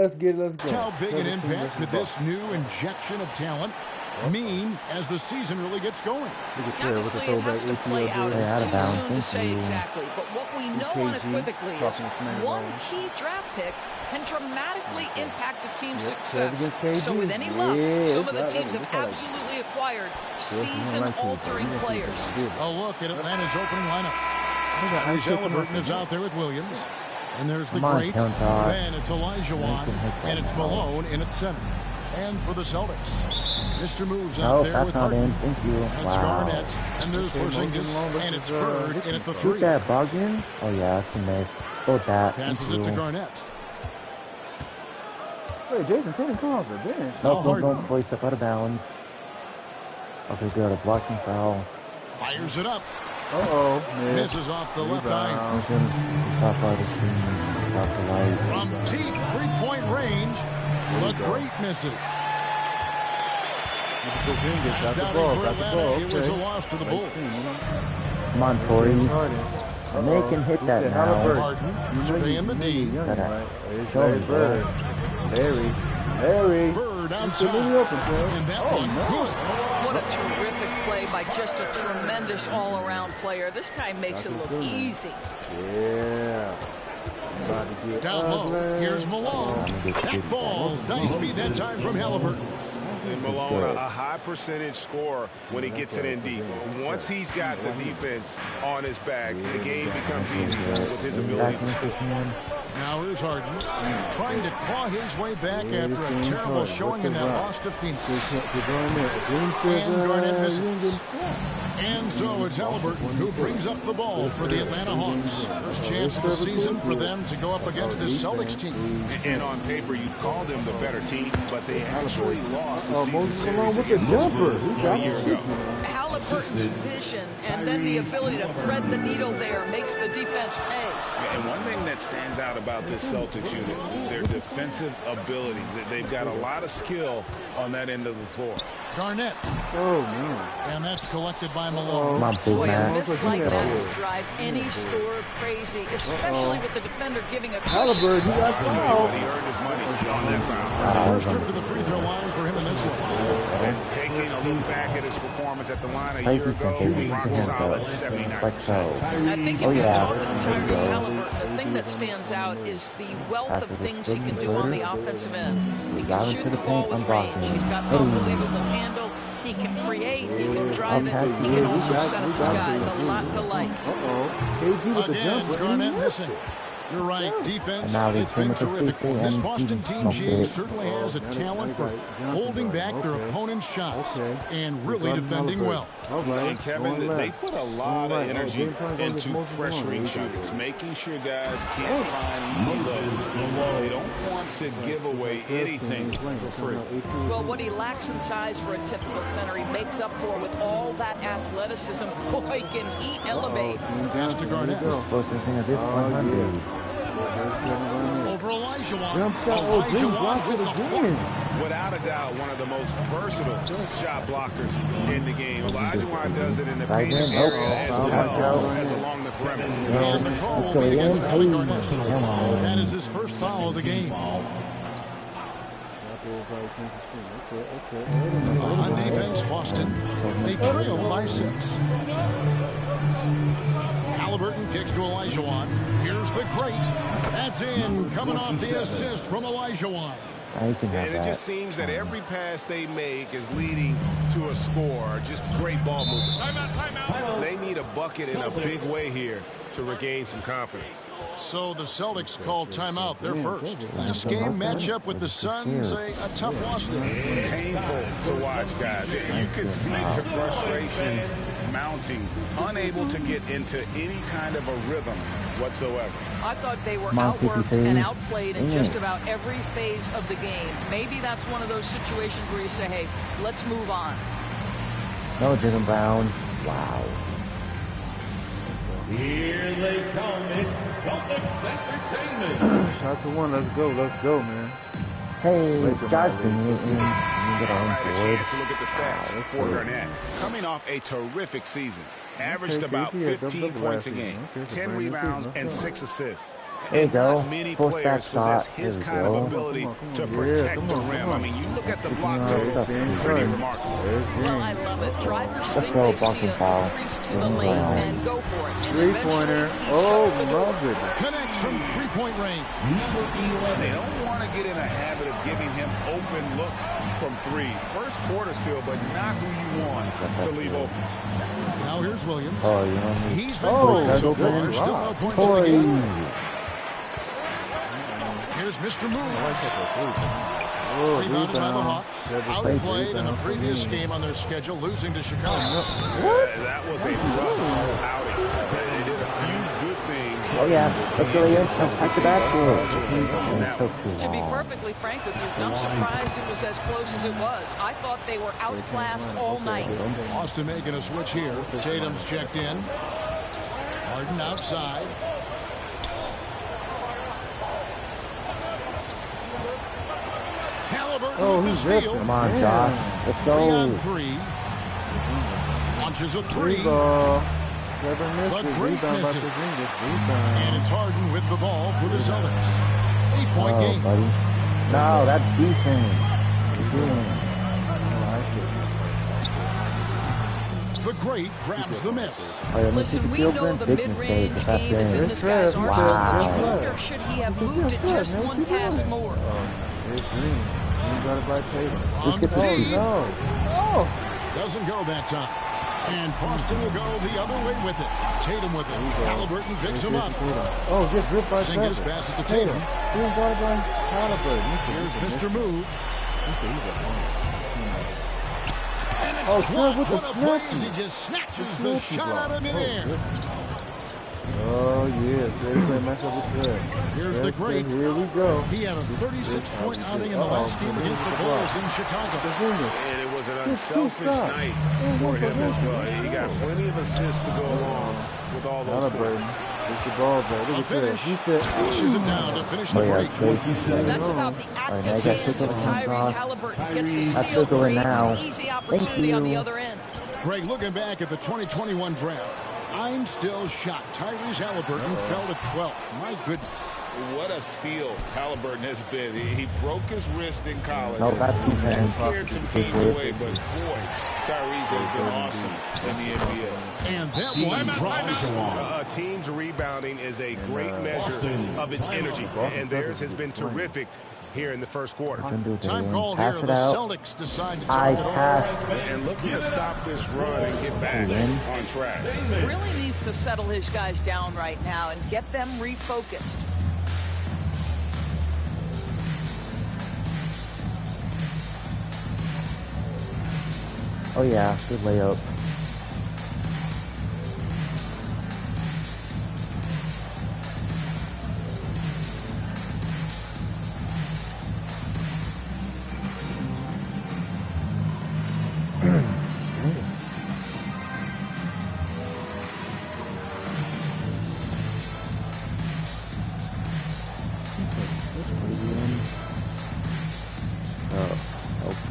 Let's get it. Let's go. How big an impact could this new injection of talent mean as the season really gets going? Obviously, it has to play out. It's too soon to say exactly. But what we know unequivocally is one key draft pick can dramatically impact a team's success. So with any luck, some of the teams have absolutely acquired season-altering players. A look at Atlanta's opening lineup. Halliburton is out there with Williams. And there's the great. Then it's Olajuwon. And it's Malone in at center. And for the Celtics, Mr. Moves out there with Harden. Thank you. And it's Garnett. And there's Porzingis. And it's Bird in at the 3. Shoot that bug in? Oh, yeah, that's a miss. Go with that. Passes it to Garnett. Wait, Jason, come over. Damn. No, before he stepped out of bounds. Okay, good. A blocking foul. Fires it up. Misses off the left eye. From deep three-point range, the great misses. Got the ball. It was a loss to the Bulls. Come on, Torrey. And they can hit that now. Harden surveying the D. Bird. Larry. Bird outside. And that one good. What a terrific play by just a tremendous all-around player. This guy makes it look easy. Yeah. Down low, here's Malone. That falls. Nice feed that time from Halliburton. And Malone, a high percentage scorer when he gets it in deep. Once he's got the defense on his back, the game becomes easy with his ability to score. Now here's Harden trying to claw his way back after a terrible showing in that loss to Phoenix. And Garnett misses. And so it's Halliburton who brings up the ball for the Atlanta Hawks. First chance of the season for them to go up against this Celtics team. And on paper, you call them the better team, but they actually lost the season series with the jumper. a year ago. Halliburton's vision and then the ability to thread the needle there makes the defense pay. And one thing that stands out about this Celtics unit, their defensive abilities. They've got a lot of skill on that end of the floor. Garnett. Oh, man. And that's collected by Malone. Boy, a miss like that will drive any scorer crazy, especially with the defender giving a Halliburton, he got fouled. He earned his money on that foul. First trip to the free throw line for him in this one. And taking a look back at his performance at the line a year ago, rock solid 79%. I think if you're talking Tyrese Halliburton, the thing that stands out is the wealth of things he can do on the offensive end. He can shoot the ball with range. He's got unbelievable handle. He can create. He can drive it. He can also set up his guys. A lot to like. Again, Garnett missing. You're right, defense, it's been terrific. This Boston team, certainly has a talent for holding back their opponent's shots and really defending well. And Kevin, they put a lot of energy into pressuring shooters, making sure guys can't find easy looks. They don't want to give away anything for free. Well, what he lacks in size for a typical center, he makes up for with all that athleticism. Boy, can he elevate. Pass to Garnett. Over Olajuwon. Olajuwon with the block. Without a doubt, one of the most versatile shot blockers in the game. Olajuwon does it in the painted area as well as along the perimeter. And the call will be against Kelly Garnett. That is his first foul of the game. On defense, Boston, they trail by 6. Halliburton kicks to Olajuwon. Here's the great. That's in, coming off the assist from Olajuwon. And it just seems that every pass they make is leading to a score. Just great ball movement. Timeout. They need a bucket in a big way here to regain some confidence. So the Celtics call timeout, their first. Last game matchup with the Suns, a tough loss there. Painful to watch, guys. You could see the frustrations mounting, unable to get into any kind of a rhythm whatsoever. I thought they were outworked and outplayed in just about every phase of the game. Maybe that's one of those situations where you say, hey, let's move on. No, Jalen Brown. Wow. Here they come. It's Celtics Entertainment. Shot to one. Let's go, man. Hey, Justin, you get on A board. chance to look at the stats for Garnett. Coming off a terrific season. Averaged about 15 points a game, 10 rebounds, and 6 assists. There you And go. not many Full players stack possess shot. his There we kind of go. ability to Yeah, protect the come rim. on. I mean, you look at the block That's total, pretty right. remarkable. Well, I love it. Drivers Let's think go, they see blocking a foul. crease to the lane and go for it. And Three-pointer. eventually he Oh, shuts the door. love it. Connects from three-point range. They don't want to get in a habit of giving him open looks from three. First quarter's feel, but not who you want to leave open. Now here's Williams. Oh, you know me. He's been Oh, great so gotta go far. back. Still no points in the Boy. game. Here's Mr. Moves. Oh, Rebounded by the rebound. Hawks. Double Outplayed in the rebound. previous game on their schedule, losing to Chicago. That was a rough outing. They did a few good things. Oh, yeah. Let's go, yes. Let's back to back. To be perfectly frank with you, I'm surprised it was as close as it was. I thought they were outclassed all night. Austin making a switch here. Tatum's checked in. Harden outside. Halliburton Oh, with the he's steal. ripping. Come on, Josh. Let's 3 on go. 3. Launches a Three 3. ball. Never missed But it. great Rebound by miss it. Porzingis. And Rebound. it's Harden with the ball for the Celtics. 8-point Oh, game. buddy. No, that's defense. The great grabs the miss. Oh, yeah, Listen, we know the mid-range game is in this guy's arsenal, but you wonder should he have moved it just one pass more. Here's Green. Green got it by Tatum. On get the deep. steal. No. Oh. Doesn't go that time. And Boston will go the other way with it. Tatum with it. Halliburton picks him up. Oh, gets ripped by Singers Trevor. passes to Tatum. Green got it by Halliburton. Here's Mr. Moves. And it's Oh, Trev with the blocked. What a play as snatchy. he just snatches the Snatchy shot block. out of midair. Oh, yeah. Ready to match up with Trev. Here's the great. Here we go. He had a 36-point outing in the last game against the Bulls in Chicago. And it was an unselfish night for him as well. He got plenty of assists to go along with all those scores. Halliburton. It's the ball, bro. A Look at that. finish. He said, Pushes it down to finish the Oh, yeah. break. That's about the active now you got hands six of of them. Tyrese Halliburton. Gets the That's steal, good going creates now. an easy opportunity on the other end. Greg, looking back at the 2021 draft, I'm still shocked. Tyrese Halliburton fell to 12th. My goodness. What a steal Halliburton has been. He broke his wrist in college. No, that's That defense. scared some teams away, but boy, Tyrese has been awesome in the NBA. And that one drops. A team's rebounding is a great measure of its energy, and theirs has been terrific here in the first quarter. Time called here. Pass The it out. Celtics decide to I talk it over. passed. And looking to stop this run and get back on track. Really needs to settle his guys down right now and get them refocused. Oh, yeah. Good layup.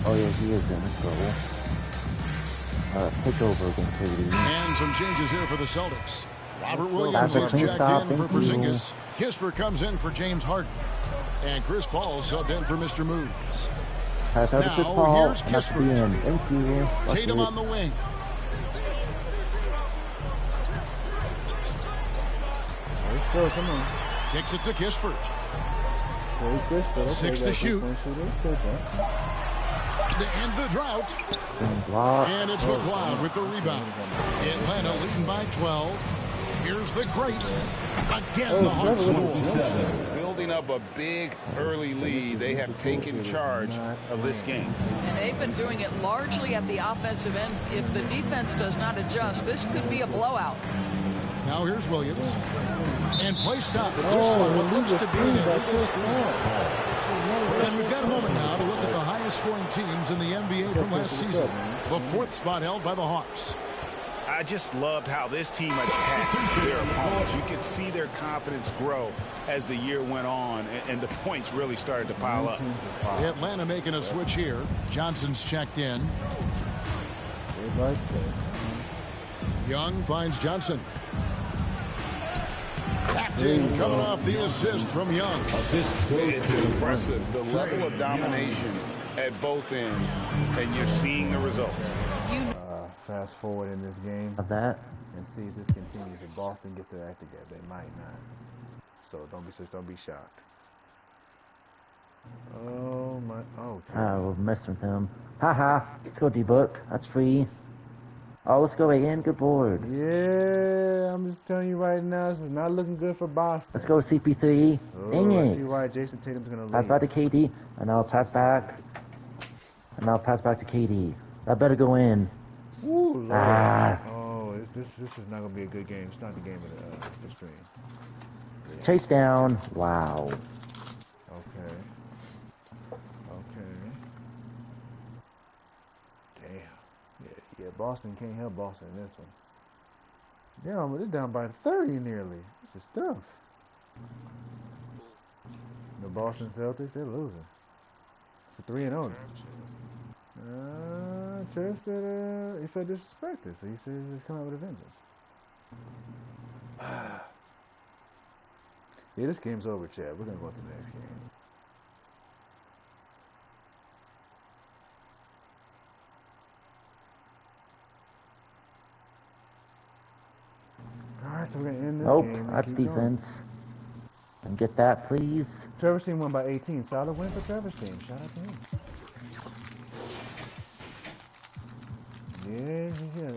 Oh, yeah, he is in. Let's go. Take over again, KD. And some changes here for the Celtics. Robert Williams That's a is clean checked stop. in for Thank you. Porzingis. Kisper comes in for James Harden. And Chris Paul subbed in for Mr. Moves. Pass out to Chris Now, Paul. here's And that's the Kispert. end. Thank you. That's Tatum it. on the wing. let's go. Come on. Kicks it to Kispert. Very crisp, but okay, 6 to got shoot. 6 points, so that's good, huh? To end the drought. Block. And it's McLeod with the rebound. Atlanta leading by 12. Here's the great. Again, the Hawks score. Building up a big early lead, they have taken charge of this game. And they've been doing it largely at the offensive end. If the defense does not adjust, this could be a blowout. Now here's Williams. And play stops. This one, what looks to be an illegal screen. And we've got a moment now to look at the highest scoring teams in the NBA from last season. The fourth spot held by the Hawks. I just loved how this team attacked their opponents. You could see their confidence grow as the year went on, and the points really started to pile up. Atlanta making a switch here. Johnson's checked in. They like that. Young finds Johnson. Back Middleton coming off the assist from Young. It's impressive, the level of domination at both ends, and you're seeing the results. Fast forward in this game. Of that. And see if this continues. If Boston gets their act together, they might not. So don't be shocked. Oh my! Oh. We're messing with him. Haha. Let's go D-Book. That's free. Oh, let's go again. Good board. Yeah, I'm just telling you right now, this is not looking good for Boston. Let's go CP3. Dang it. I see why Jason Tatum's gonna leave. Pass back to KD, and I'll pass back. And I'll pass back to KD. That better go in. Ooh, Lord. Oh, this is not gonna be a good game. It's not the game of the stream. Yeah. Chase down. Wow. Okay. Damn. Yeah. Boston can't help Boston in this one. Damn, they're down by 30 nearly. This is tough. The Boston Celtics, they're losing. It's a 3-0. Trev said he felt disrespected, so he says he's coming out with a vengeance. Yeah, this game's over, Chad. We're gonna go to the next game. Alright, so we're gonna end this game. Oh, that's defense. And get that, please. Trevor's team won by 18. Solid win for Trevor's team. Shout out to him. Yeah.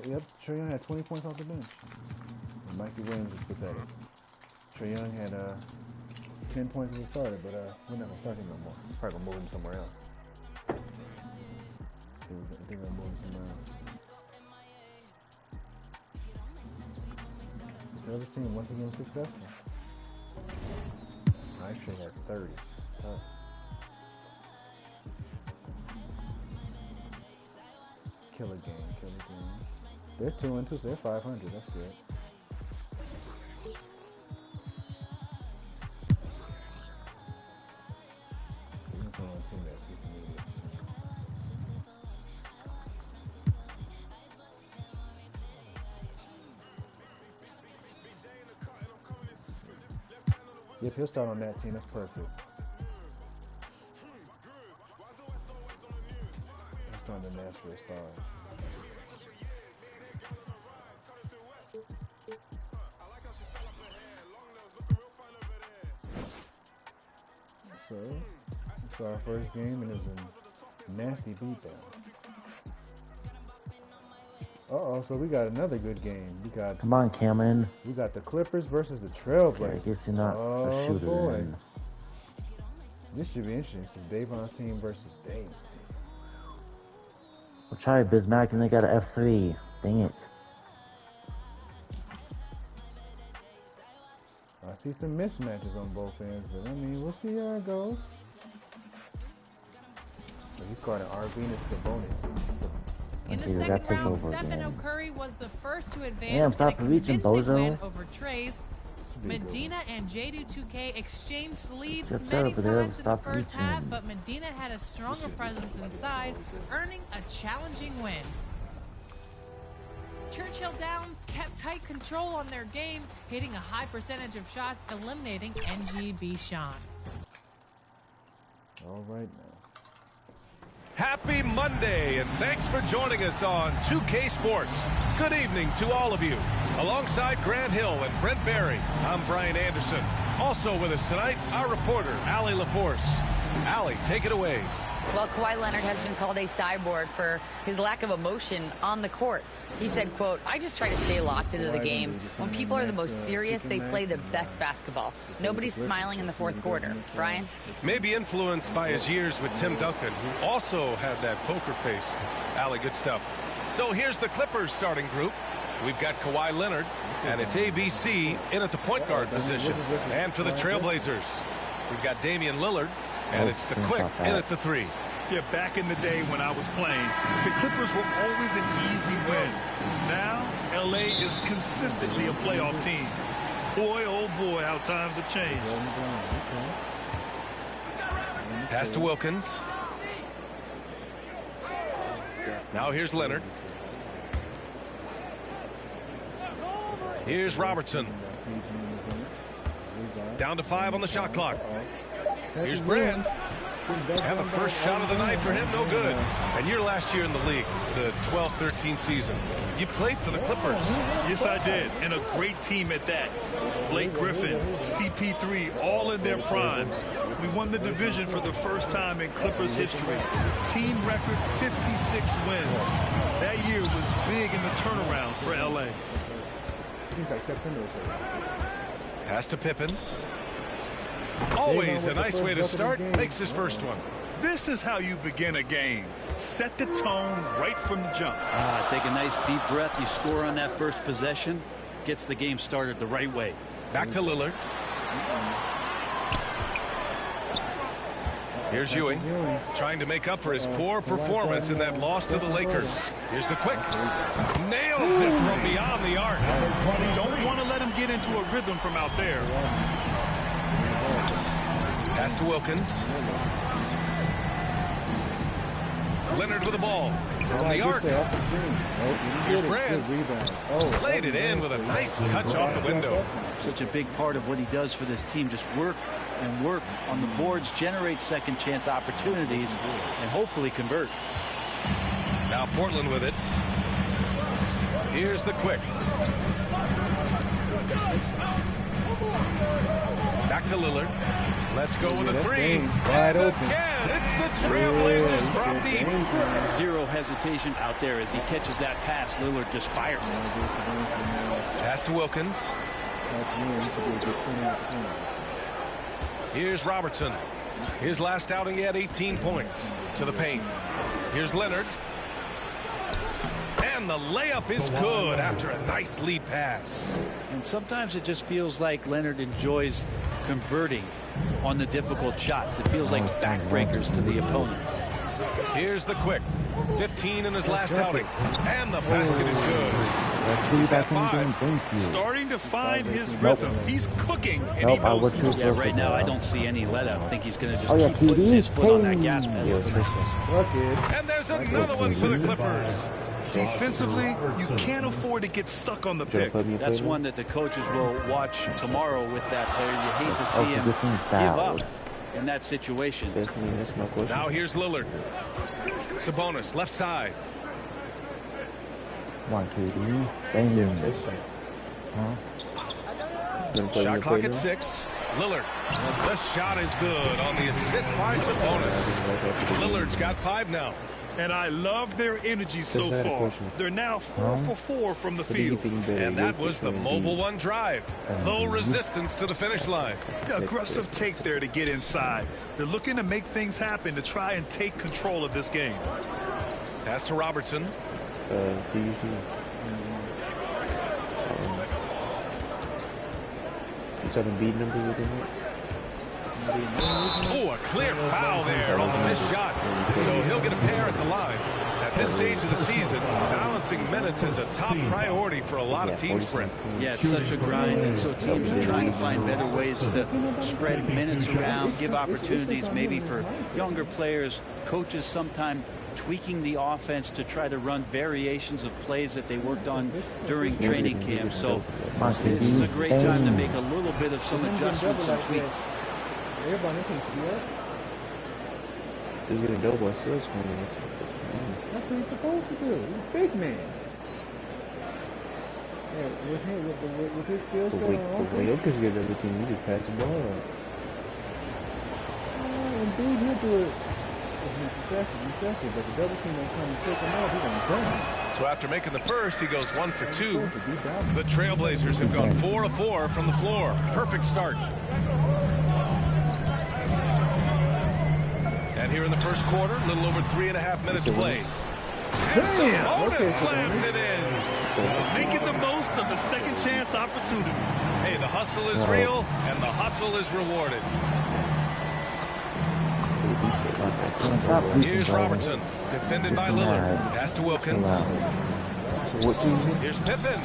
Yep. Trae Young had 20 points off the bench. And Mikey Williams is pathetic. Trae Young had 10 points as a starter, but we're not gonna start him no more. Probably gonna move him somewhere else. I think we're gonna move him somewhere else. Trevor's team once again successful. I Trae had 30. Tough. Killer game. They're 2-2, so they're 500. That's good. Yep, he'll start on that team. That's perfect. He'll start on the Nashville Stars. So, it's our first game, and it's a nasty beatdown. Uh-oh, so we got another good game. Come on, Cameron. We got the Clippers versus the Trailblazers. Okay, I guess you're not a shooter. Boy. Then. This should be interesting. This is Davon's team versus Dame's team. We'll try Bismack, and they got an F3. Dang it. I see some mismatches on both ends, but I mean, we'll see how it goes. So he's caught an RB and Sabonis. In the second round, Stephen Curry was the first to advance in a stop reaching, convincing bozo. win over Trays. Medina and JD2K exchanged leads Just many over there, times in the stop first half, reaching. but Medina had a stronger presence inside, earning a challenging win. Churchill Downs kept tight control on their game, hitting a high percentage of shots, eliminating NGB Sean. All right now. Happy Monday, and thanks for joining us on 2K Sports. Good evening to all of you. Alongside Grant Hill and Brent Barry, I'm Brian Anderson. Also with us tonight, our reporter, Allie LaForce. Allie, take it away. Well, Kawhi Leonard has been called a cyborg for his lack of emotion on the court. He said, quote, "I just try to stay locked into the game. When people are the most serious, they play the best basketball. Nobody's smiling in the fourth quarter." Brian? Maybe influenced by his years with Tim Duncan, who also had that poker face. Allie, good stuff. So here's the Clippers starting group. We've got Kawhi Leonard, and it's ABC in at the point guard position. And for the Trailblazers, we've got Damian Lillard, and it's the Quick in at the 3. Yeah, back in the day when I was playing, the Clippers were always an easy win. Now, LA is consistently a playoff team. Boy, oh boy, how times have changed. Pass to Wilkins. Now here's Leonard. Here's Robertson. Down to 5 on the shot clock. Here's Brand. And the first shot of the night for him, no good. And your last year in the league, the 12-13 season, you played for the Clippers. Yes, I did. And a great team at that. Blake Griffin, CP3, all in their primes. We won the division for the first time in Clippers history. Team record 56 wins. That year was big in the turnaround for LA. Pass to Pippen. Always a nice way to start. Makes his first one. This is how you begin a game. Set the tone right from the jump. Take a nice deep breath. You score on that first possession. Gets the game started the right way. Back to Lillard. Here's Ewing, trying to make up for his poor performance in that loss to the Lakers. Here's the quick. Nails it from beyond the arc. Don't want to let him get into a rhythm from out there. Pass to Wilkins. Leonard with the ball from the arc. Here's Brand. Played it in with a nice touch off the window. Such a big part of what he does for this team. Just work and work on the boards, generate second chance opportunities, and hopefully convert. Now Portland with it. Here's the quick. Back to Lillard. Let's go with a three. Wide open. Again, it's the Trailblazers from deep. Zero hesitation out there as he catches that pass. Lillard just fires it. Pass to Wilkins. Here's Robertson. His last outing, he had 18 points. To the paint. Here's Leonard. And the layup is good after a nice lead pass. And sometimes it just feels like Leonard enjoys converting on the difficult shots. It feels like backbreakers to the opponents. Here's the quick. 15 in his last outing. And the basket is good. He's got 5. Starting to find his rhythm. He's cooking. And he knows it. Yeah, right now I don't see any let up. I think he's going to just keep putting his foot on that gas pedal. And there's another one for the Clippers. Defensively, you can't afford to get stuck on the pick. That's one that the coaches will watch tomorrow with that player. You hate to see him give up in that situation. Now here's Lillard. Sabonis, left side. Shot clock at 6. Lillard. The shot is good on the assist by Sabonis. Lillard's got 5 now. And I love their energy so far. They're now 4 for 4 from the field. And that was the mobile one drive. Low resistance to the finish line. Aggressive take there to get inside. They're looking to make things happen to try and take control of this game. Pass to Robertson. Oh, a clear foul there on the missed shot. So he'll get a pair at the line. At this stage of the season, balancing minutes is a top priority for a lot of teams, Brent. Yeah, it's such a grind, and so teams are trying to find better ways to spread minutes around, give opportunities maybe for younger players. Coaches sometimes tweaking the offense to try to run variations of plays that they worked on during training camp. So this is a great time to make a little bit of some adjustments and tweaks. That's what he's supposed to do. He's a big man. Yeah, with his skill set on offense. Give everything. You just pass the ball up. Indeed, he'll do it. Necessity, but the double team don't come and pick him up. He's going to dunk. So after making the first, he goes 1 for 2. The Trailblazers have gone 4 of 4 from the floor. Perfect start. And here in the first quarter, a little over 3.5 minutes played. And Sabonis slams it in. Making the most of the second chance opportunity. Hey, the hustle is real, and the hustle is rewarded. Here's Robertson, defended by Lillard. Pass to Wilkins. Here's Pippen.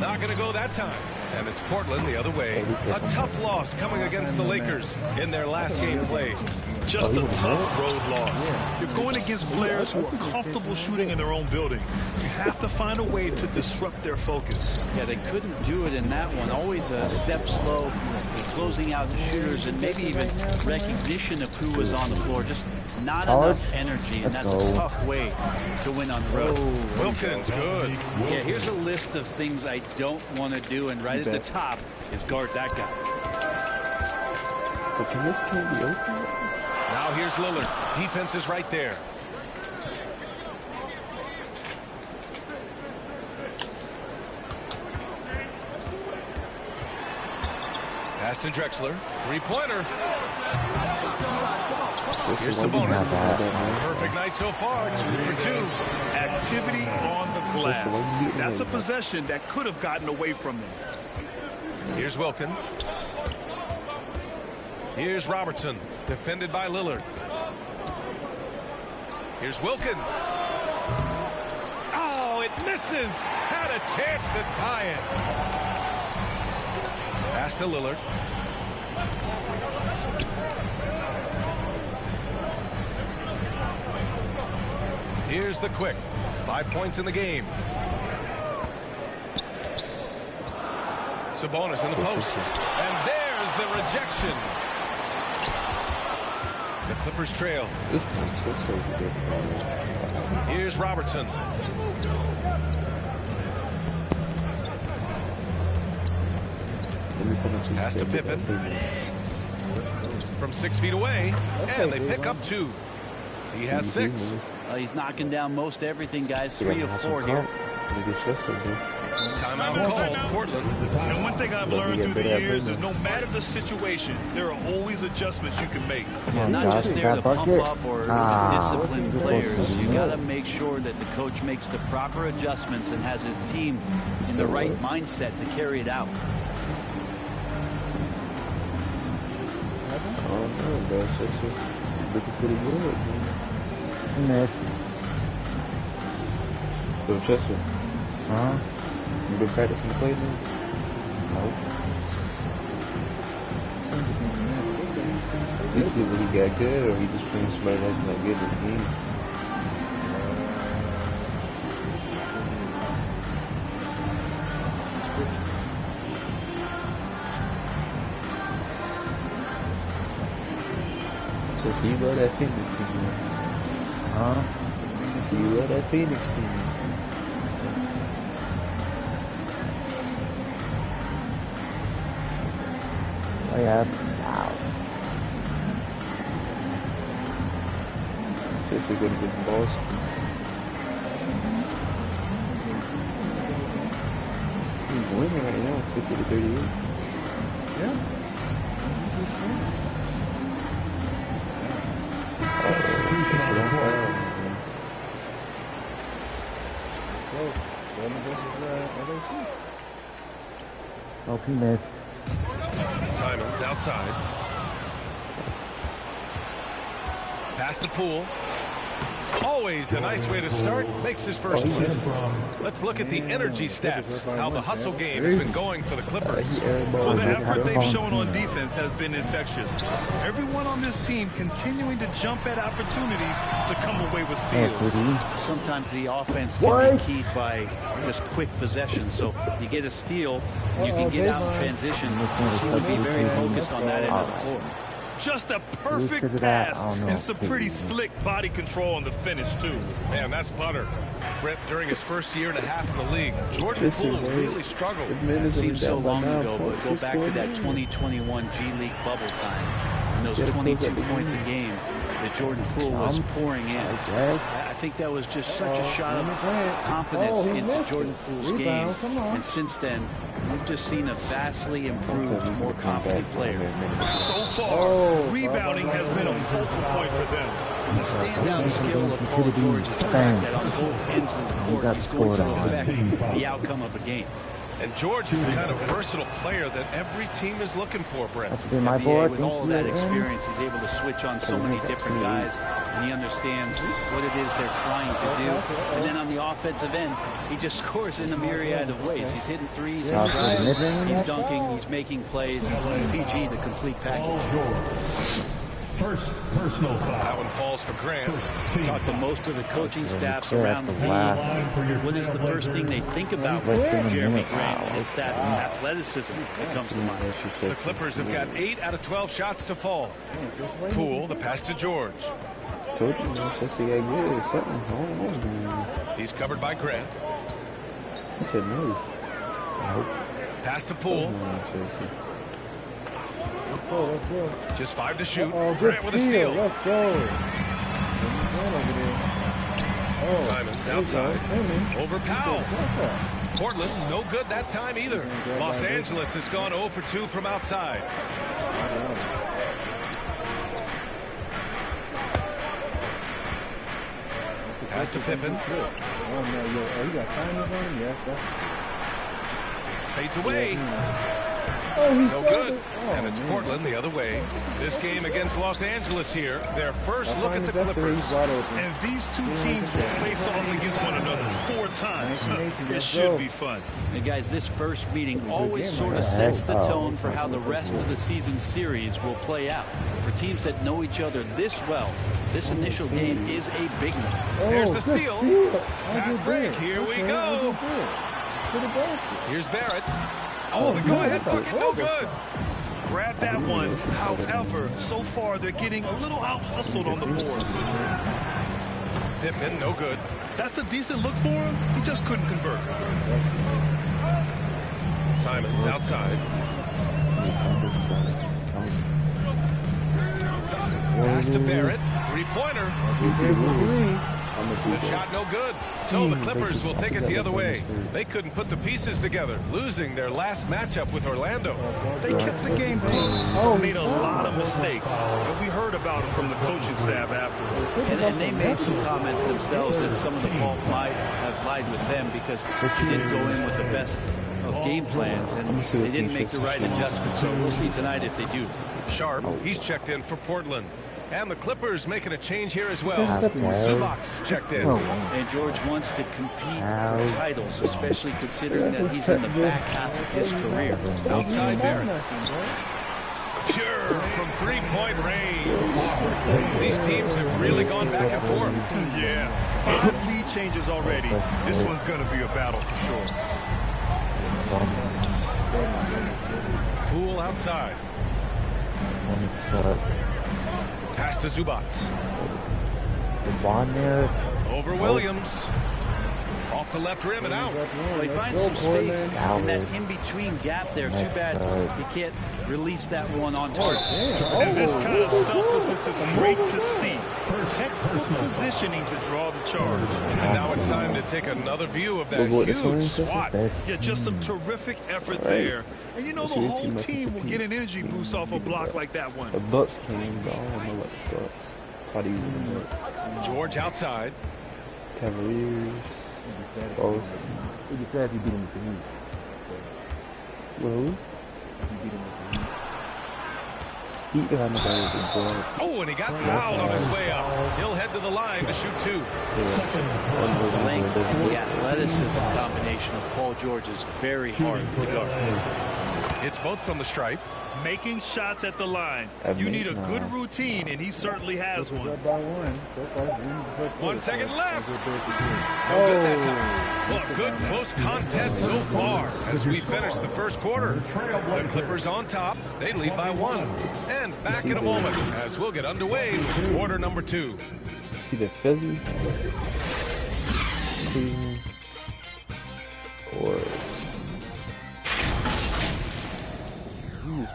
Not going to go that time. And it's Portland the other way. A tough loss coming against the Lakers in their last game played. Just a tough road loss. You're going against players who are comfortable shooting in their own building. You have to find a way to disrupt their focus. Yeah, they couldn't do it in that one. Always a step slow, closing out the shooters and maybe even recognition of who was on the floor. Just not enough energy, and that's a tough way to win on the road. Wilkins, good. Yeah, here's a list of things I don't want to do, and right at the top is guard that guy. But can this can't be open? Now here's Lillard. Defense is right there. Pass to Drexler. Three-pointer. Here's Sabonis. Perfect night so far. 2 for 2. Activity on the glass. That's a possession that could have gotten away from them. Here's Wilkins. Here's Robertson. Defended by Lillard. Here's Wilkins. Oh, it misses. Had a chance to tie it. Pass to Lillard. Here's the quick. 5 points in the game. Sabonis in the post. And there's the rejection. The Clippers trail. Here's Robertson. Pass to Pippen. From 6 feet away. And they pick up 2. He has 6. He's knocking down most everything, guys. 3 of 4 here. Timeout called, Portland. And one thing I've learned through the years is no matter the situation, there are always adjustments you can make. Yeah, not just there to pump up or to discipline players. You got to make sure that the coach makes the proper adjustments and has his team in the right mindset to carry it out. Oh, no, bro. It's looking pretty good. Missed. So, Chester. Huh? You been practicing the play now? Nope. You see when he got good, or he just playing somebody that's not good in the game? So you love that Phoenix team, man? Huh? So you love that Phoenix team? Oh yeah. Wow. If they're going to get Boston. He's winning right now, 50 to 38. Yeah. Oh, he missed. Simons outside. Pass to Poole. Always a nice way to start. Makes his first assist. Let's look at the energy stats. How the hustle game has been going for the Clippers. Well, the effort they've shown on defense has been infectious. Everyone on this team continuing to jump at opportunities to come away with steals. Sometimes the offense can be keyed by just quick possession. So you get a steal, you can get out in transition. You seem to be very focused on that end of the floor. Just a perfect pass and some pretty slick body control on the finish, too. Man, that's butter. Brett, during his first year and a half in the league, Jordan Poole really struggled. It seems so long ago, but go back to that 2021 G League bubble time. And those 22 points a game that Jordan Poole was pouring in. I think that was just such a shot of confidence into Jordan Poole's game. And since then, we've just seen a vastly improved, more confident player. So far, rebounding has been a focal point for them. The standout skill of Paul George is the fact that on both ends of the court, he's going to affect the outcome of a game. And George is the kind of versatile player that every team is looking for, Brett. NBA, with all of that experience, is able to switch on so many different guys, and he understands what it is they're trying to do. And then on the offensive end, he just scores in a myriad of ways. He's hitting threes, he's driving, he's dunking, he's making plays. PG, the complete package. First personal foul. That one falls for Grant. Talk to most of the coaching staffs around the league. What is the first thing they think about with Jeremy Grant? It's that athleticism that comes to mind. The Clippers have got 8 out of 12 shots to fall. Poole, the pass to George. Told you, man, since he got good or something. I don't know. He's covered by Grant. He said no. Pass to Poole. Just 5 to shoot. Grant with a steal. Let's go. Simons outside. Over Powell. Portland, no good that time either. Los Angeles has gone 0 for 2 from outside. Pass to Pippen. Fades away. No good. And it's Portland the other way. This game against Los Angeles here. Their first look at the Clippers. And these two teams will face off against one another 4 times. It should be fun. And guys, this first meeting always sort of sets the tone for how the rest of the season series will play out. For teams that know each other this well, this initial game is a big one. There's the steal. Fast break. Here we go. Here's Barrett. Oh, the go-ahead bucket, no good. Grab that one. However, so far they're getting a little out-hustled on the boards. Pittman, no good. That's a decent look for him. He just couldn't convert. Simons outside. Pass to Barrett. Three-pointer. The shot no good. So the Clippers will take it the other way. They couldn't put the pieces together, losing their last matchup with Orlando. They kept the game close, but made a lot of mistakes. And we heard about it from the coaching staff afterward. And they made some comments themselves that some of the fault might have lied with them because they didn't go in with the best of game plans and they didn't make the right adjustments. So we'll see tonight if they do. Sharp, he's checked in for Portland. And the Clippers making a change here as well. Zubac's checked in. And George wants to compete for titles, especially considering that he's in the back half of his career. Outside Barrett. Pure from three-point range. These teams have really gone back and forth. Yeah, 5 lead changes already. This one's going to be a battle for sure. Poole outside. Pass to Zubats. Over Williams. Off the left rim and out. Well, he finds some space in that in-between gap there. Too bad he can't release that one on target. And this kind of selflessness is great to see. Textbook positioning to draw the charge. And now it's time to take another view of that huge swat. Yeah, just some terrific effort there. And you know the whole team will get an energy boost off a block like that one. The Bucks came, but I don't know what the Bucks. Try to use the Bucks. George outside. Cavaliers. Bulls. You said if you beat him with the Heat. Well, You beat him with the Heat. Heat behind the guy with the ball. Oh, and he got fouled on his way up. He'll head to the line to shoot 2. The length and the athleticism combination of Paul George is very hard to guard. It's both from the stripe. Making shots at the line. You need a good routine, and he certainly has one. 1 second left. No good that time. Well, a good close contest so far as we finish the first quarter. The Clippers on top. They lead by 1. And back in a moment as we'll get underway with quarter number 2. See the Philly? Cleveland? Or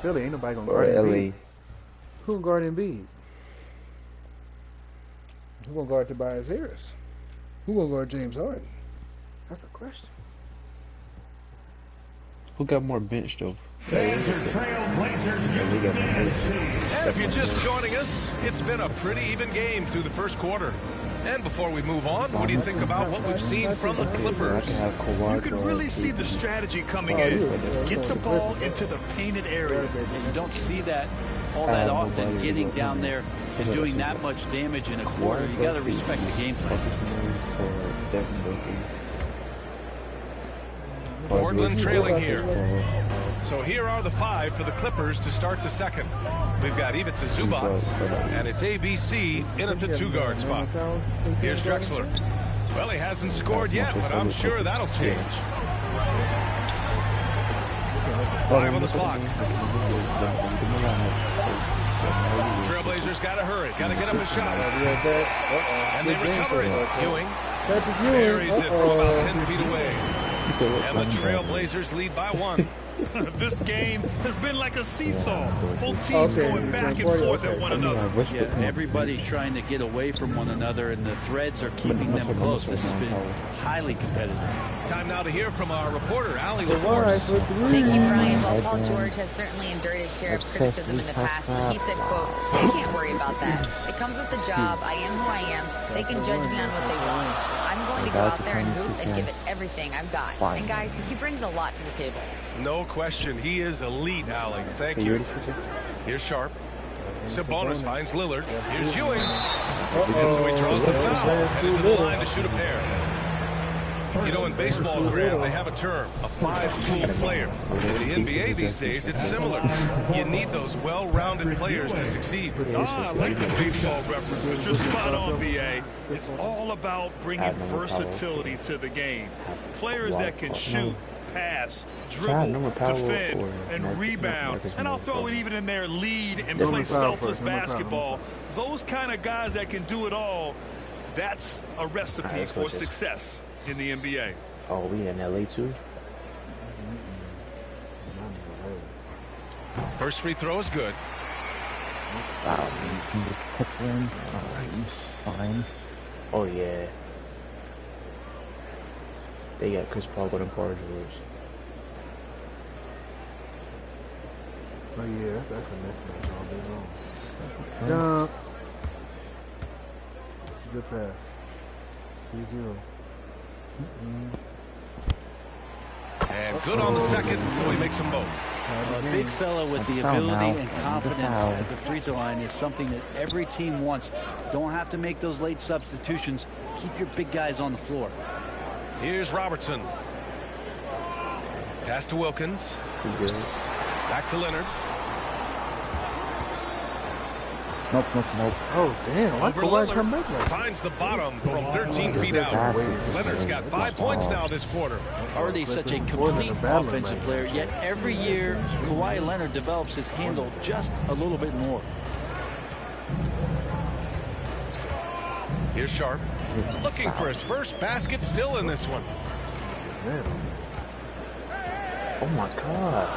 Philly, ain't nobody gonna or guard LA? Embiid. Who gonna guard Embiid? Who gonna guard Tobias Harris? Who gonna guard James Harden? That's a question. Who got more bench though? And if you're just joining us, it's been a pretty even game through the first quarter. And before we move on, what do you think about what we've seen from the Clippers? You can really see the strategy coming in. Get the ball into the painted area. You don't see that all that often, getting down there and doing that much damage in a quarter. You got to respect the game plan. Portland trailing here. So here are the 5 for the Clippers to start the second. We've got Ivica Zubac, and it's ABC in at the 2-guard spot. Here's Drexler. Well, he hasn't scored yet, but I'm sure that'll change. 5 on the clock. Trailblazers got to hurry. Got to get up a shot. And they recover it. Ewing buries it from about 10 feet away. And the Trailblazers lead by 1. This game has been like a seesaw. Both teams going back and forth at one another. Yeah, everybody trying to get away from one another, and the threads are keeping them close. This has been highly competitive. Time now to hear from our reporter, Allie LaForce. Thank you, Brian. Well, Paul George has certainly endured his share of criticism in the past, but he said, quote, "You can't worry about that. It comes with the job. I am who I am. They can judge me on what they want. I'm going to go out there and hoop and give it everything I've got." And guys, he brings a lot to the table. No question. He is elite, Allie. Thank you. Here's Sharp. Sabonis finds Lillard. Here's Ewing. And so he draws the foul. Headed to the line to shoot a pair. You know, in baseball, Graham, they have a term, a 5-tool player. In the NBA these days, it's similar. You need those well-rounded players to succeed. I like the baseball reference, but you're spot on, BA. It's all about bringing versatility to the game. Players that can shoot, pass, dribble, defend, and rebound. And I'll throw it even in there, lead and play selfless basketball. Those kind of guys that can do it all, that's a recipe for success in the NBA. Oh, we in LA too? First free throw is good. Wow, fine. Oh yeah. They got Chris Paul going to Paul George. Oh yeah, that's a mismatch all day long. Dunk. Good pass. 2-0. And good on the second, so he makes them both. A big fella with the ability and confidence at the free throw line is something that every team wants. Don't have to make those late substitutions. Keep your big guys on the floor. Here's Robertson. Pass to Wilkins. Back to Leonard. Nope. Oh, damn. Over Lillard. Finds the bottom from 13 feet out. Leonard's got 5 points now this quarter. Already such a complete offensive player, yet every year Kawhi Leonard develops his handle just a little bit more. Here's Sharp. Looking for his first basket, still in this one. Oh my God.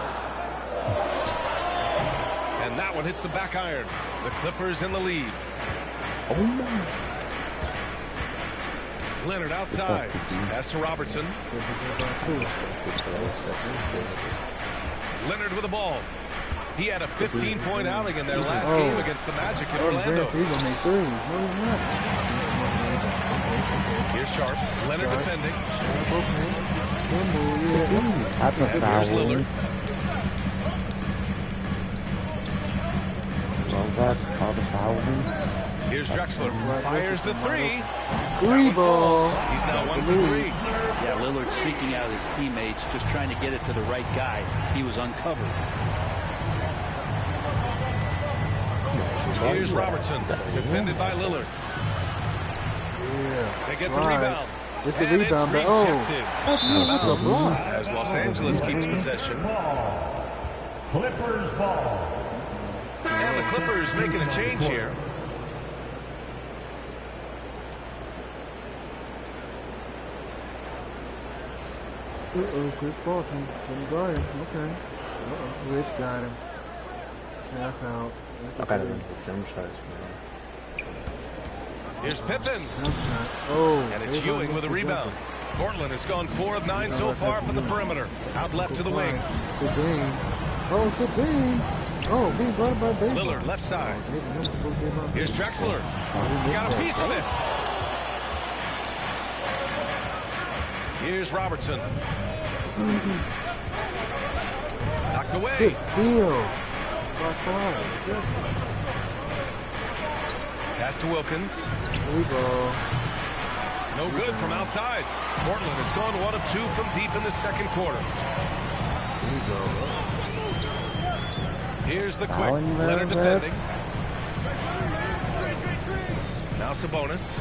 And that one hits the back iron. The Clippers in the lead. Oh my. Leonard outside. Pass to Robertson. Leonard with the ball. He had a 15-point outing in their last game against the Magic in Orlando. Here's Sharp. Leonard defending. And here's Lillard. Here's Drexler. Fires the three. Three ball. He's now 1 for 3. Yeah, Lillard seeking out his teammates, just trying to get it to the right guy. He was uncovered. Here's Robertson. Defended by Lillard. Yeah. They get the rebound. With the rebound, but as Los Angeles keeps possession. Clippers ball. And the Clippers making a change here. Chris Paul from guard. Okay. Switch got him. Pass out. I gotta make some shots, man. Here's Pippen. Oh, and it's Ewing with a rebound. Portland has gone 4 of 9 so far from the perimeter. Out left to the wing. Oh, Sabine. Oh, being guarded by baseball. Lillard left side. Here's Drexler. Got a piece of it. Here's Robertson. Knocked away. Good steal. Pass to Wilkins. No good from outside. Portland has gone 1 of 2 from deep in the second quarter. There you go. Here's the quick. Leonard defending. Now Sabonis.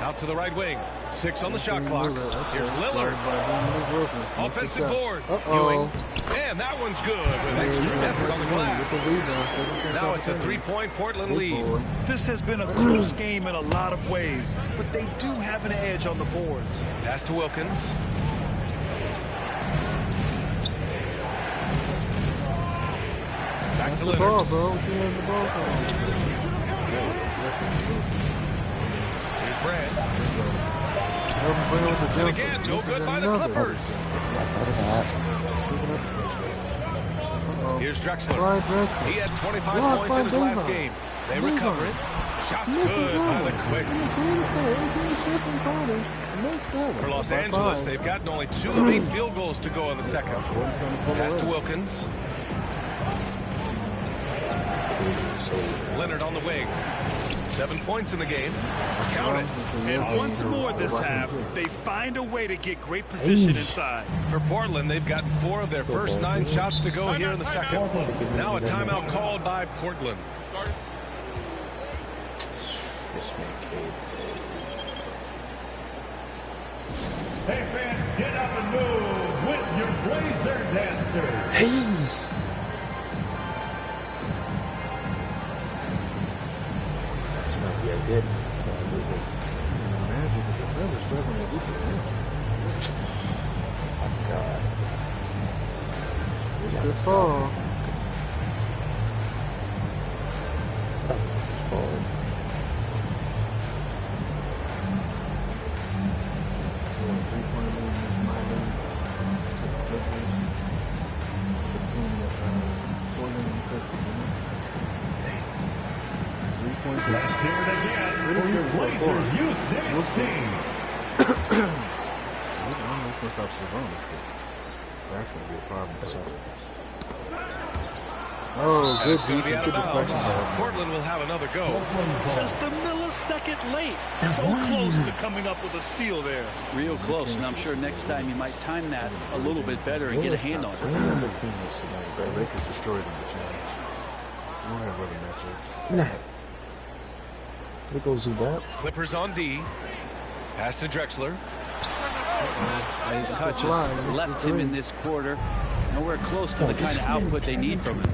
Out to the right wing. 6 on the shot clock. Here's Lillard. Offensive board. Ewing. And that one's good with extra effort on the glass. Now it's a 3-point Portland lead. This has been a close game in a lot of ways, but they do have an edge on the boards. Pass to Wilkins. Back to Lillard. Here's Brand. And again, no good by the Clippers. Here's Drexler. He had 25 points in his last game. They recover it. Shots good by the Quick. For Los Angeles, they've gotten only 2 of 8 field goals to go in the second. Pass to Wilkins. Leonard on the wing. 7 points in the game. Count it. And once more this half, they find a way to get great position inside. For Portland, they've gotten 4 of their first 9 shots to go here in the second. Now a timeout called by Portland. Hey fans, get up and move with your Blazer dancers. Hey. Yeah, good. Oh, God. Good fall. Let's hear it again for your Blazers youth dance team. That's going to be a problem. Oh, good. It's going to be out of bounds. Portland will have another go. Just a millisecond late. So close to coming up with a steal there. Real close, and I'm sure next time you might time that a little bit better and get a hand on it. Lakers destroyed them the challenge. We don't have other matchups. It goes that. Clippers on D. Pass to Drexler. His touches left him in this quarter. Nowhere close to the kind of output they need from him.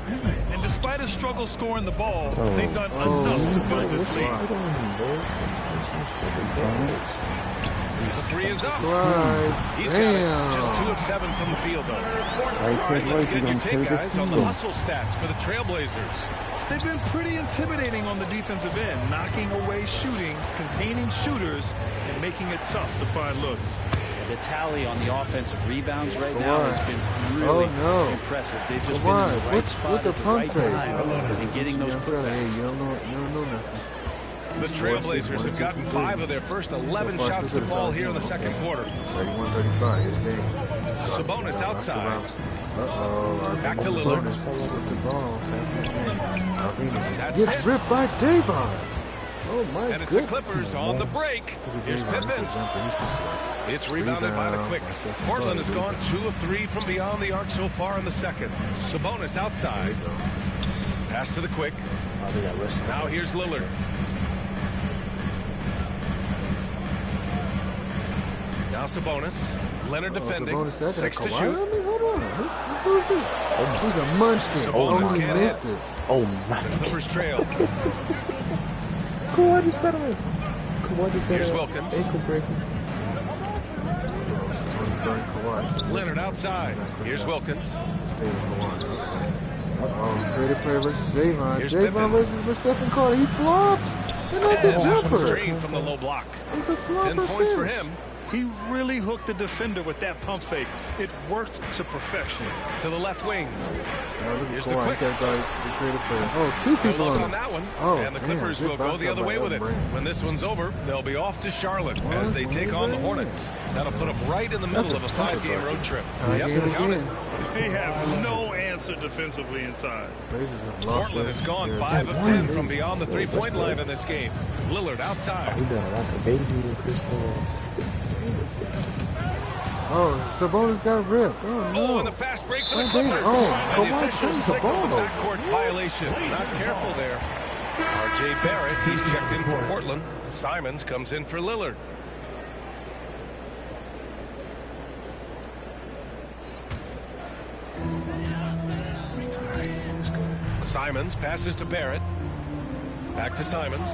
And despite a struggle scoring the ball, they've done enough to build this lead. The 3 is up. He's got it. Just 2 of 7 from the field, though. All right, let's get your take, guys, on the hustle stats for the Trailblazers. They've been pretty intimidating on the defensive end, knocking away shootings, containing shooters, and making it tough to find looks. The tally on the offensive rebounds right now has been really impressive. They've just been in the right spot at the right time and getting those putbacks. The Trailblazers have gotten 5 of their first 11 shots to fall here in the second quarter. 31-35. Sabonis outside. Back to Lillard. Gets ripped by Davon. Oh my! And it's the Clippers on the break. Here's Pippen. It's rebounded by the Quick. Portland has gone 2 of 3 from beyond the arc so far in the second. Sabonis outside. Pass to the Quick. Now here's Lillard. Now Sabonis. Leonard defending. 6 to shoot. Hold on. He's a munchkin. Sabonis can't hit. Oh my! The Clippers trail. Kawhi just got away. Here's Wilkins. Ankle breaking. Leonard outside. Here's Wilkins. Greater player versus Davon. Here's Davon versus Stephen Curry. He flops. And that's a jumper. Screen from the low block. 10 points for him. He really hooked the defender with that pump fake. It worked to perfection. To the left wing. Here's the Quick. Oh, 2 people on that one. And the Clippers will go the other way with it. When this one's over, they'll be off to Charlotte as they take on the Hornets. That'll put them right in the middle of a 5-game road trip. Yep, count it. They have no answer defensively inside. Portland has gone 5 of 10 from beyond the 3-point line in this game. Lillard outside. Oh, Sabonis got ripped. Oh, no. Oh, and the fast break for the Oh, Clippers. oh, And the Kawhi officials changed the signal the ball. backcourt violation. Not careful there. R.J. Barrett, he's checked in for Portland. Simons comes in for Lillard. Simons passes to Barrett. Back to Simons.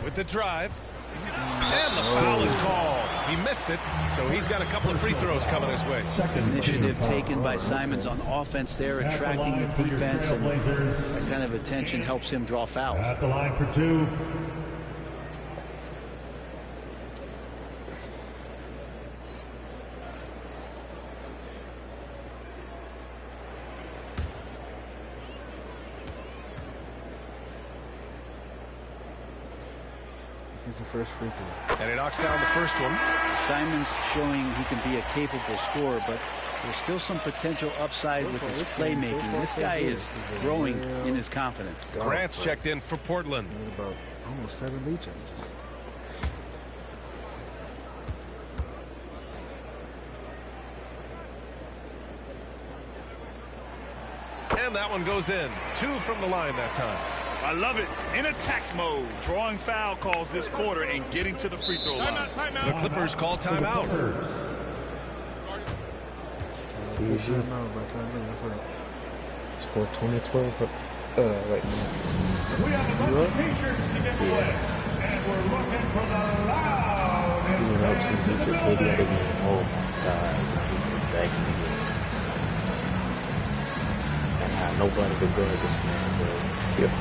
With the drive. And the foul is called. He missed it, so he's got a couple of free throws coming his way. Initiative taken by Simons on offense there, attracting the defense, and that kind of attention helps him draw fouls. At the line for 2. He's the first free throw. And he knocks down the first one. Simons showing he can be a capable scorer, but there's still some potential upside with his playmaking. This guy is growing in his confidence. Grant's checked in for Portland. About almost 7 lead changes. And that one goes in. 2 from the line that time. I love it. In attack mode, drawing foul calls this quarter and getting to the free throw line. The Clippers call timeout. Score 2012 right now. We have a bunch of t-shirts to give away. And we're looking for the loudest fans in the building. Oh, God. Back in the game. And how nobody could guard this man, bro. Yep.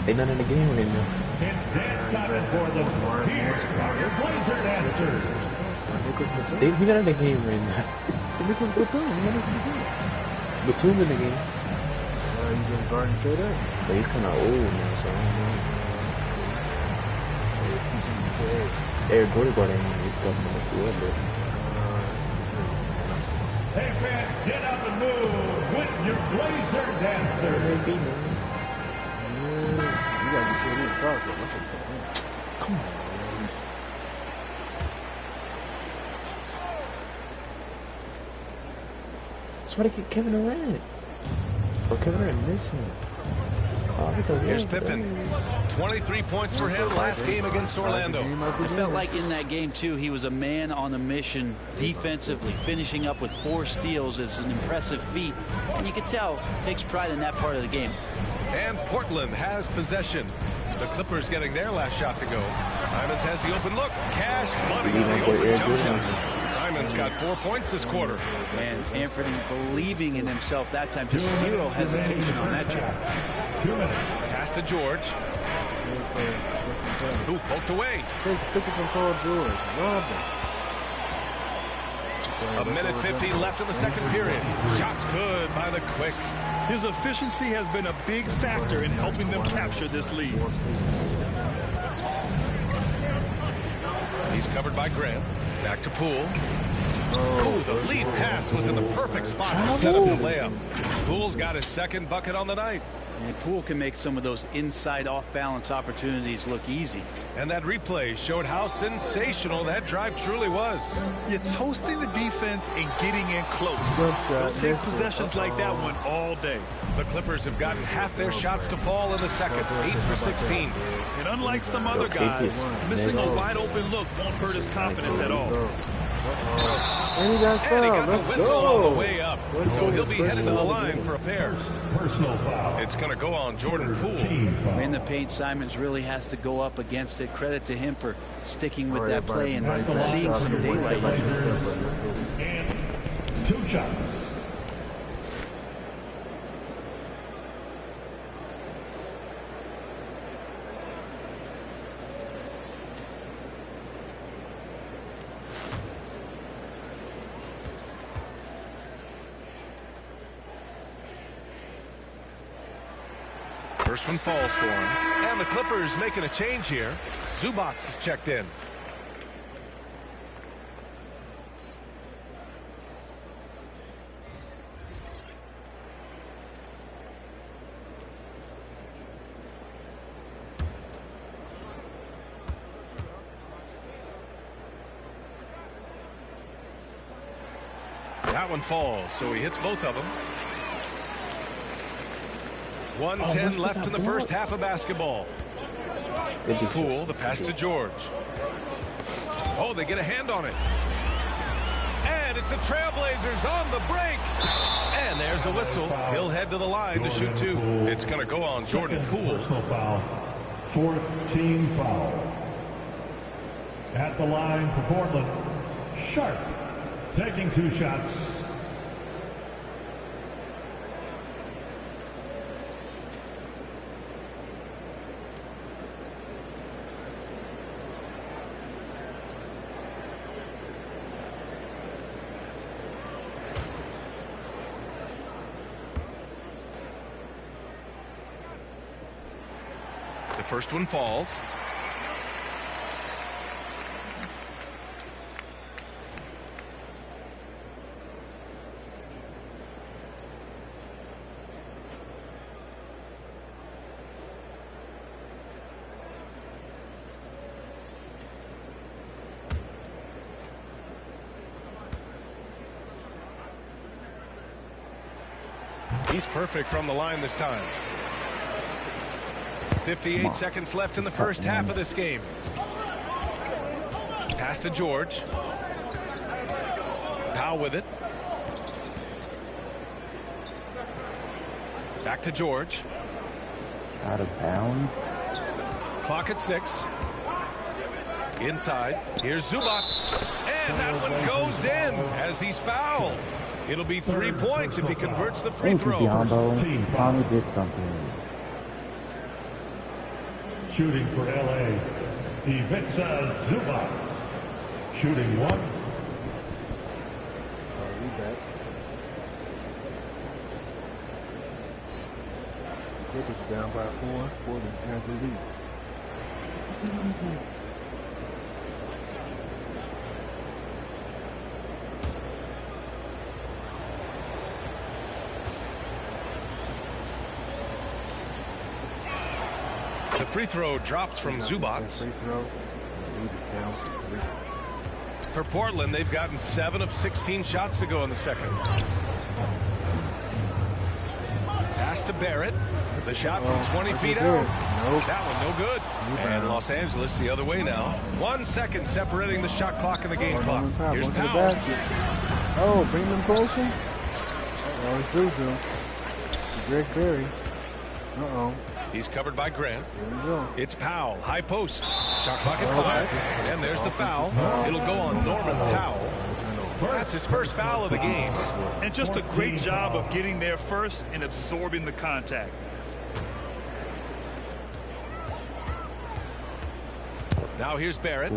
They not in the game right now. It's dance time for them. Here are your Blazer dancers. He not in the game right now. Batum in the game. He's been guarding straight up. But he's kind of old now, so I don't know. Eric Gordon got him. He's got him in the field, but... Hey fans, get up and move with your Blazer dancers. You gotta be sure he's dark. Come on. That's why they get Kevin Durant. Or Kevin Durant missing. Here's Pippen. 23 points for him last game against Orlando. It felt like in that game, too, he was a man on a mission defensively. Finishing up with 4 steals is an impressive feat. And you can tell, takes pride in that part of the game. And Portland has possession. The Clippers getting their last shot to go. Simons has the open look. Cash money on the open jump shot. Simons got 4 points this quarter. And Anthony believing in himself that time. Just 0 hesitation on that jump. 2 minutes. Pass to George. Who poked away. Take it from Paul George. A minute 50 left in the second period. Shots good by the Quick. His efficiency has been a big factor in helping them capture this lead. He's covered by Grant. Back to Poole. Oh, the lead pass was in the perfect spot to set up the layup. Poole's got his second bucket on the night. And Poole can make some of those inside off-balance opportunities look easy. And that replay showed how sensational that drive truly was. You're toasting the defense and getting in close. They'll take possessions like that one all day. The Clippers have gotten half their shots to fall in the second, 8 for 16. And unlike some other guys, missing a wide-open look won't hurt his confidence at all. And he got the whistle on the way up. So he'll be headed to the line for a pair. Personal foul. It's going to go on Jordan Poole. In the paint, Simons really has to go up against it. Credit to him for sticking with that play and seeing some daylight. And 2 shots. First one falls for him. And the Clippers making a change here. Zubac is checked in. That one falls, so he hits both of them. 1:10 left in the first half of basketball. Poole, the pass to George. Oh, they get a hand on it. And it's the Trailblazers on the break. And there's a whistle. He'll head to the line to shoot two. It's going to go on Jordan Poole. Foul. Fourth team foul. At the line for Portland, Sharp taking 2 shots. The first one falls. He's perfect from the line this time. 58 seconds left in the first half of this game. Pass to George. Powell with it. Back to George. Out of bounds. Clock at 6. Inside. Here's Zubac. And that one goes in as he's fouled. It'll be 3 points if he converts the free throw. Tommy did something. Shooting for LA, Ivica Zubac. Shooting 1. Clippers down by 4. Portland has the lead. The free throw drops from Zubac. For Portland, they've gotten 7 of 16 shots to go in the second. Pass to Barrett. The shot from 20 feet out. That one no good. And Los Angeles the other way now. 1 second separating the shot clock and the game clock. Here's Powell. Oh, bring them closer. Oh, it's Zuzu. Greg Berry. Uh-oh. He's covered by Grant. It's Powell, high post. Shot clock at 5. And there's the foul. It'll go on Norman Powell. That's his first foul of the game. And just a great job of getting there first and absorbing the contact. Now here's Barrett.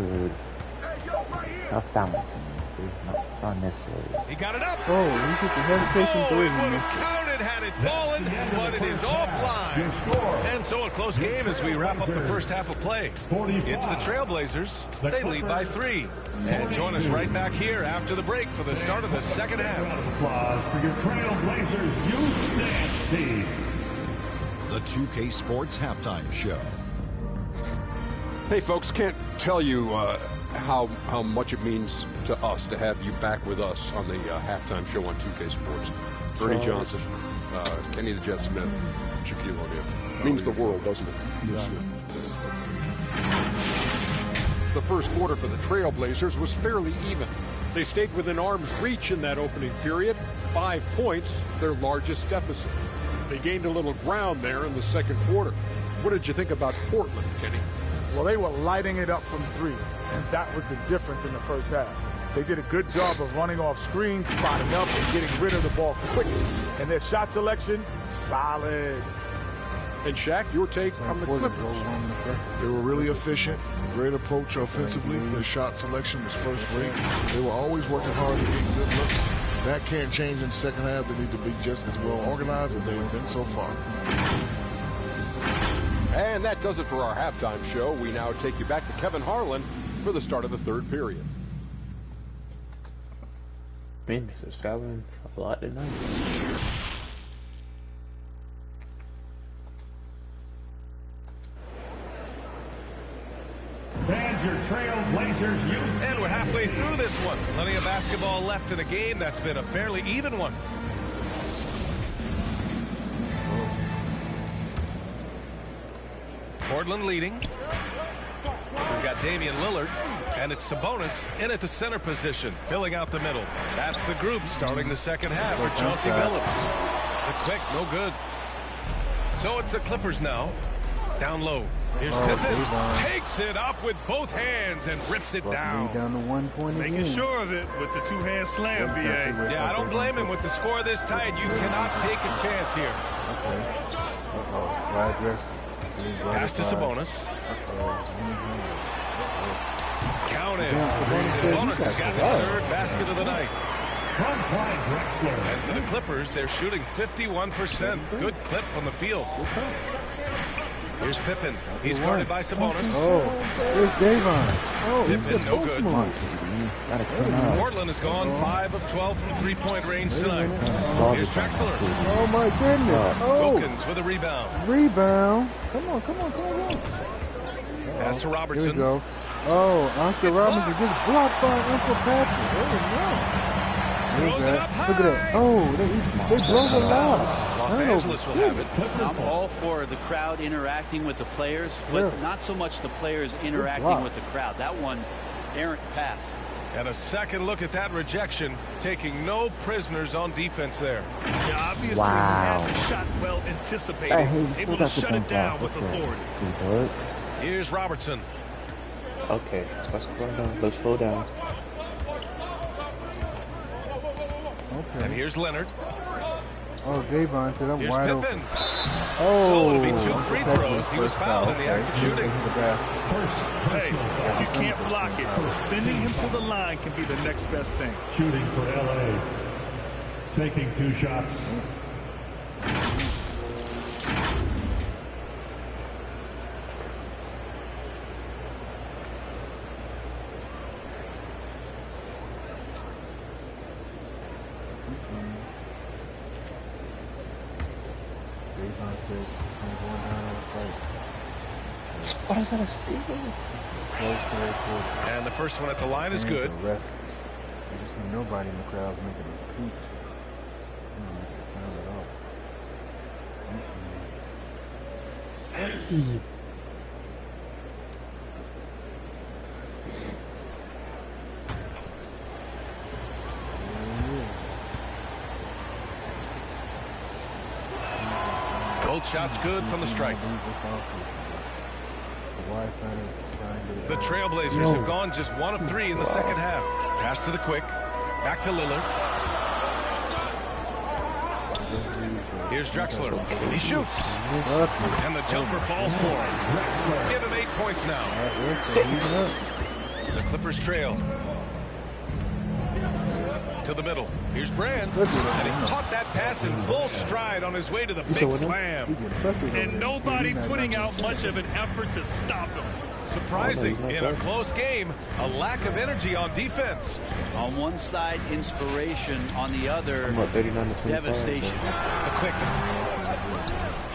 Not necessary. He got it up. Oh, he gets a hesitation 3. It would have counted had it fallen, but it is offline. And so a close game as we wrap up the first half of play. It's the Trailblazers. They lead by 3. And join us right back here after the break for the start of the second half. Applause for your Trailblazers youth dance team. The 2K Sports Halftime Show. Hey, folks, can't tell you how much it means to us to have you back with us on the halftime show on 2K Sports. Bernie Johnson, Kenny the Jet Smith, Shaquille O'Neal. Means the world, doesn't it? Yes, sir. The first quarter for the Trailblazers was fairly even. They stayed within arm's reach in that opening period. 5 points, their largest deficit. They gained a little ground there in the second quarter. What did you think about Portland, Kenny? Well, they were lighting it up from 3, and that was the difference in the first half. They did a good job of running off screens, spotting up, and getting rid of the ball quickly. And their shot selection, solid. And Shaq, your take on the Clippers? They were really efficient, great approach offensively. Their shot selection was first rate. They were always working hard to get good looks. That can't change in the second half. They need to be just as well organized as they've been so far. And that does it for our halftime show. We now take you back to Kevin Harlan for the start of the third period. Man, this is fouling a lot tonight. Fans, your Trailblazers youth. And we're halfway through this one. Plenty of basketball left in the game. That's been a fairly even one. Portland leading. We've got Damian Lillard, and it's Sabonis in at the center position, filling out the middle. That's the group starting the second half for Chauncey Billups. The quick, no good. So it's the Clippers now. Down low. Here's Pippen. Takes it up with both hands and rips it down. Down to 1 point again. Making sure of it with the two-hand slam, BA. Yeah, I don't blame him. With the score this tight, you cannot take a chance here. Okay. Wide dress. Pass to Sabonis. Count it. Sabonis has got his third basket of the night. And for the Clippers, they're shooting 51%. Good clip from the field. Here's Pippen. He's guarded by Sabonis. Oh, here's Davon. Oh, Pippen, no good. Portland has gone 5 of 12 from three-point range tonight. Here's Drexler. Oh, my goodness. Oh. Wilkins with a rebound. Rebound. Come on, come on, come on. Pass to Robertson. Here we go. Oh, Oscar Robinson gets blocked by Uncle Patrick. Oh, no. Throws it up high. Look at that. Oh, they drove it out. Los Angeles will have it. I'm all for the crowd interacting with the players, but not so much the players interacting with the crowd. That one, errant pass. And a second look at that rejection, taking no prisoners on defense there. Yeah, obviously he has the shot well anticipated, able to shut it down with authority. Here's Robertson. Okay, let's slow down. Let's slow down. Okay. And here's Leonard. Oh, Davon said I'm wide open. Oh, so it'll be 2 free throws. He was fouled in the act of shooting. Hey, if you can't block it, sending him to the line can be the next best thing. Shooting for LA. Taking 2 shots. What is that, a steal? And the first one at the line is good. You see nobody in the crowd making a peep. They don't make a sound at all. Both shots good from the strike. The Trailblazers have gone just 1 of 3 in the second half. Pass to the quick. Back to Lillard. Here's Drexler. He shoots. And the jumper falls for him. Give him 8 points now. The Clippers trail. To the middle. Here's Brand. And he caught that pass in full stride on his way to the big slam. And nobody putting out much of an effort to stop him. Surprising, in a close game, a lack of energy on defense. On one side, inspiration. On the other, devastation. The quick.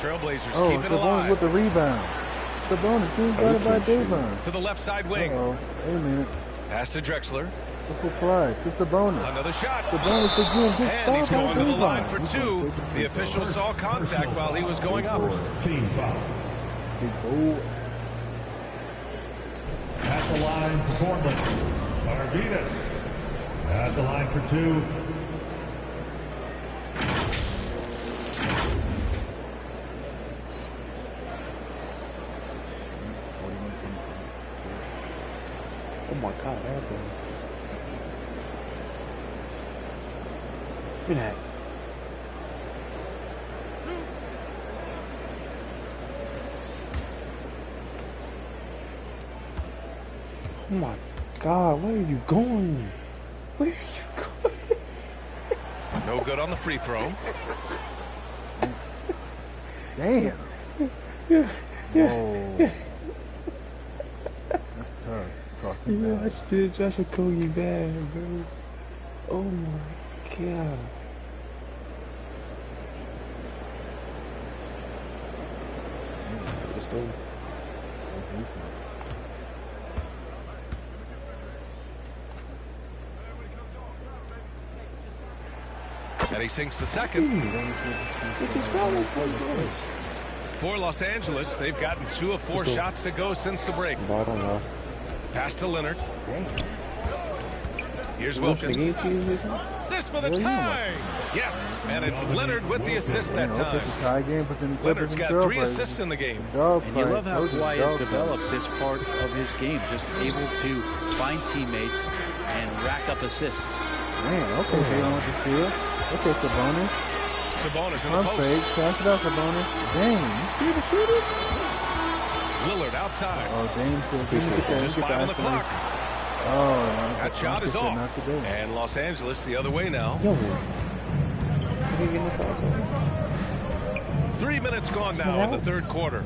Trailblazers keep it Sabonis alive. with the rebound. Sabonis being guarded by Davon. To the left side wing. Wait a minute. Pass to Drexler. To Sabonis. Another shot. Sabonis again. And he's going to the line for 2. The official saw contact while he was going up. Team foul. At the line for Portland, Arvidas. At the line for 2. Oh my God, that bro. Look at that. Oh my God, where are you going? Where are you going? No good on the free throw. Damn. Yeah. Whoa. That's tough. Yeah, I just did Josh Okogie bad, bro. Oh my God. Let's go. And he sinks the second. For Los Angeles, they've gotten 2 of 4 shots to go since the break. Pass to Leonard. Here's Wilkins. This for the tie. Yes, and it's Leonard with the assist that time. Leonard's got 3 assists in the game. And you love how Kawhi has developed this part of his game, just able to find teammates and rack up assists. Man, okay, Jalen with the steal. Okay, Sabonis. Sabonis in the post. Pass it out, Sabonis. Dang, you see the shooter? Lillard outside. Oh, Dame said, just 5 on the clock. Oh, that shot is off. And Los Angeles the other way now. 3 minutes gone now in the third quarter.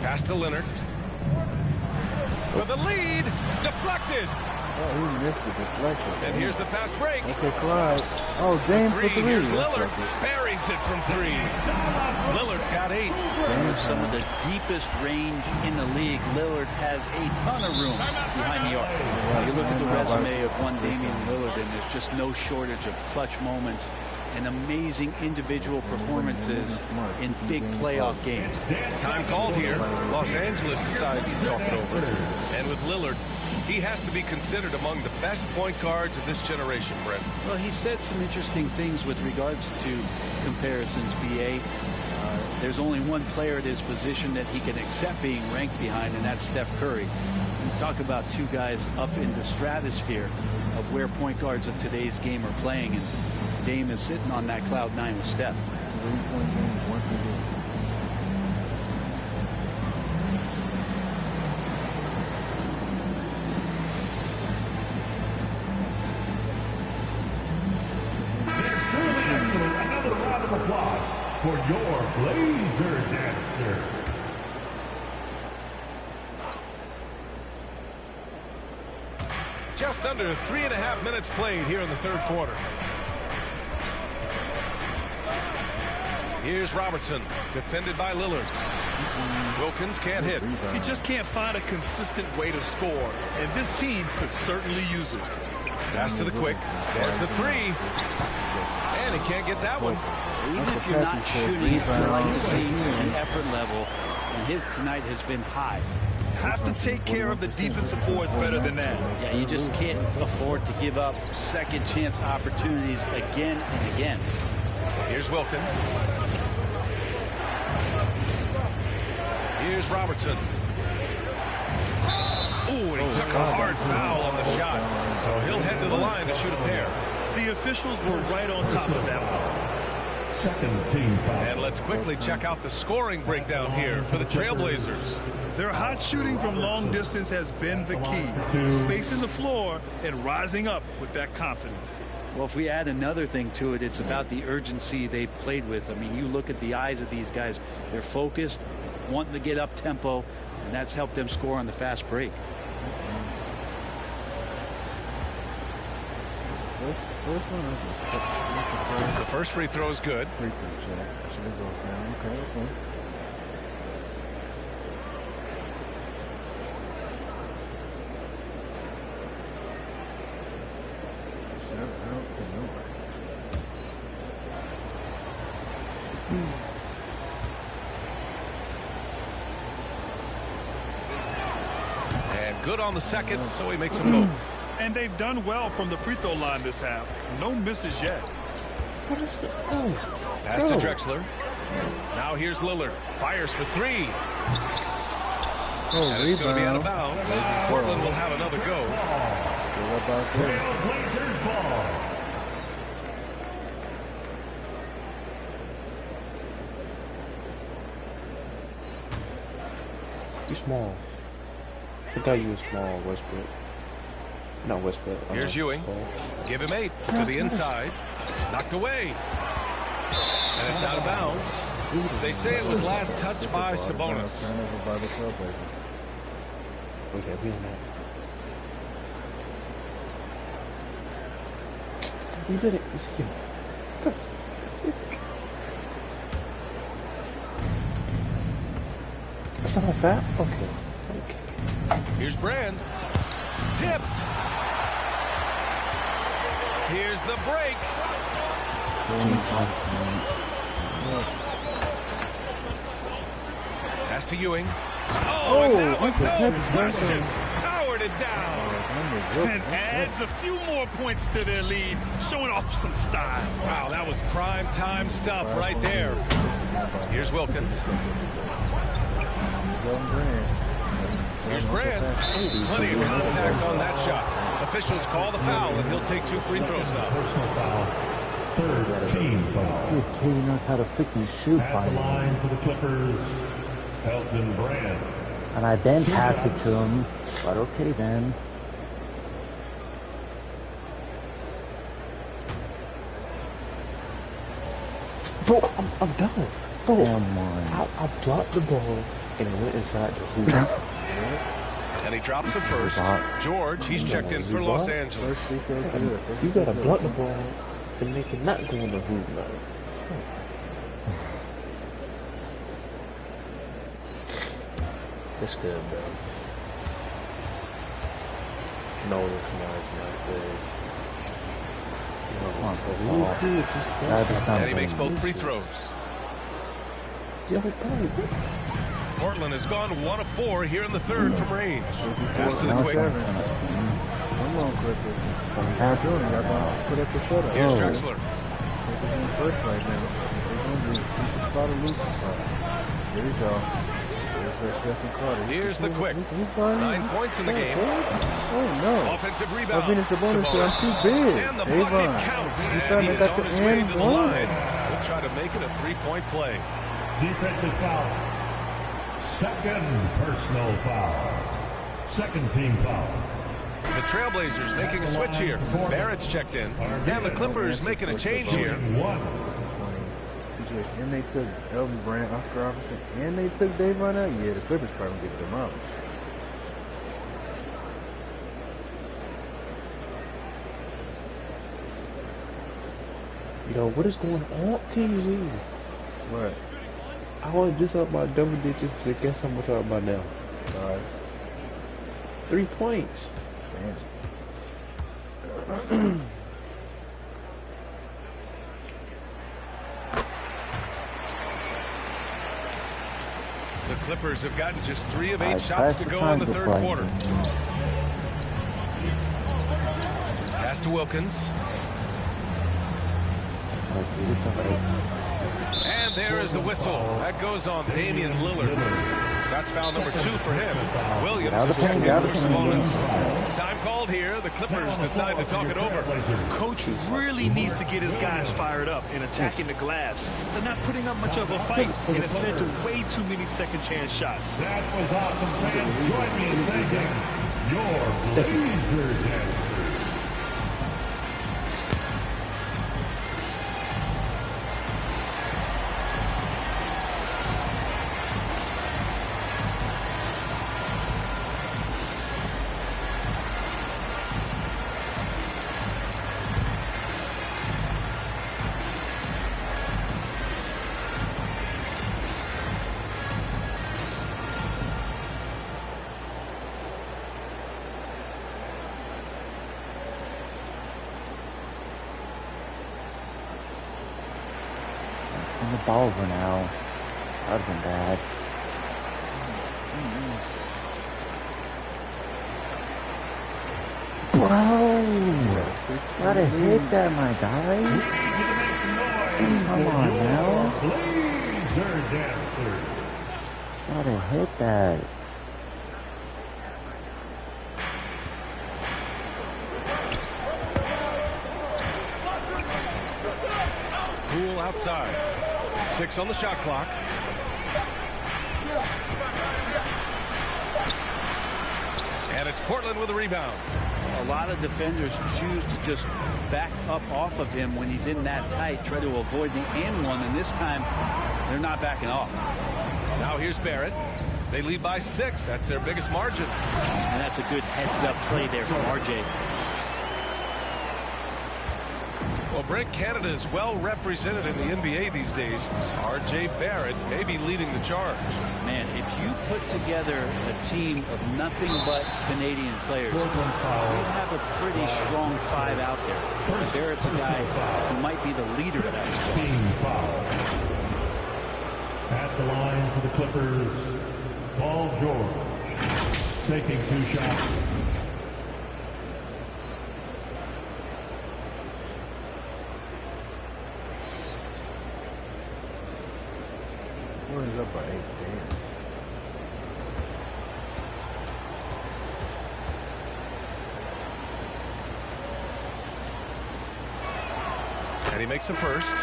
Pass to Leonard. For the lead. Deflected. Oh, he missed the deflection. And here's the fast break. Okay, Clyde. Oh, Dame for 3. Here's Lillard. Buries it from 3. Lillard's got 8. With some of the deepest range in the league, Lillard has a ton of room behind the arc. You look at the resume of one Damian Lillard, and there's just no shortage of clutch moments and amazing individual performances in big playoff games. Time called here. Los Angeles decides to talk it over. And with Lillard, he has to be considered among the best point guards of this generation, Brent. Well, he said some interesting things with regards to comparisons, B.A. There's only one player at his position that he can accept being ranked behind, and that's Steph Curry. You talk about 2 guys up in the stratosphere of where point guards of today's game are playing, and Dame is sitting on that cloud 9 with Steph. Another round of applause for your Blazer dancer. Just under 3.5 minutes played here in the third quarter. Here's Robertson, defended by Lillard. Wilkins can't hit. He just can't find a consistent way to score, and this team could certainly use it. Pass to the quick. There's the 3. And he can't get that one. Even if you're not shooting it, you like to see the effort level, and his tonight has been high. Have to take care of the defensive boards better than that. Yeah, you just can't afford to give up second chance opportunities again and again. Here's Wilkins. Here's Robertson. Ooh, and he took a hard foul on the shot. So he'll head to the line to shoot a pair. The officials were right on top of that one. Second team foul. And let's quickly check out the scoring breakdown here for the Trailblazers. Their hot shooting from long distance has been the key. Spacing the floor and rising up with that confidence. Well, if we add another thing to it, it's about the urgency they've played with. I mean, you look at the eyes of these guys. They're focused, wanting to get up tempo, and that's helped them score on the fast break. The first free throw is good. And good on the second, so he makes them both. And they've done well from the free throw line this half. No misses yet. What is it? Oh. Pass to Drexler. Now here's Lillard. Fires for 3. And it's going to be out of bounds. Portland will have another go. Trailblazers ball. Too small. I forgot you were small, Westbrook. Not Westbrook. Here's Ewing. Give him 8 to the inside. Knocked away. And it's out of bounds. They say it was last touched by Sabonis. Okay, we don't know. We did it. That's not a foul? Okay. Here's Brand. Tipped. Here's the break. Pass to Ewing. Oh, and now with no question, powered it down. And adds a few more points to their lead, showing off some style. Wow, that was prime time stuff right there. Here's Wilkins. Here's Brand. Plenty of contact on that shot. Officials call the foul, and he'll take 2 free throws now. Personal foul. Third team foul. See if Katie knows how to freaking shoot. At the line for the Clippers, Elton Brand. And I then pass it to him, but okay then. Bro, I'm done. Bro, come on. I blocked the ball and it went inside the hoop. And he drops it first. George, he's checked in for Los Angeles. You gotta block the ball to make it not go in the hoop now. It's good, bro. No, it's not good. And he makes both free throws. Portland has gone 1 of 4 here in the third from range. Pass to the quick. Here's Drexler. There you go. Here's the quick. 9 points in the game. Oh no. Offensive rebound. I've been a bonus, so I'm too big. And the bucket counts. And he's on his way to the line. He'll try to make it a 3-point play. Defensive foul. Second personal foul. Second team foul. The Trailblazers making a switch here. Barrett's checked in. And the Clippers making a change here. And they took Elton Brand, Oscar Robertson, and they took Davon out. Yeah, the Clippers probably get them out. Yo, what is going on, TZ? What? I want this up by double digits. So guess how much I'm about now? 3 points. Damn. The Clippers have gotten just 3 of 8 shots to go in the third quarter. Pass to Wilkins. And there is the whistle. That goes on Damian Lillard. That's foul number 2 for him. Williams is checked in for Sabonis. Time called here. The Clippers decide to talk it over. Coach really needs to get his guys fired up and attacking the glass. They're not putting up much of a fight, and it's led to way too many second chance shots. That was awesome, fans. Join me in thanking your Blazer dancers. And the ball went out. That would have been bad. Bro! Gotta hit that, my guy. Come on now. Gotta hit that. Cool outside. 6 on the shot clock. And it's Portland with a rebound. A lot of defenders choose to just back up off of him when he's in that tight, try to avoid the and one, and this time they're not backing off. Now here's Barrett. They lead by 6. That's their biggest margin. And that's a good heads-up play there from RJ. Well, Brent, Canada is well represented in the NBA these days. R.J. Barrett may be leading the charge. Man, if you put together a team of nothing but Canadian players, you'd have a pretty strong five out there. And Barrett's a guy who might be the leader of that squad. Team foul. At the line for the Clippers, Paul George, taking 2 shots. Warriors up by 8. Damn. And he makes the first.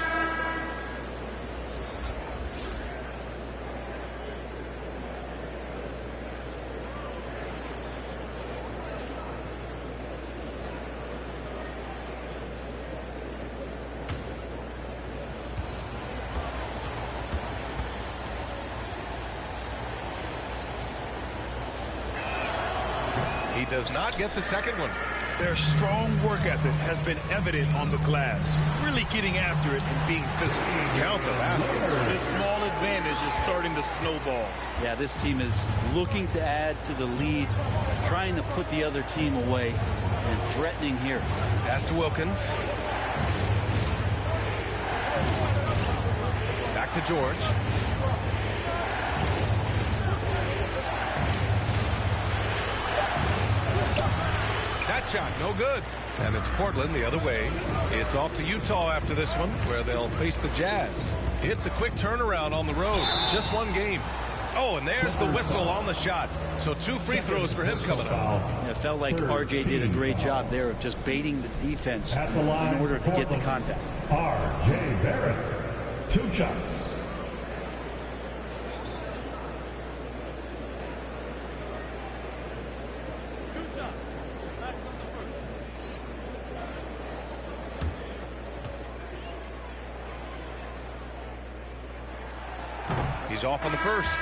He does not get the second one. Their strong work ethic has been evident on the glass, really getting after it and being physical. Count the basket. This small advantage is starting to snowball. Yeah, this team is looking to add to the lead, trying to put the other team away, and threatening here. Pass to Wilkins. Back to George. That shot, no good. And it's Portland the other way. It's off to Utah after this one, where they'll face the Jazz. It's a quick turnaround on the road. Just one game. Oh, and there's the whistle on the shot. So 2 free throws for him coming up. Yeah, it felt like RJ did a great job there of just baiting the defense in order to get the contact. R.J. Barrett, 2 shots. He's off on the first.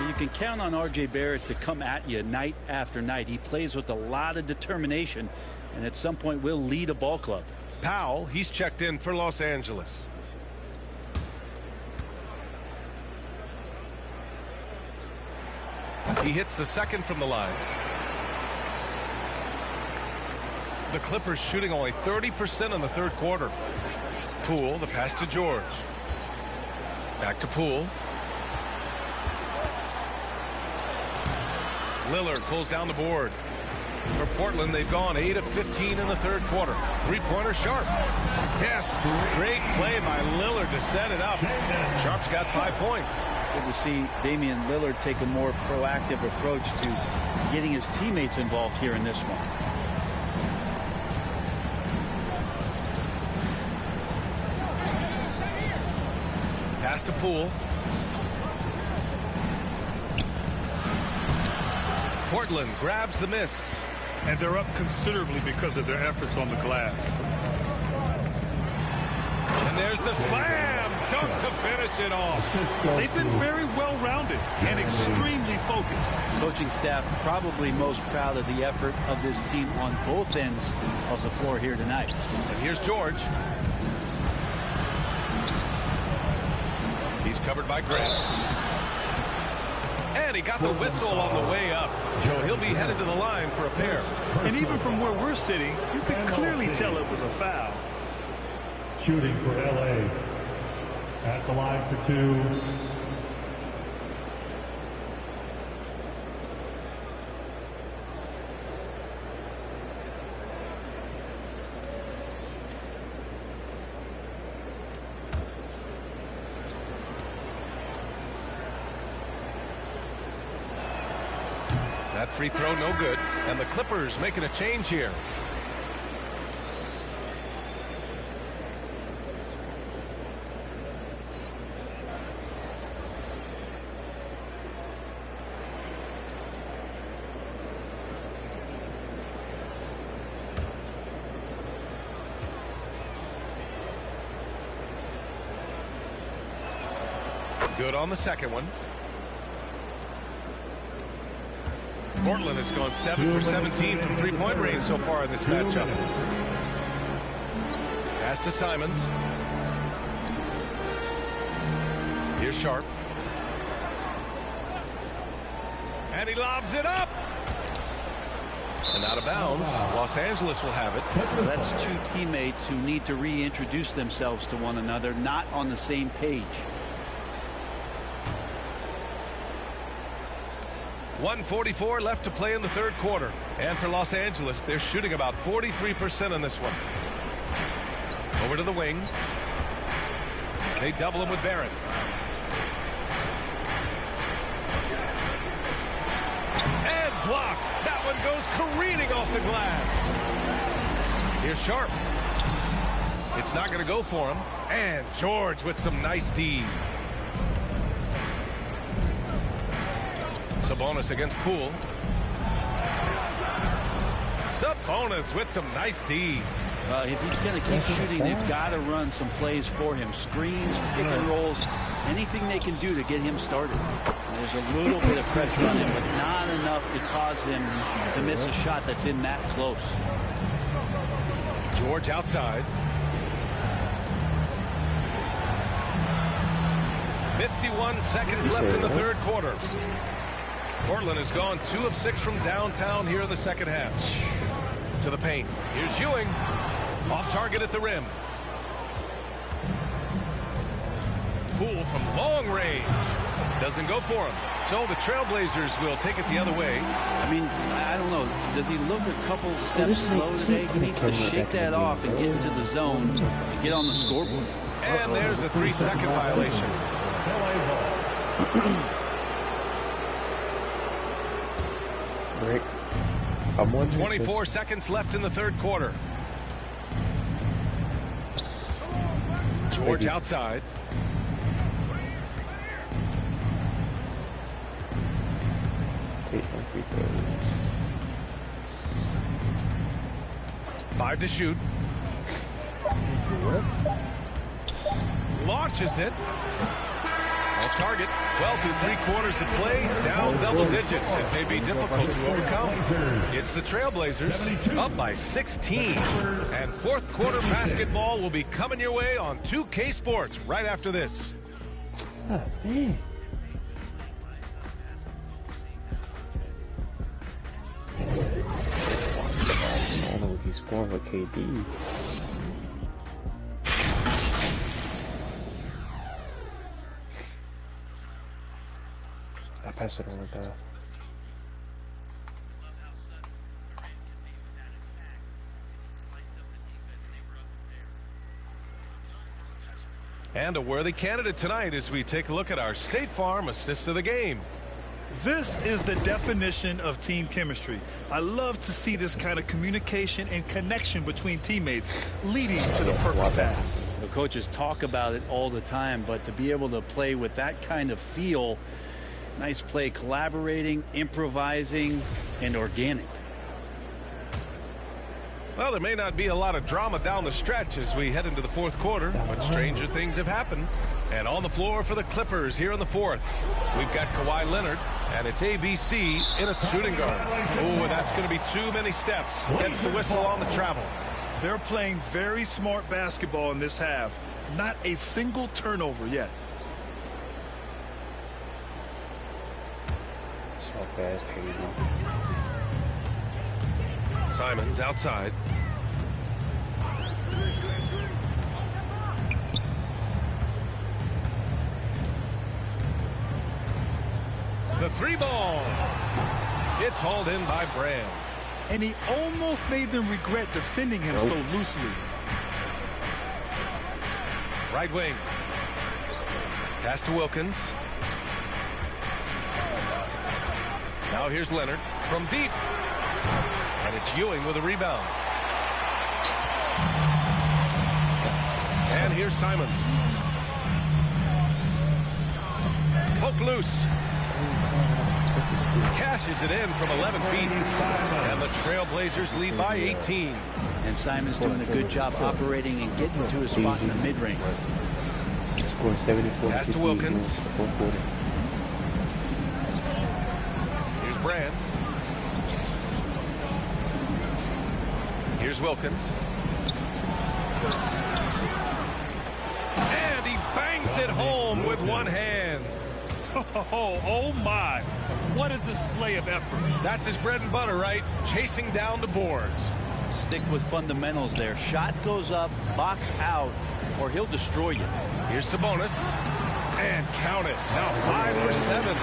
You can count on R.J. Barrett to come at you night after night. He plays with a lot of determination, and at some point will lead a ball club. Powell, he's checked in for Los Angeles. He hits the second from the line. The Clippers shooting only 30% in the third quarter. Poole, the pass to George. Back to Poole. Lillard pulls down the board. For Portland, they've gone 8 of 15 in the third quarter. 3-pointer Sharp. Yes, great play by Lillard to set it up. Sharp's got 5 points. Good to see Damian Lillard take a more proactive approach to getting his teammates involved here in this one. Pass to Poole. Portland grabs the miss. And they're up considerably because of their efforts on the glass. And there's the slam dunk to finish it off. They've been very well-rounded and extremely focused. Coaching staff probably most proud of the effort of this team on both ends of the floor here tonight. And here's George. He's covered by Grant. And he got the whistle on the way up. So he'll be headed to the line for a pair. And even from where we're sitting, you could clearly tell it was a foul. Shooting for L.A. At the line for 2. That free throw no good. And the Clippers making a change here. Good on the second one. Portland has gone 7 for 17 from 3-point range so far in this matchup. Pass to Simons. Here's Sharp. And he lobs it up. And out of bounds. Los Angeles will have it. Well, that's two teammates who need to reintroduce themselves to one another, not on the same page. 1:44 left to play in the third quarter. And for Los Angeles, they're shooting about 43% in this one. Over to the wing. They double him with Barrett. And blocked. That one goes careening off the glass. Here's Sharp. It's not going to go for him. And George with some nice D. Sabonis against Poole. Sabonis with some nice D. If he's going to keep shooting, they've got to run some plays for him. Screens, pick and rolls, anything they can do to get him started. There's a little bit of pressure on him, but not enough to cause him to miss a shot that's in that close. George outside. 51 seconds left in the third quarter. Portland has gone 2 of 6 from downtown here in the second half. To the paint. Here's Ewing. Off target at the rim. Poole from long range. Doesn't go for him. So the Trailblazers will take it the other way. I mean, I don't know. Does he look a couple steps slow today? He needs to shake that off and get into the zone and get on the scoreboard. And there's a 3-second violation. Rick, 24 seconds left in the third quarter. George outside. Take my free throws. 5 to shoot. Launches it. Off target. Well, through 3 quarters of play, down double digits. It may be difficult to overcome. It's the Trailblazers up by 16. And fourth quarter basketball will be coming your way on 2K Sports right after this. Oh, man. I don't know if he's scoring with KD. I pass it on like that. And a worthy candidate tonight as we take a look at our State Farm Assist of the Game. This is the definition of team chemistry. I love to see this kind of communication and connection between teammates leading to the perfect pass. The coaches talk about it all the time, but to be able to play with that kind of feel, nice play, collaborating, improvising, and organic. Well, there may not be a lot of drama down the stretch as we head into the fourth quarter, but stranger things have happened. And on the floor for the Clippers here in the fourth, we've got Kawhi Leonard, and it's ABC in a shooting guard. Oh, and that's going to be too many steps. Gets the whistle on the travel. They're playing very smart basketball in this half. Not a single turnover yet. Soft ass KD. Simons outside. The 3 ball. It's hauled in by Brand. And he almost made them regret defending him so loosely. Right wing. Pass to Wilkins. Now here's Leonard from deep. And it's Ewing with a rebound. And here's Simons. Poke loose. Cashes it in from 11 feet. And the Trailblazers lead by 18. And Simons doing a good job operating and getting to his spot in the mid-range. Scoring 74. Pass to Wilkins. Here's Brand. Here's Wilkins. And he bangs it home with one hand. Oh my. What a display of effort. That's his bread and butter, right? Chasing down the boards. Stick with fundamentals there. Shot goes up, box out, or he'll destroy you. Here's Sabonis. And count it. Now 5 for 7.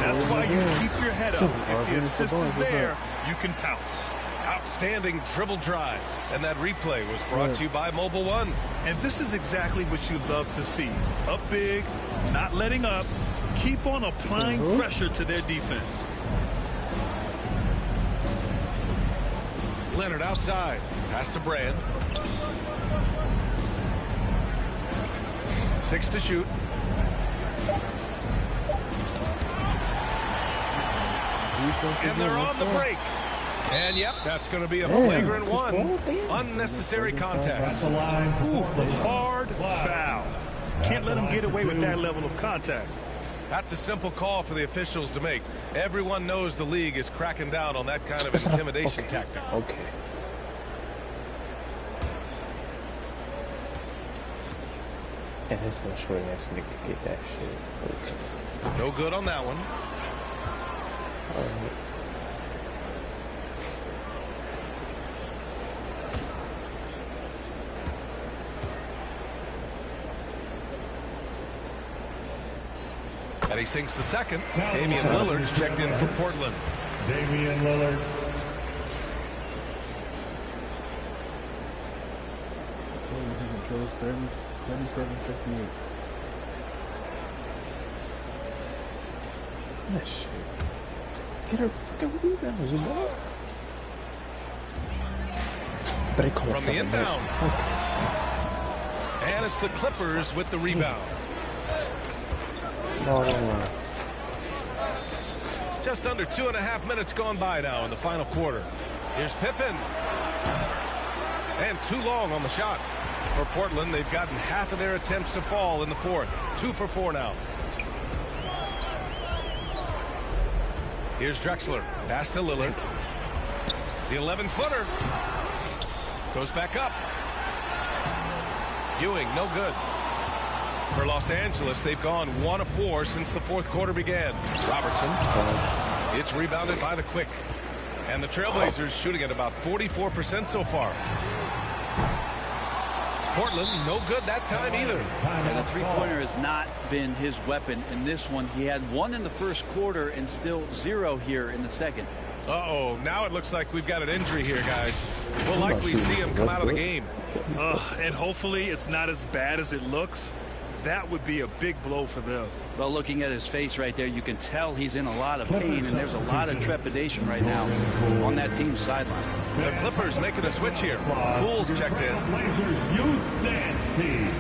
That's why you keep your head up. If the assist is there, you can pounce. Outstanding dribble drive. And that replay was brought to you by Mobile One. And this is exactly what you love to see. Up big, not letting up. Keep on applying pressure to their defense. Leonard outside. Pass to Brand. 6 to shoot. And they're on the break. And yep, that's going to be a flagrant one. Unnecessary contact. That's a line. Hard foul. Can't let him get away with that level of contact. That's a simple call for the officials to make. Everyone knows the league is cracking down on that kind of intimidation tactic. Okay. And this little short ass nigga get that shit. Okay. No good on that one. Alright. And he sinks the second. Damian Lillard's checked in for Portland. Damian Lillard. Controls 77-58. That shit. Get her fucking rebounds, you know? From the inbound. And it's the Clippers with the rebound. No. Just under 2.5 minutes gone by now in the final quarter. Here's Pippen. And too long on the shot. For Portland, they've gotten half of their attempts to fall in the fourth. 2 for 4 now. Here's Drexler. Pass to Lillard. The 11-footer. Goes back up. Ewing, no good. For Los Angeles, they've gone 1 of 4 since the fourth quarter began. Robertson. It's rebounded by the Quick. And the Trailblazers shooting at about 44% so far. Portland, no good that time either. And the three-pointer has not been his weapon in this one. He had 1 in the first quarter and still 0 here in the second. Uh-oh, now it looks like we've got an injury here, guys. We'll likely see him come out of the game. And hopefully it's not as bad as it looks. That would be a big blow for them. Well, looking at his face right there, you can tell he's in a lot of pain, and there's a lot of trepidation right now on that team's sideline. The Clippers making a switch here. Poole's checked in. Blazers youth dance team.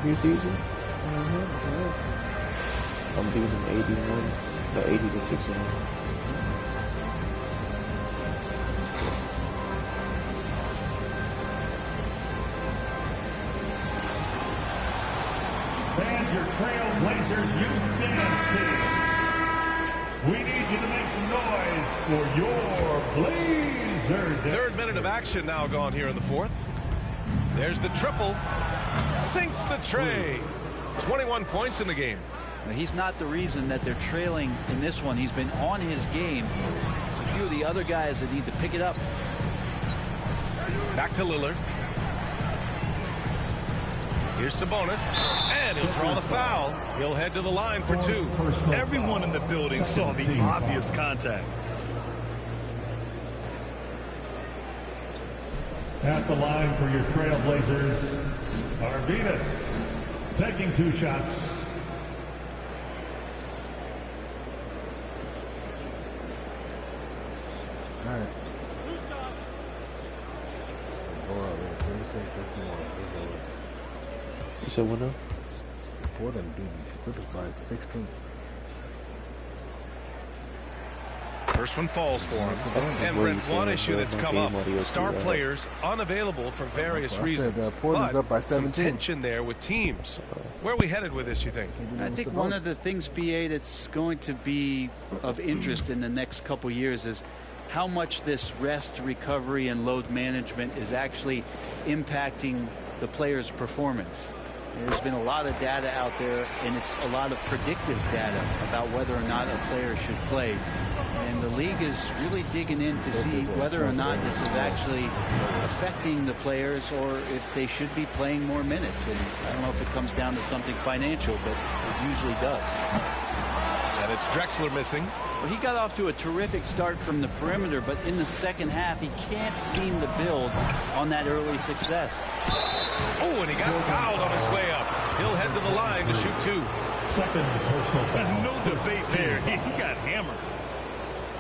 Here's DJ. I'm beating 81, the 80 to 61. Fans, your Trailblazers youth dance team. We need you to make some noise for your Blazers. Third minute of action now gone here in the fourth. There's the triple. Sinks the tray. 21 points in the game. Now, he's not the reason that they're trailing in this one. He's been on his game. It's a few of the other guys that need to pick it up. Back to Lillard. Here's Sabonis. And he'll draw the foul. He'll head to the line for 2. Everyone in the building saw the obvious contact. At the line for your Trailblazers, Arvidas taking 2 shots. All right. You said what now? Portland beat Clippers by 16. First one falls for him. And Brent, one issue that's come up, star players unavailable for various reasons. Portland's up by 17. Some tension there with teams. Where are we headed with this, you think? I think one of the things, BA, that's going to be of interest in the next couple years is how much this rest, recovery, and load management is actually impacting the player's performance. There's been a lot of data out there, and it's a lot of predictive data about whether or not a player should play. And the league is really digging in to see whether or not this is actually affecting the players or if they should be playing more minutes. And I don't know if it comes down to something financial, but it usually does. And it's Drexler missing. Well, he got off to a terrific start from the perimeter, but in the second half, he can't seem to build on that early success. Oh, and he got fouled on his way up. He'll head to the line to shoot 2. Second personal foul. No debate there. He got hammered.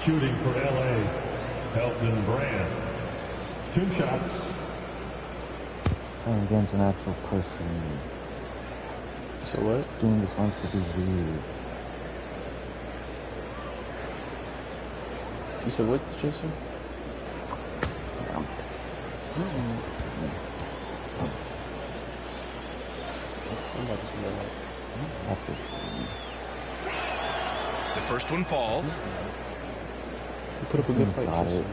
Shooting for LA, Elton Brand. 2 shots. Playing against an actual person. So what? Doing this wants to be weird. You said what, Jason? The first one falls. You put up a good fight, Jason.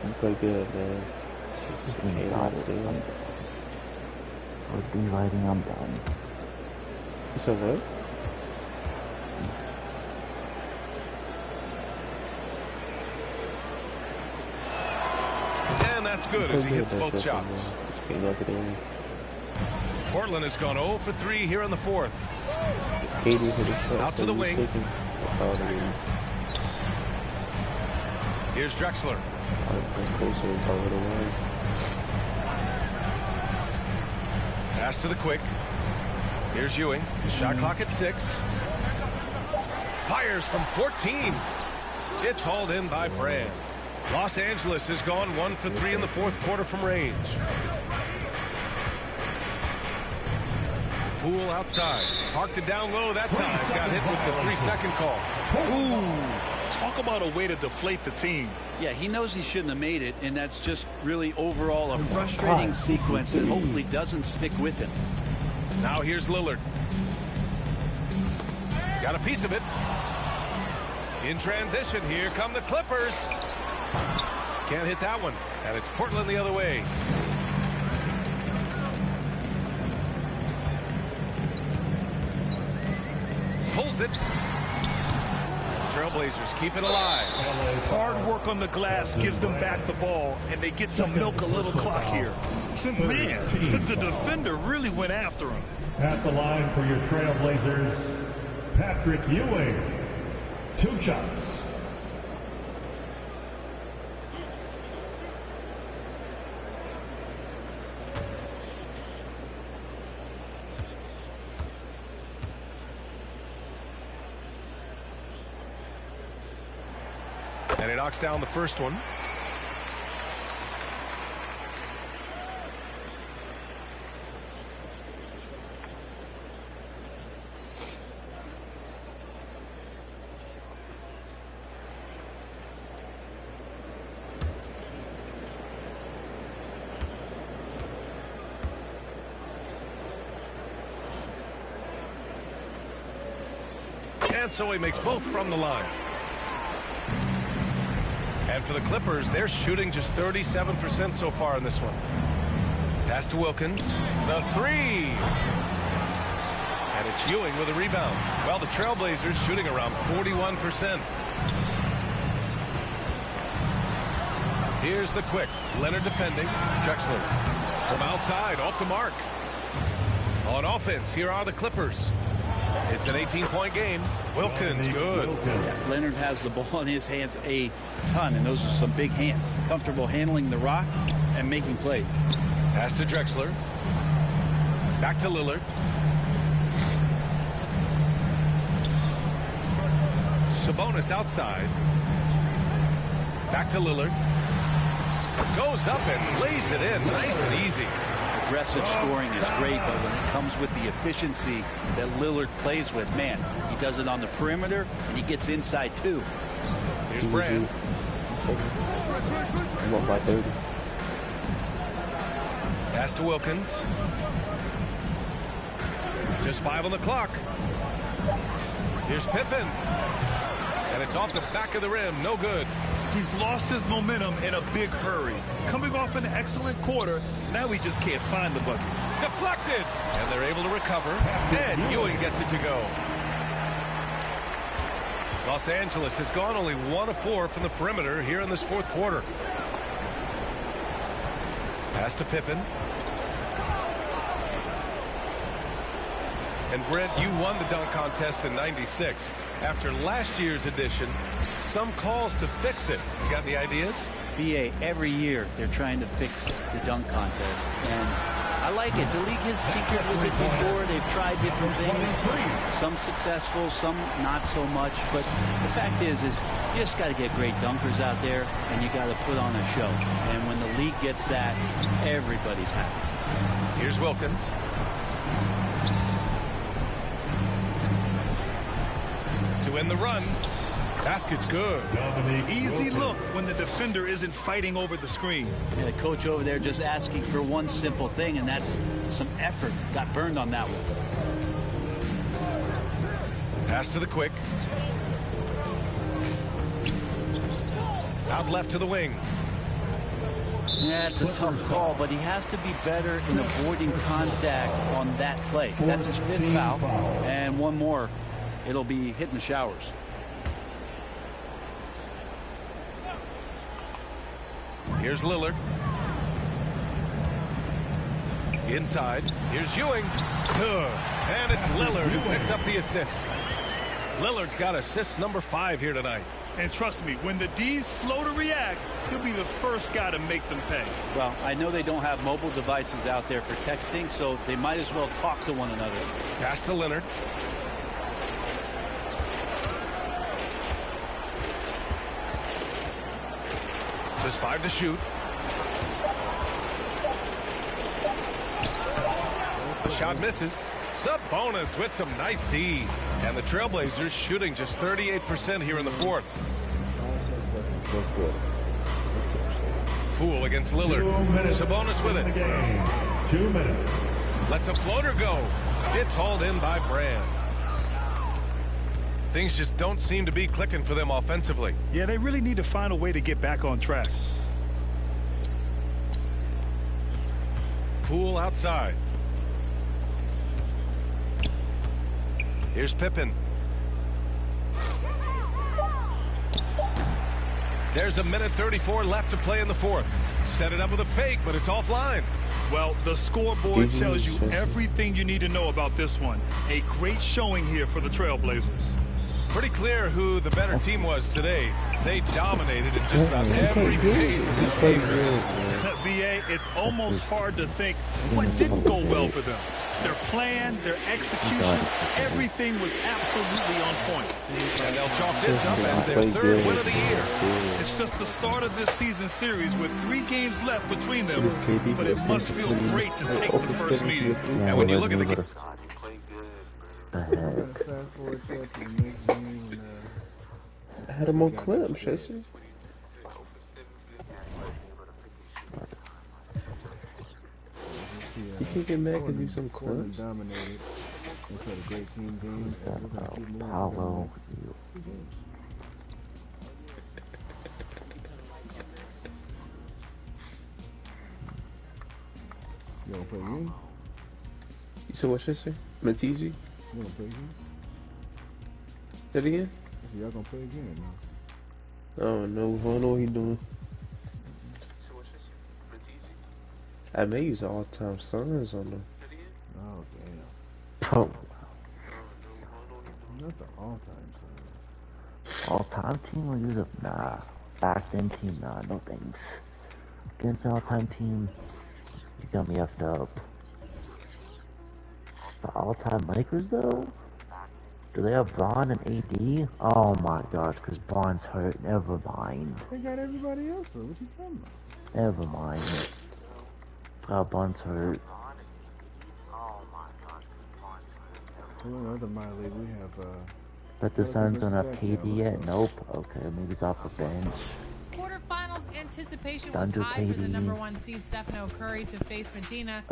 You play good, man. Just We're D-lighting, I'm done. You said what? And that's good as he hits both shots. Portland has gone 0 for 3 here in the 4th. Out to the wing. Here's Drexler. Pass to the quick. Here's Ewing. Shot clock at 6. Fires from 14. It's hauled in by Brand. Los Angeles has gone 1 for 3 in the 4th quarter from range. Poole outside. Parked it down low that time. Got hit with the 3-second call. Ooh, talk about a way to deflate the team. Yeah, he knows he shouldn't have made it, and that's just really overall a frustrating sequence that hopefully doesn't stick with him. Now here's Lillard. Got a piece of it. In transition, here come the Clippers. Can't hit that one, and it's Portland the other way. Pulls it. Trailblazers keep it alive. Hard work on the glass gives them back the ball, and they get to milk a little clock here. Man, the defender really went after him. At the line for your Trailblazers, Patrick Ewing. 2 shots. And he knocks down the first one. And so he makes both from the line. And for the Clippers, they're shooting just 37% so far in this one. Pass to Wilkins. The 3. And it's Ewing with a rebound. Well, the Trailblazers shooting around 41%. Here's the quick. Leonard defending. Drexler from outside, off the mark. On offense, here are the Clippers. It's an 18-point game. Wilkins, good. Leonard has the ball in his hands a ton, and those are some big hands. Comfortable handling the rock and making plays. Pass to Drexler. Back to Lillard. Sabonis outside. Back to Lillard. Goes up and lays it in. Nice and easy. Aggressive scoring is great, but when it comes with the efficiency that Lillard plays with, man, he does it on the perimeter and he gets inside too. Here's Brand. I'm up by 30. Pass to Wilkins. Just 5 on the clock. Here's Pippen. And it's off the back of the rim. No good. He's lost his momentum in a big hurry. Coming off an excellent quarter, now he just can't find the bucket. Deflected! And they're able to recover. And Ewing gets it to go. Los Angeles has gone only 1 of 4 from the perimeter here in this fourth quarter. Pass to Pippen. And Brent, you won the dunk contest in '96. After last year's edition, some calls to fix it. You got any ideas? BA, every year they're trying to fix the dunk contest. And I like it. The league has tinkered with it before. They've tried different things. Some successful, some not so much. But the fact is you just got to get great dunkers out there, and you got to put on a show. And when the league gets that, everybody's happy. Here's Wilkins. To win the run. Basket's good. Easy look when the defender isn't fighting over the screen. Yeah, the coach over there just asking for one simple thing, and that's some effort. Got burned on that one. Pass to the quick. Out left to the wing. Yeah, it's a tough call, but he has to be better in avoiding contact on that play. That's his 5th foul. And one more, it'll be hitting the showers. Here's Lillard. Inside. Here's Ewing. Good. And it's Lillard who picks up the assist. Lillard's got assist number 5 here tonight. And trust me, when the D's slow to react, he'll be the first guy to make them pay. Well, I know they don't have mobile devices out there for texting, so they might as well talk to one another. Pass to Leonard. Just 5 to shoot. The shot misses. Sabonis with some nice D. And the Trailblazers shooting just 38% here in the fourth. Poole against Lillard. Sabonis with it. 2 minutes. Lets a floater go. It's hauled in by Brand. Things just don't seem to be clicking for them offensively. Yeah, they really need to find a way to get back on track. Poole outside. Here's Pippen. There's a minute 34 left to play in the fourth. Set it up with a fake, but it's offline. Well, the scoreboard tells you everything you need to know about this one. A great showing here for the Trailblazers. Pretty clear who the better team was today. They dominated in just about every phase of this game. BA, it's almost hard to think what didn't go well for them. Their plan, their execution, everything was absolutely on point. And they'll chalk this up as their 3rd win of the year. It's just the start of this season series with 3 games left between them, but it must feel great to take the first meeting. And when you look at the game, I had him on clip, Chester. You can't get mad because you some clips. Dominated. They played a great team game. Paulo. You wanna play game? You said what, Chester? Matiji? You wanna play game? Say it again? So y'all gonna play again, man. Oh no, I don't know what he doing. I may use all-time stars on them. Oh damn. Oh. That's the all-time team. All-time team or use a nah. Back then team, nah, no thanks. Against all-time team, you got me effed up. The all-time Lakers though? Do they have Bron and AD? Oh my gosh, because Bron's hurt. Never mind. They got everybody else though. What you talking about? Never mind. Bron's hurt. Another minor league we have. But the Suns don't have KD yet? Nope. Okay, maybe he's off the bench. Quarterfinals anticipation was high for the #1 seed Stephen Curry to face Medina.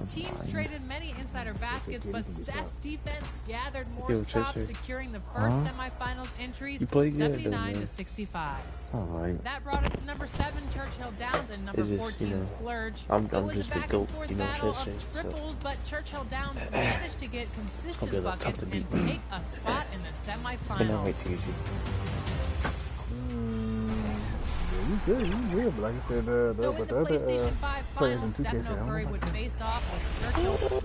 Teams traded many insider baskets, but Steph's defense gathered more stops, securing the first semifinals entries, 79-65. Alright. That brought us to #7 Churchill Downs and #14 Splurge. I'm It was a just a back goat, and forth you know, battle chess of shit, triples, but Churchill Downs managed to get consistent buckets and take a spot in the semifinals. You good, but like I said, So in but the the other PlayStation 5 players finals, in 2K Stephen say, Curry would face off with Churchill.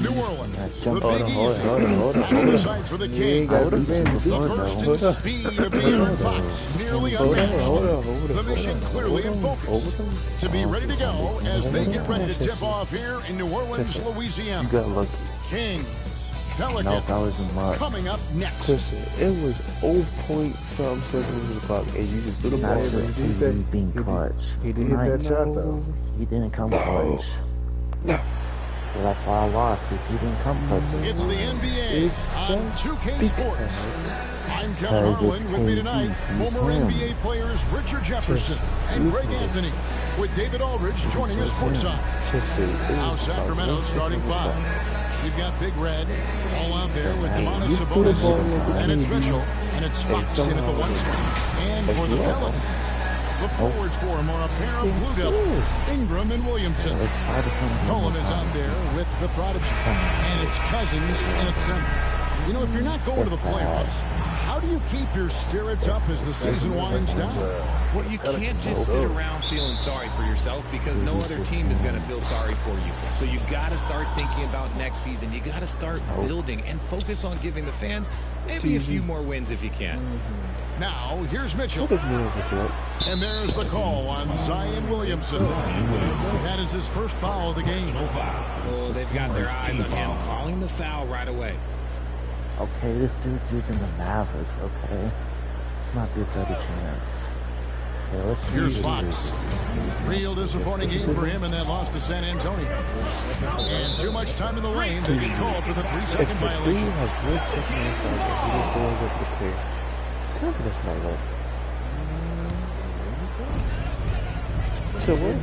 New Orleans, Jump the Big Easy, decide for the King. The burst and speed of De'Aaron Fox, nearly unmatched. The mission clearly in focus. To be ready to go as they get ready to tip off here in New Orleans, Louisiana. You got lucky. Kings, Pelicans, No, that wasn't luck. coming up next. Listen, it was 0 point something seconds of the clock, and you just threw the ball That's just KD being clutch. He did hit that shot though. He didn't come clutch. So that's why I lost, because he didn't come clutch. It's the NBA on 2K Sports. I'm Kevin Harlan. With me tonight, former NBA players Richard Jefferson and Greg Anthony, with David Aldridge joining us courtside. Now Sacramento starting 5. We've got Big Red all out there with Demonis Sabonis, and it's Mitchell, and it's Fox in at the 1 spot. And for the Pelicans, the forwards for him are a pair of Blue Devils, Ingram and Williamson. Cullen is out there with the Prodigy, and it's Cousins in at center. You know, if you're not going to the playoffs, how do you keep your spirits up as the season winds down? Well, you can't just sit around feeling sorry for yourself, because no other team is going to feel sorry for you. So you got to start thinking about next season. You got to start building and focus on giving the fans maybe a few more wins if you can. Now, here's Mitchell. And there's the call on Zion Williamson. That is his first foul of the game. Oh, they've got their eyes on him, calling the foul right away. Okay, this dude's using the Mavericks, okay? This might be a better chance. Okay, let's Here's Fox. Real disappointing game for him in that loss to San Antonio. And too much time in the lane, they get called for the 3-second violation. So what?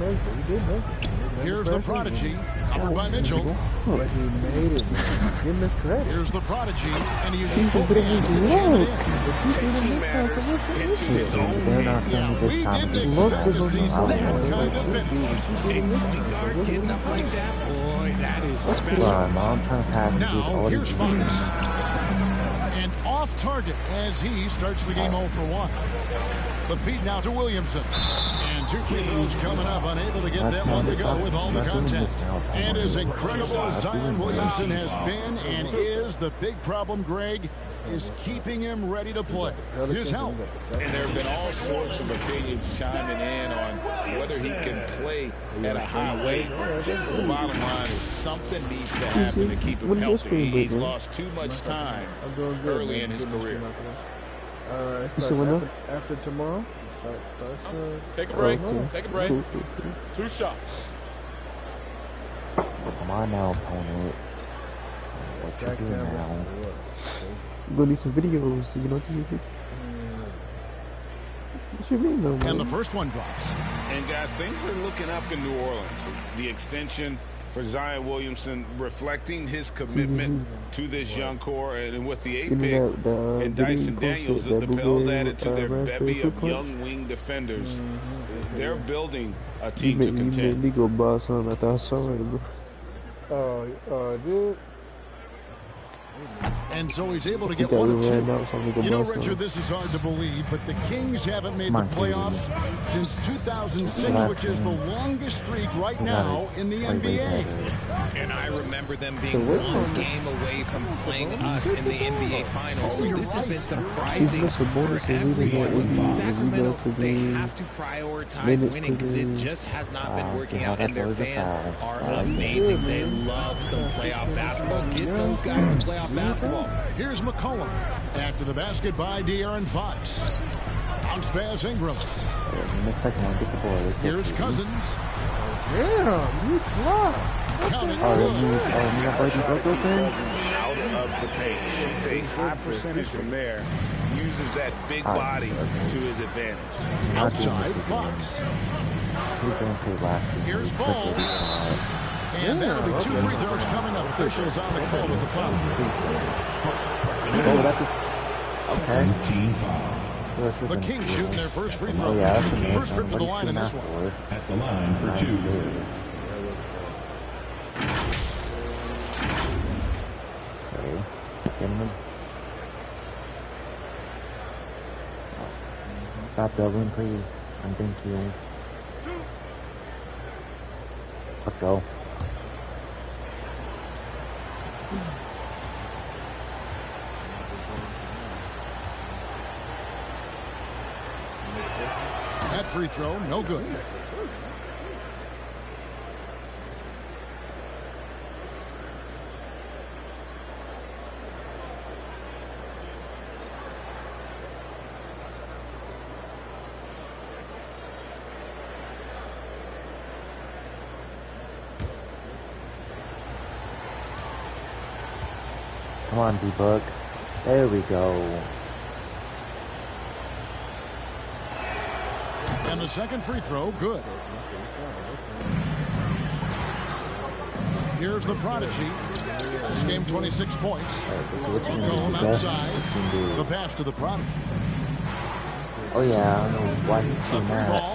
Here's the Prodigy, covered by Mitchell. But he made it, man. Give him the credit. Here's the Prodigy, and he uses both hands to jam it in. Yeah, we didn't expect to see that kind of finish. Big point guard getting up like that, boy, that is special. Now, here's Fox. And off target as he starts the game 0 for 1. The feed now to Williamson. And 2 free throws coming up, unable to get that one to go with all the contact. And as incredible as Zion Williamson has been and is, the big problem, Greg, is keeping him ready to play. His health. And there have been all sorts of opinions chiming in on whether he can play at a high weight. The bottom line is something needs to happen to keep him healthy. He's lost too much time early in his career. After tomorrow, Take a break. Take a break. 2 shots. Come on now, opponent. What you doing now? We're gonna need some videos, you know what I mean? What you mean, though, man? And the first one drops. And guys, things are looking up in New Orleans. The extension for Zion Williamson reflecting his commitment to this young core, and with the 8 pick and Dyson Daniels, the Pels added to their bevy of young wing defenders. They're building a team to contend. You made me go buy something. I thought I saw it, bro. dude. And so he's able to get one of two. You know, Richard, this is hard to believe, but the Kings haven't made the playoffs since 2006, which is the longest streak right now in the NBA. And I remember them being one game away from playing us in the NBA Finals. So this has been surprising for everyone. Sacramento, they have to prioritize winning because it just has not been working out. And their fans are amazing. They love some playoff basketball. Get those guys some playoff basketball. Here's McCollum after the basket by De'Aaron Fox. Bounce pass Ingram. Here's Cousins. Yeah, you fly. Count it. Out of the paint. Shoots a high percentage from there. Uses that big body to his advantage. Outside Fox. Here's Ball. And that'll be 2 free throws coming up. Officials on the call with the foul. Oh, that's okay. The Kings shooting their first free throw. First trip to the line in this one. At the line for 2. Stop doubling, please. And thank you. Let's go. That free throw, no good. Come on, D-Book. There we go. And the second free throw, good. Here's the prodigy. This game, 26 points. McCollum outside. The pass to the prodigy. Oh yeah, I don't know why he's doing that.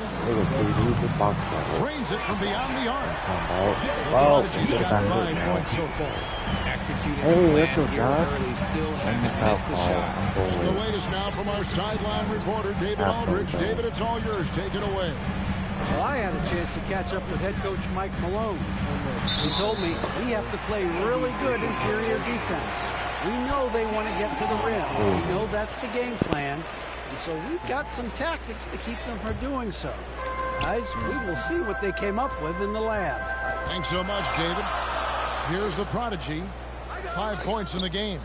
Drains it from beyond the arc. Oh, Prodigy's got 5 points so far. Executing hey, the let's go, plan here early, still haven't missed the shot. And the latest now from our sideline reporter, David Aldridge. David, it's all yours. Take it away. Well, I had a chance to catch up with head coach Mike Malone. He told me we have to play really good interior defense. We know they want to get to the rim. We know that's the game plan. And so we've got some tactics to keep them from doing so. Guys, we will see what they came up with in the lab. Thanks so much, David. Here's the prodigy. 5 points in the game.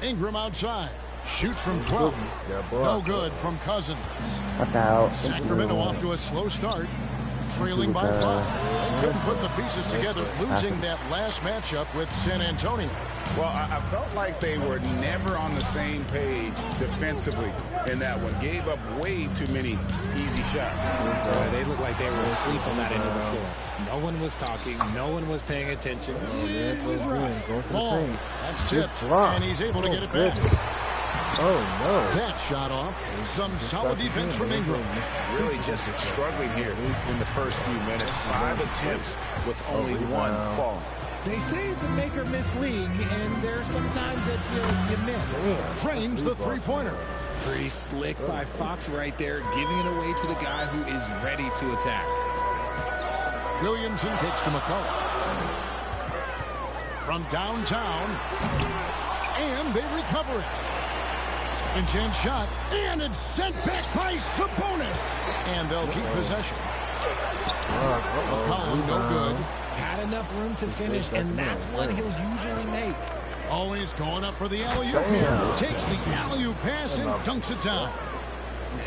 Ingram outside. Shoots from 12. No good from Cousins. That's out. Sacramento off to a slow start. Trailing by 5. They couldn't put the pieces together, losing that last matchup with San Antonio. Well, I felt like they were never on the same page defensively in that one. Gave up way too many easy shots. They looked like they were asleep on that end of the floor. No one was talking. No one was paying attention. It was rough. Ball. That's tipped, and he's able to get it back. Oh, no. That shot off. Some solid defense from Ingram. Really just struggling here in the first few minutes. 5 attempts with only 1 fall. They say it's a make-or-miss league, and there's sometimes that you miss. Drains the three-pointer. Pretty slick by Fox right there, giving it away to the guy who is ready to attack. Williamson kicks to McCollum. From downtown, and they recover it. Second chance shot, and it's sent back by Sabonis. And they'll keep possession. McCollum, no good. Had enough room to finish, and that's one he'll usually make. Always going up for the alley-oop here. Takes the alley-oop pass and dunks it down.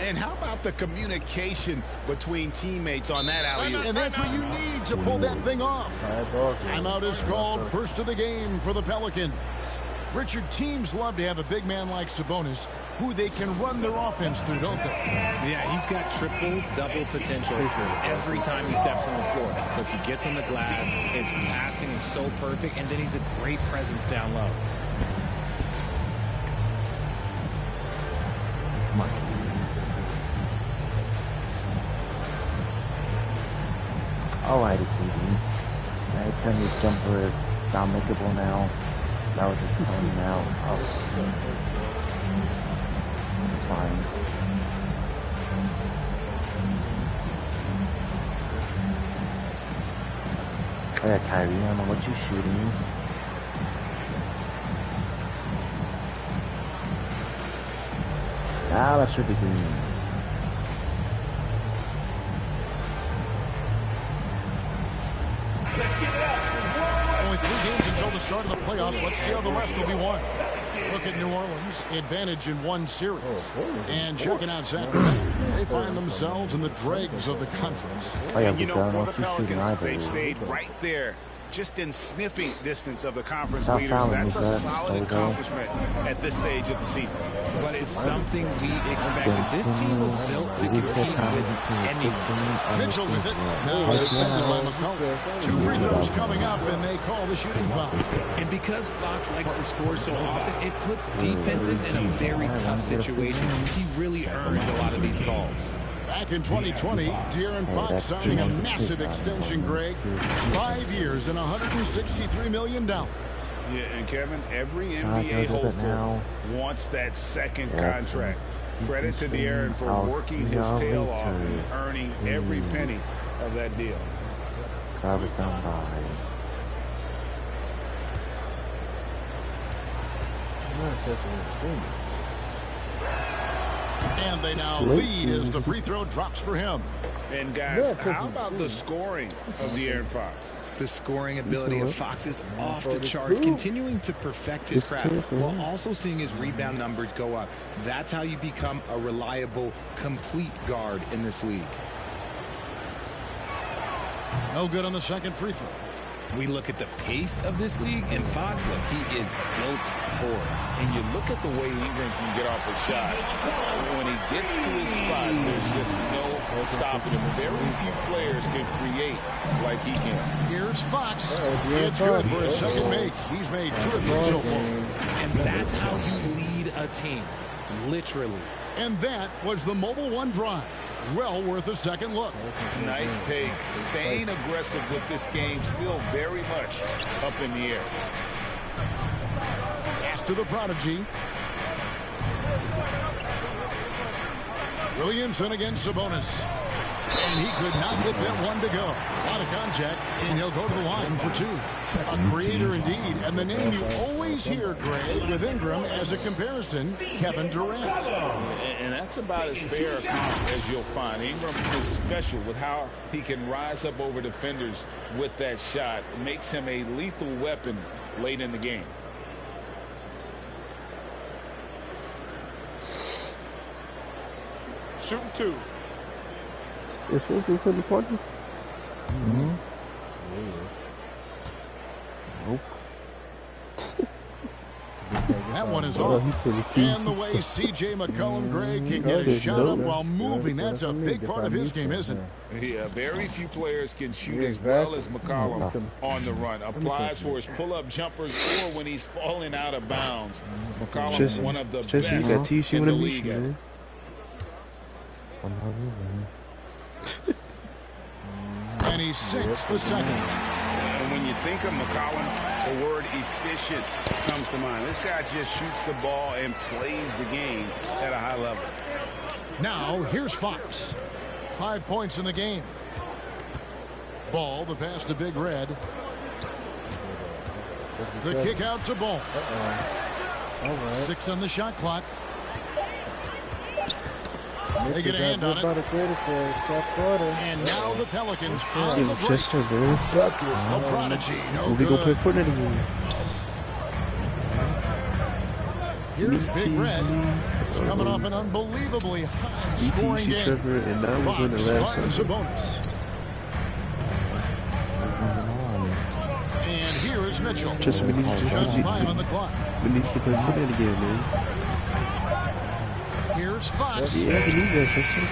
And how about the communication between teammates on that alley-oop? And that's what you need to pull that thing off. Timeout is called, first of the game for the Pelicans. Richard, teams love to have a big man like Sabonis who they can run their offense through, don't they? Yeah, he's got triple-double potential every time he steps on the floor. Look, he gets on the glass, his passing is so perfect, and then he's a great presence down low. Come on. Alrighty, KD. Now turn your jumper not makeable now. That was just telling me now. Oh, it's fine. Oh yeah, Kyrie, I don't know what you shooting. Ah, that should be green. Only 3 games until the start of the playoffs. Let's see how the rest will be won. Look at New Orleans, advantage in 1 series. And checking out Sacramento, they find themselves in the dregs of the conference. And you know, for the Pelicans, they've stayed right there, just in sniffing distance of the conference leaders. That's a solid accomplishment at this stage of the season. But it's something we expected. This team was built to compete with anyone. Mitchell with it. Now defended by McCollum. 2 free throws coming up, and they call the shooting foul. And because Fox likes to score so often, it puts defenses in a very tough situation. He really earns a lot of these calls. Back in 2020, De'Aaron Fox signing a massive extension, Greg. 5 years and $163 million. Yeah, and Kevin, every NBA hopeful wants that second contract. Credit to De'Aaron for working his tail off and earning every penny of that deal. Travis down by. And they now lead as the free throw drops for him. And guys, how about the scoring of De'Aaron Fox? The scoring ability of Fox is off the charts, continuing to perfect his craft while also seeing his rebound numbers go up. That's how you become a reliable, complete guard in this league. No good on the second free throw. We look at the pace of this league, and Fox, look, he is built for it. And you look at the way Ingram can get off a shot. When he gets to his spots, there's just no stopping him. Very few players can create like he can. Here's Fox. It's good for his second make. He's made 2 or 3 so far. And that's how you lead a team, literally. And that was the Mobile One drive. Well worth a second look. Nice take. Staying aggressive with this game, still very much up in the air. Pass to the prodigy. Williamson against Sabonis. And he could not get that one to go. Out of contact, and he'll go to the line for 2. A creator indeed, and the name you always hear, Greg, with Ingram as a comparison, Kevin Durant. And that's about as fair a comp as you'll find. Ingram is special with how he can rise up over defenders with that shot. It makes him a lethal weapon late in the game. Shooting 2. Is this in the party? Mm-hmm. Nope. That one is off. And the way C.J. McCollum, Greg, can get his shot up while moving, that's a big part of his game, isn't it? Yeah, very few players can shoot as well as McCollum on the run. Applies for his pull-up jumpers or when he's falling out of bounds. McCollum is one of the best in the league at it. And he sinks the second. And when you think of McCollum, the word efficient comes to mind. This guy just shoots the ball and plays the game at a high level. Now, here's Fox. 5 points in the game. Ball, the pass to Big Red. The kick out to Ball. 6 on the shot clock. They get a hand on it. And now the Pelicans on the break. The prodigy, no good. Here's Big Red. It's coming off an unbelievably high-scoring game. Fox finds Sabonis. And here is Mitchell. Just 5 on the clock. We need to play Fortnite again, man. Here's Fox. Yeah, I believe that, Tristan.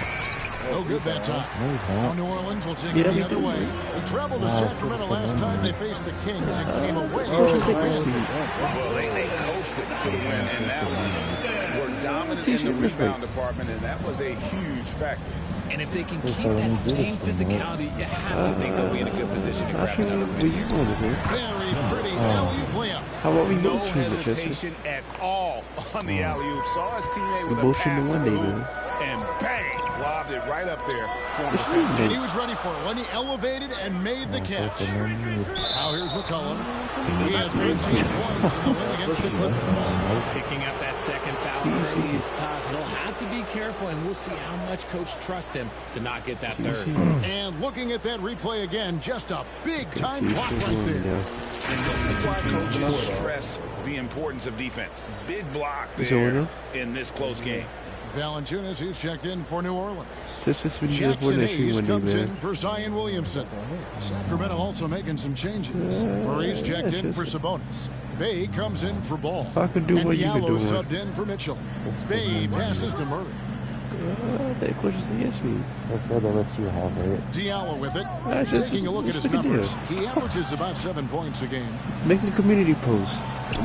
No good that time. Now New Orleans will take it the other way. They traveled to Sacramento last time they faced the Kings and came away with the win. Well, they coasted to the win, and that one were dominant in the rebound department, and that was a huge factor. And if they can keep that same physicality, you have to think they'll be in a good position to grab another win here. Very pretty alley-oop layup. How about we No motion the hesitation at all on the alley-oop. Saw his teammate We with a motion the pass one day, through, man. and bang, lobbed it right up there for him. And he was ready for it when he elevated and made the catch. Now here's McCollum. He has 13 points in the win against the Clippers. Picking up that second foul early is tough. He'll have to be careful, and we'll see how much Coach trusts him to not get that third. And looking at that replay again, just a big-time block right there. And this is why coaches stress the importance of defense. Big block there in this close game. Valanciunas, who's checked in for New Orleans. Jackson Hayes comes in for Zion Williamson. Sacramento also making some changes. Murray's checked in for Sabonis. Bay comes in for Ball. I can do and what you can Diallo do. subbed in for Mitchell. Bay passes to Murray. That question's against me. That's why they let you have it. Diallo with it. Just Taking a look at his look at numbers, this. he averages about 7 points a game. Make a community post.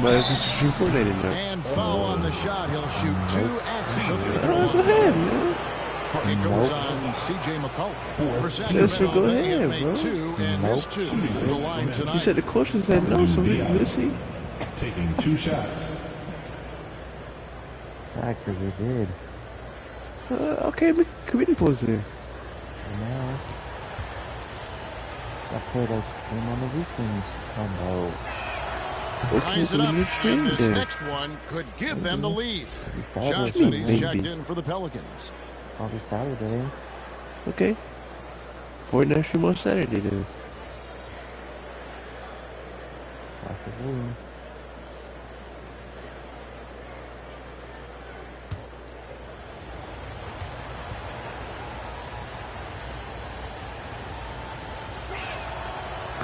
But if you shoot 4 in there. And foul on the shot. He'll shoot 2 at the free throw Go line. ahead, man. It goes on C.J. McCollum. For Just Sacramento, go they ahead, have made bro. 2 and missed 2 from the line You tonight. said the question said no, so we'll see. Taking 2 shots. Yeah, because they did. Okay, make a community post then. Now, that's what I came on the weekends. Oh Ties it up, and this next one could give them the lead. Johnson, he's checked in for the Pelicans. Probably Saturday. Okay. Fortnite stream on Saturday then. Possibly.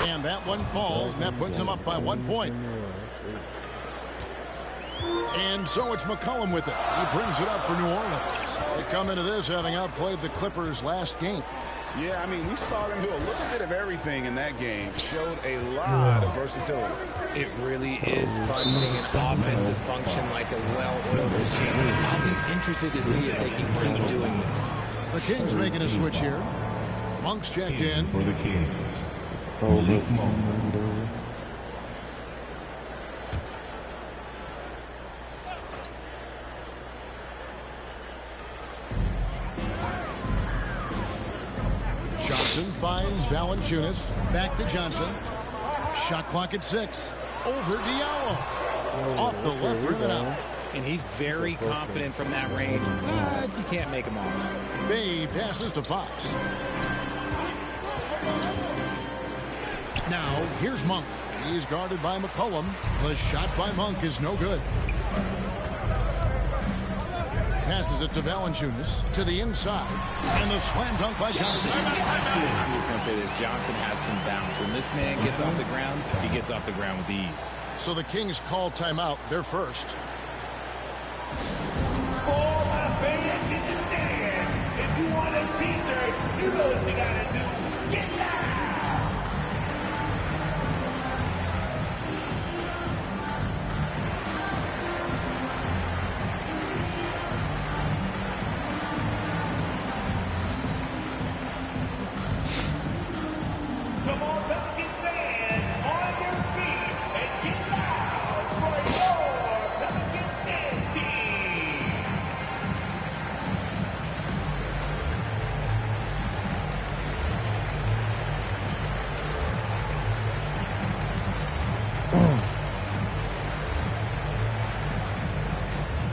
And that one falls, and that puts him up by 1 point. And so it's McCollum with it. He brings it up for New Orleans. They come into this having outplayed the Clippers last game. Yeah, I mean, we saw them do a little bit of everything in that game. Showed a lot of versatility. It really is fun seeing an offensive function like a well-oiled machine. I'll be interested to see if they can keep doing this. The Kings making a switch here. Monk's checked in. For the Kings. Johnson finds Valanciunas. Back to Johnson. Shot clock at 6. Over Diallo. Off the left rim and out. And he's very confident from that range, but you can't make him all. Bay passes to Fox. Now, here's Monk. He's guarded by McCollum. The shot by Monk is no good. Passes it to Valanciunas to the inside. And the slam dunk by Johnson. I was going to say this. Johnson has some bounce. When this man gets off the ground, he gets off the ground with ease. So the Kings call timeout. They're first. All my fans in the stand. If you want a t-shirt, you know what you gotta do. Get loud! Come on, Pelican fans, on your feet and get loud for your Pelican dance team.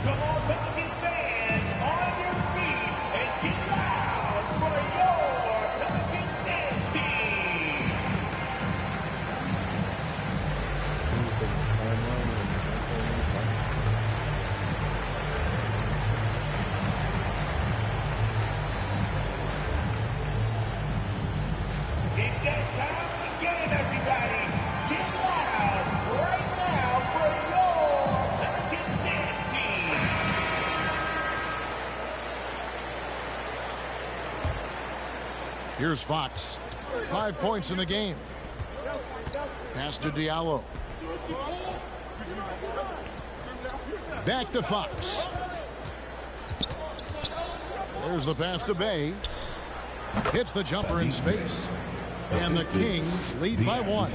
Come on, Pelican fans, on your feet and get loud for your Pelican dance team. It's that time of the game, everybody. Get loud right now for your Pelican dance team. Here's Fox. 5 points in the game. Pass to Diallo. Back to Fox. There's the pass to Bay. Hits the jumper in space. And the Kings lead by 1.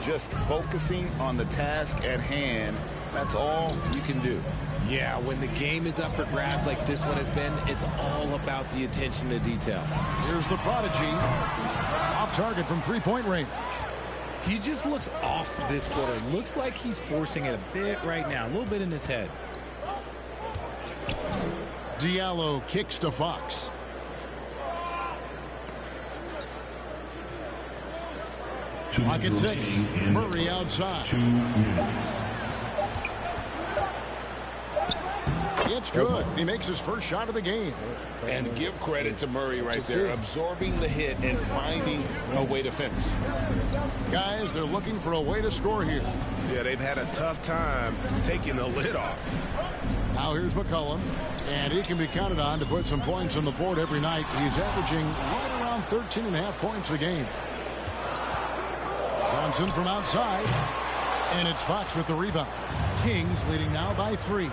Just focusing on the task at hand, that's all you can do. Yeah, when the game is up for grabs like this one has been, it's all about the attention to detail. Here's the prodigy. Off target from three-point range. He just looks off this quarter. Looks like he's forcing it a bit right now, a little bit in his head. Diallo kicks to Fox. Clock at 6. Murray outside. 2 minutes. It's good. He makes his first shot of the game. And give credit to Murray right there, absorbing the hit and finding a way to finish. Guys, they're looking for a way to score here. Yeah, they've had a tough time taking the lid off. Now here's McCollum, and he can be counted on to put some points on the board every night. He's averaging right around 13.5 points a game. Johnson from outside, and it's Fox with the rebound. Kings leading now by 3.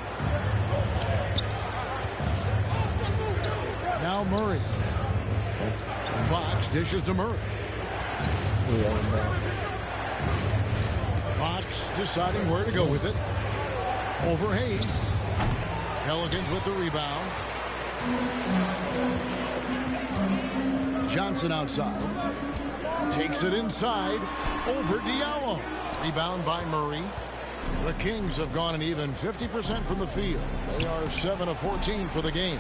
Now Murray. Fox dishes to Murray. Fox deciding where to go with it. Over Hayes. Pelicans with the rebound. Johnson outside. Takes it inside. Over Diallo. Rebound by Murray. The Kings have gone an even 50% from the field. They are 7 of 14 for the game.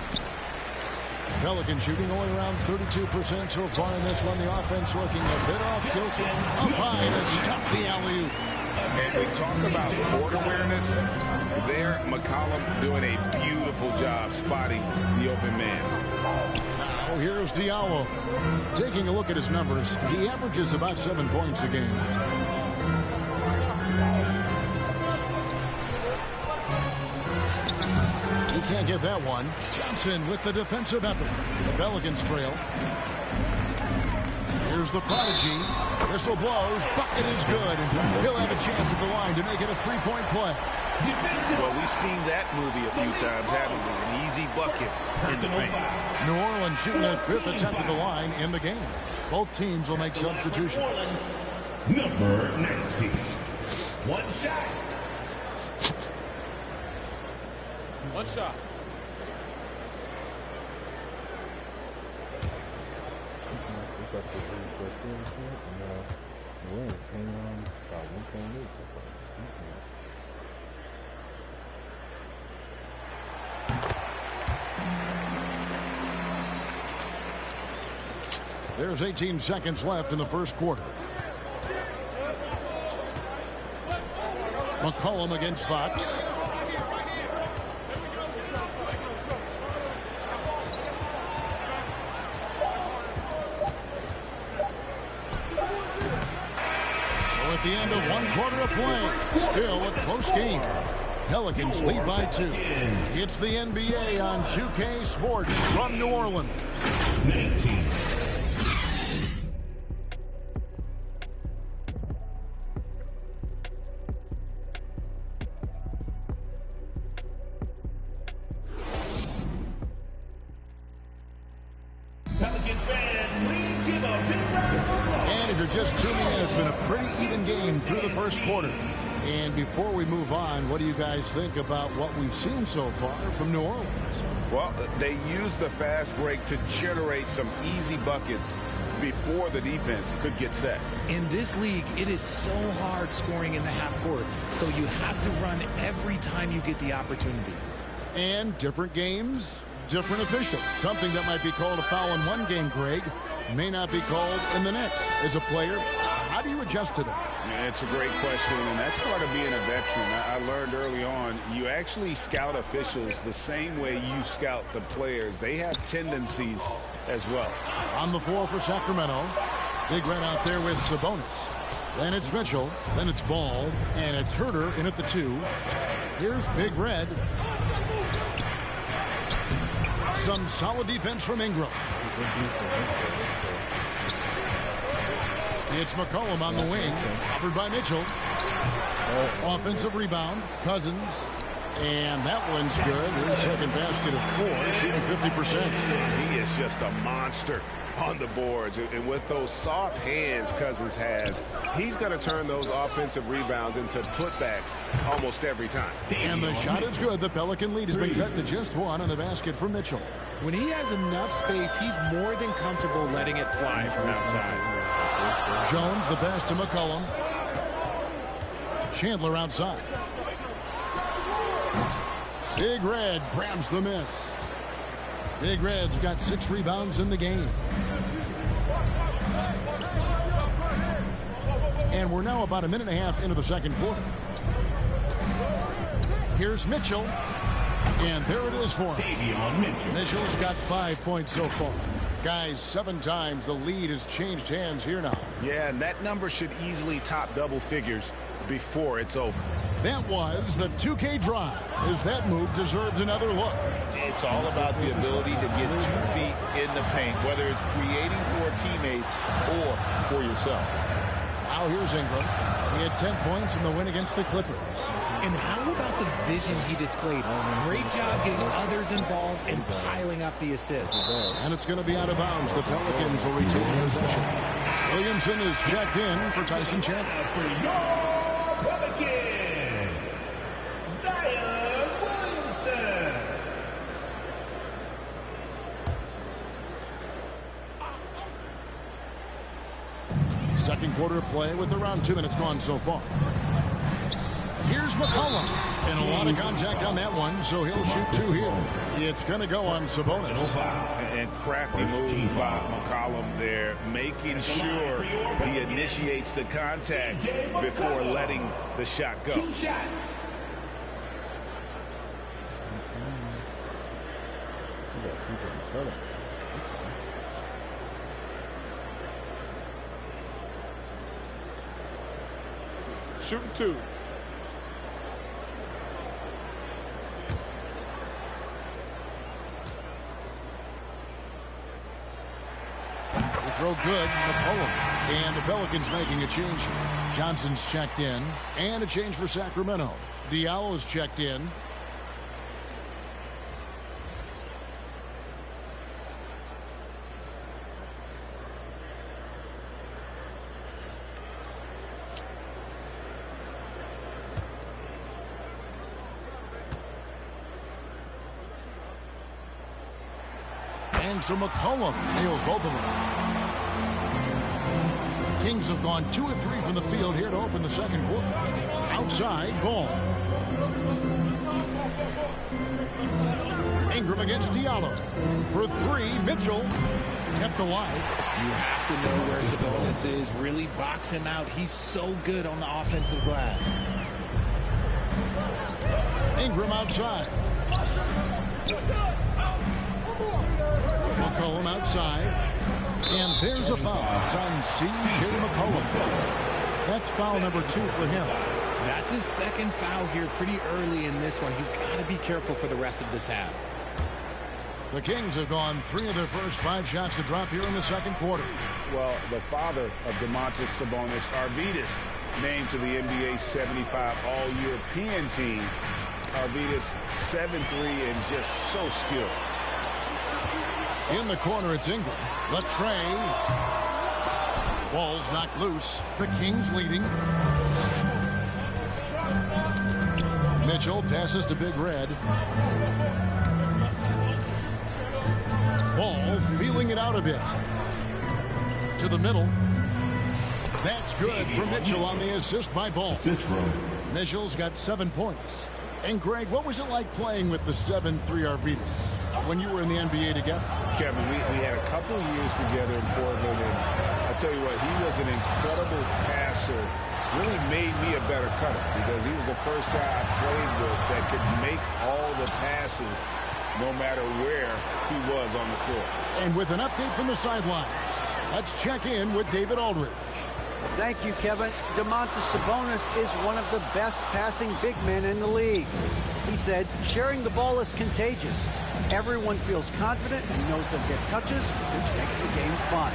Pelicans shooting only around 32% so far in this one. The offense looking a bit off kilter. Up high to stuff the alley-oop. And we talk about court awareness. There, McCollum doing a beautiful job spotting the open man. Now here's Diallo. Taking a look at his numbers, he averages about 7 points a game. He can't get that one. Johnson with the defensive effort. The Pelicans trail. Here's the prodigy. Whistle blows. Bucket is good. And he'll have a chance at the line to make it a 3-point play. Well, we've seen that movie a few times, haven't we? An easy bucket in the paint. New Orleans shooting their 5th attempt at the line in the game. Both teams will make substitutions. Number 19. One shot. One shot. There's 18 seconds left in the first quarter. McCollum against Fox. At the end of 1 quarter of play, still a close game. Pelicans lead by 2. It's the NBA on 2K Sports from New Orleans. 19. Pelicans fans, please give a big round of applause. And if you're just tuning in, it's been a pretty even game through the first quarter. And before we move on, what do you guys think about what we've seen so far from New Orleans? Well, they used the fast break to generate some easy buckets before the defense could get set. In this league, it is so hard scoring in the half court, so you have to run every time you get the opportunity. And different games, different officials. Something that might be called a foul in one game, Greg, may not be called in the next. As a player, how do you adjust to that? Yeah, it's a great question, and that's part of being a veteran. I learned early on, you actually scout officials the same way you scout the players. They have tendencies as well. On the floor for Sacramento, Big Red out there with Sabonis. Then it's Mitchell, then it's Ball, and it's Herter in at the 2. Here's Big Red. Some solid defense from Ingram. It's McCollum on the wing, covered by Mitchell. Offensive rebound, Cousins. And that one's good. His second basket of 4, shooting 50%. He is just a monster on the boards. And with those soft hands Cousins has, he's going to turn those offensive rebounds into putbacks almost every time. And the shot is good. The Pelican lead has been cut to just 1 on the basket for Mitchell. When he has enough space, he's more than comfortable letting it fly from outside. Jones, the pass to McCollum. Chandler outside. Big Red grabs the miss. Big Red's got 6 rebounds in the game. And we're now about a minute and a half into the second quarter. Here's Mitchell. And there it is for him. Mitchell's got 5 points so far. Guys, 7 times the lead has changed hands here now. Yeah, and that number should easily top double figures before it's over. That was the 2K drive, as that move deserved another look. It's all about the ability to get 2 feet in the paint, whether it's creating for a teammate or for yourself. Now here's Ingram. He had 10 points in the win against the Clippers. And how about the vision he displayed? Great job getting others involved and piling up the assists. And it's going to be out of bounds. The Pelicans will retain possession. Williamson is checked in for Tyson Chandler. For your Pelicans, Zion Williamson. Second quarter of play with around 2 minutes gone so far. Here's McCollum. And a lot of contact on that one, so he'll shoot 2 here. It's going to go on Sabonis. And crafty move by McCollum there, making sure he initiates the contact before letting the shot go. 2 shots. Shooting 2. The throw good, McCollum. And the Pelicans making a change. Johnson's checked in. And a change for Sacramento. Diallo's checked in. And so McCollum nails both of them. Kings have gone 2 of 3 from the field here to open the second quarter. Outside, Ball. Ingram against Diallo. For 3, Mitchell kept alive. You have to know where Sabonis is. Really box him out. He's so good on the offensive glass. Ingram outside. McCollum outside. And there's a foul. It's on C.J. McCollum. That's foul number 2 for him. That's his second foul here pretty early in this one. He's got to be careful for the rest of this half. The Kings have gone 3 of their first 5 shots to drop here in the second quarter. Well, the father of Domantas Sabonis, Arvydas, named to the NBA 75 All-European team. Arvydas 7'3" and just so skilled. In the corner, it's Ingram. The tray. Ball's knocked loose. The Kings leading. Mitchell passes to Big Red. Ball feeling it out a bit. To the middle. That's good for Mitchell on the assist by Ball. Mitchell's got 7 points. And Greg, what was it like playing with the 7'3" Arvydas when you were in the NBA together? Kevin, we had a couple of years together in Portland, and I tell you what, he was an incredible passer. Really made me a better cutter because he was the first guy I played with that could make all the passes no matter where he was on the floor. And with an update from the sidelines, let's check in with David Aldridge. Thank you, Kevin. Domantas Sabonis is one of the best passing big men in the league. He said, sharing the ball is contagious. Everyone feels confident and knows they'll get touches, which makes the game fun.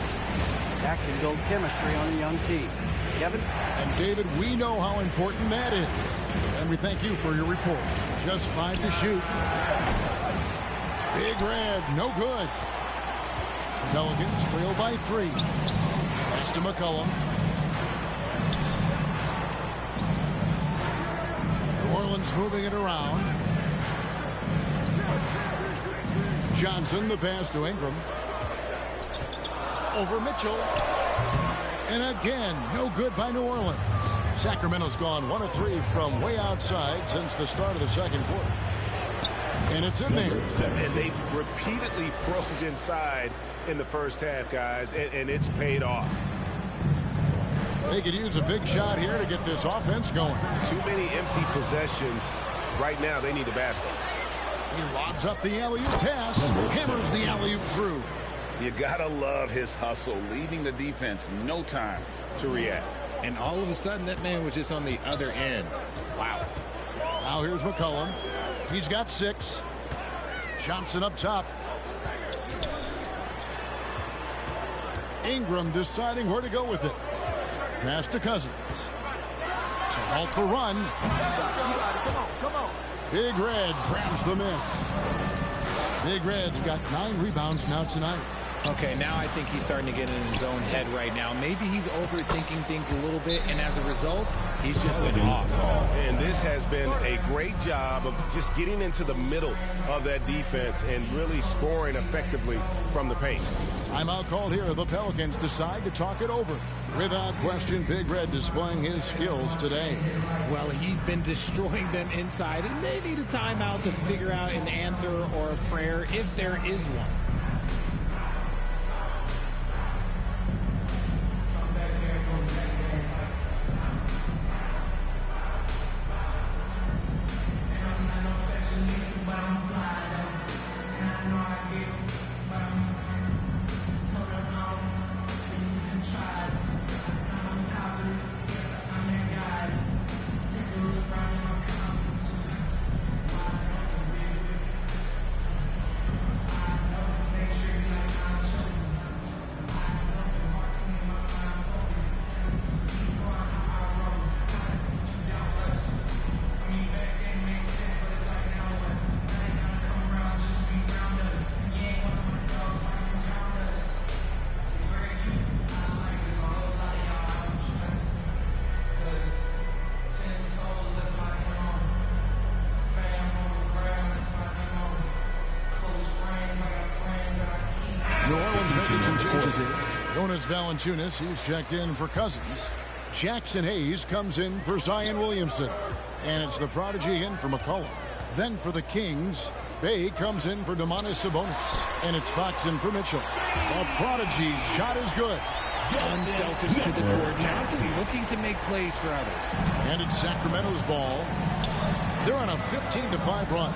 That can build chemistry on a young team. Kevin? And David, we know how important that is. And we thank you for your report. Just 5 to shoot. Big Red, no good. Pelicans trail by 3. Pass to McCollum. New Orleans moving it around. Johnson, the pass to Ingram. Over Mitchell. And again, no good by New Orleans. Sacramento's gone 1 of 3 from way outside since the start of the second quarter. And it's in there. And they've repeatedly probed inside in the first half, guys, and it's paid off. They could use a big shot here to get this offense going. Too many empty possessions. Right now, they need a basket. He lobs up the alley-oop pass, hammers the alley-oop through. You gotta love his hustle, leaving the defense no time to react. And all of a sudden, that man was just on the other end. Wow. Now here's McCollum. He's got 6. Johnson up top. Ingram deciding where to go with it. Pass to Cousins. To halt the run. Come on. Big Red grabs the miss. Big Red's got 9 rebounds now tonight. Okay, now I think he's starting to get in his own head right now. Maybe he's overthinking things a little bit, and as a result, he's just been off. And this has been a great job of just getting into the middle of that defense and really scoring effectively from the paint. Timeout called here. The Pelicans decide to talk it over. Without question, Big Red displaying his skills today. Well, he's been destroying them inside, and they need a timeout to figure out an answer or a prayer if there is one. Jonas Valanciunas, he's checked in for Cousins. Jackson Hayes comes in for Zion Williamson. And it's the prodigy in for McCollum. Then for the Kings, Bay comes in for Domantas Sabonis. And it's Fox in for Mitchell. The prodigy's shot is good. Unselfish to the court. Johnson looking to make plays for others. And it's Sacramento's ball. They're on a 15-5 run.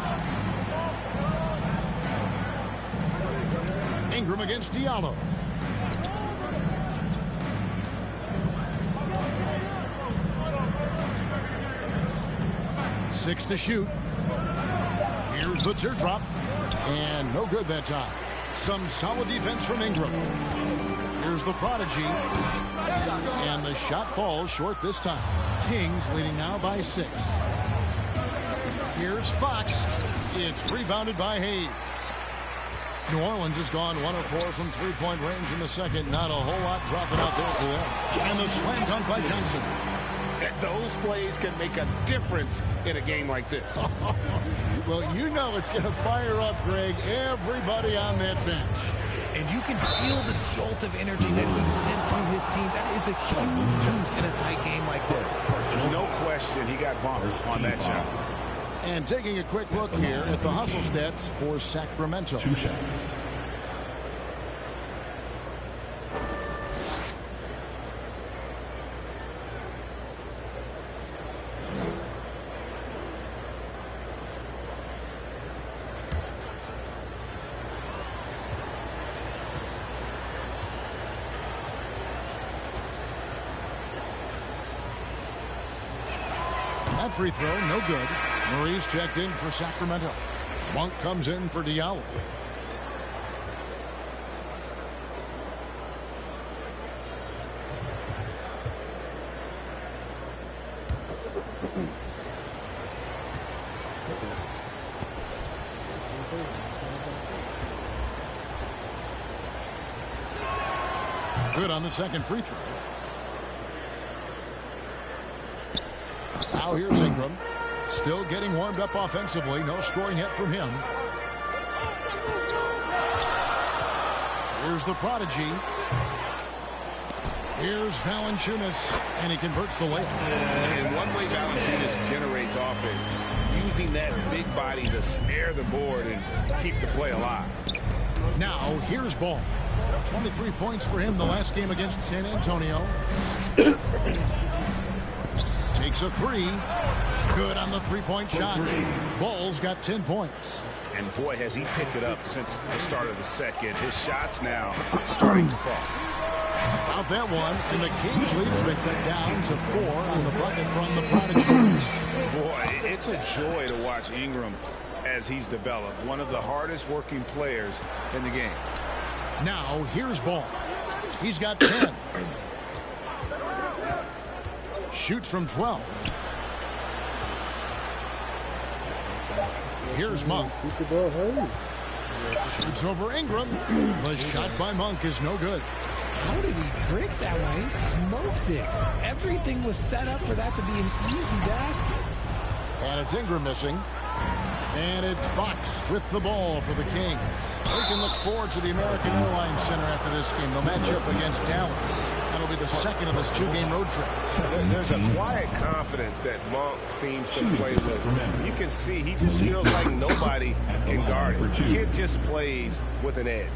Ingram against Diallo. Six to shoot. Here's the teardrop. And no good that time. Some solid defense from Ingram. Here's the prodigy. And the shot falls short this time. Kings leading now by 6. Here's Fox. It's rebounded by Hayes. New Orleans has gone 1 of 4 from three-point range in the second. Not a whole lot dropping out there for them. And the slam dunk by Johnson. Those plays can make a difference in a game like this. Well, you know it's going to fire up, Greg, everybody on that bench. And you can feel the jolt of energy that he sent through his team. That is a huge boost in a tight game like this. No question he got bumped on that shot. And taking a quick look here at the hustle stats for Sacramento. 2 shots. That free throw, no good. Murray's checked in for Sacramento. Monk comes in for Diallo. Good on the second free throw. Now here's Ingram. Still getting warmed up offensively. No scoring yet from him. Here's the prodigy. Here's Valanciunas, and he converts the layup. And one way Valanciunas generates offense, using that big body to snare the board and keep the play alive. Now here's Ball. 23 points for him the last game against San Antonio. Takes a three. Good on the three-point shot. Ball's got 10 points. And boy, has he picked it up since the start of the second. His shots now starting to fall. Out that one, and the Kings lead has been cut down to 4 on the bucket from the prodigy. Boy, it's a joy to watch Ingram as he's developed. One of the hardest working players in the game. Now here's Ball. He's got 10. Shoots from 12. Here's Monk. Shoots over Ingram. The shot by Monk is no good. How did he break that one? He smoked it. Everything was set up for that to be an easy basket. And it's Ingram missing. And it's Fox with the ball for the Kings. We can look forward to the American Airlines Center after this game. They'll match up against Dallas. That'll be the second of this two-game road trip. There's a quiet confidence that Monk seems to play with. You can see he just feels like nobody can guard him. The kid just plays with an edge.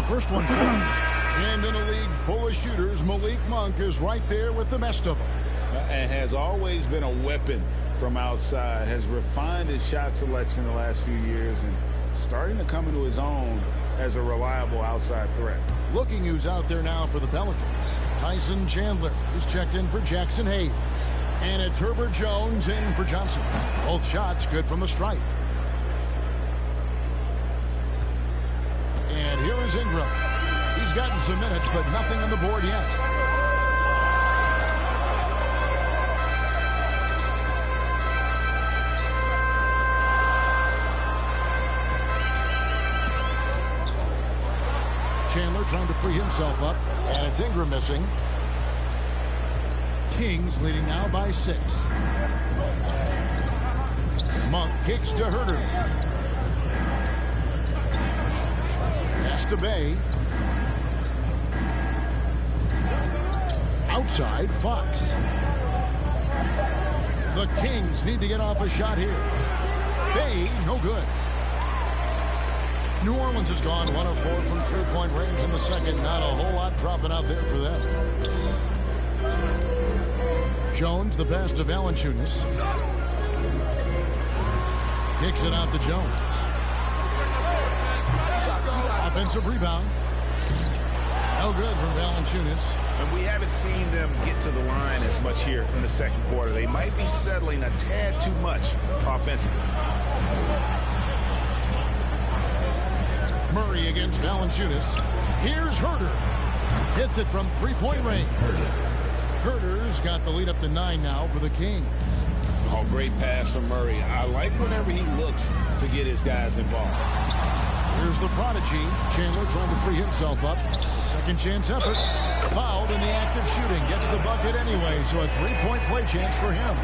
First one falls. And in a league full of shooters, Malik Monk is right there with the best of them. And has always been a weapon from outside. Has refined his shot selection the last few years and starting to come into his own as a reliable outside threat. Looking who's out there now for the Pelicans. Tyson Chandler, who's checked in for Jackson Hayes. And it's Herbert Jones in for Johnson. Both shots good from the stripe. And here is Ingram. He's gotten some minutes, but nothing on the board yet. Chandler trying to free himself up, and it's Ingram missing. Kings leading now by 6. Monk kicks to Herter. To Bay. Outside, Fox. The Kings need to get off a shot here. Bay, no good. New Orleans has gone 1 of 4 from three-point range in the second. Not a whole lot dropping out there for them. Jones, the pass to Valanciunas. Kicks it out to Jones. Offensive rebound. No good from Valanciunas. And we haven't seen them get to the line as much here in the second quarter. They might be settling a tad too much offensively. Murray against Valanciunas. Here's Herter. Hits it from three-point range. Herter's got the lead up to 9 now for the Kings. Oh, great pass from Murray. I like whenever he looks to get his guys involved. Here's the prodigy. Chandler trying to free himself up. A second chance effort. Fouled in the act of shooting. Gets the bucket anyway, so a three-point play chance for him.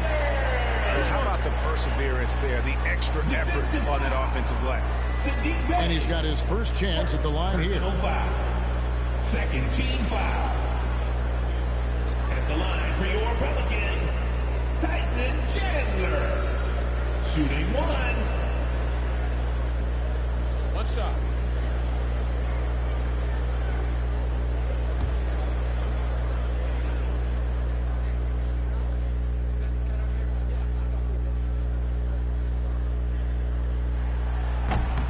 How about the perseverance there, the extra effort on that offensive glass? And he's got his first chance at the line here. Second team foul. At the line for your Pelicans, Tyson Chandler. Shooting 1. What's up?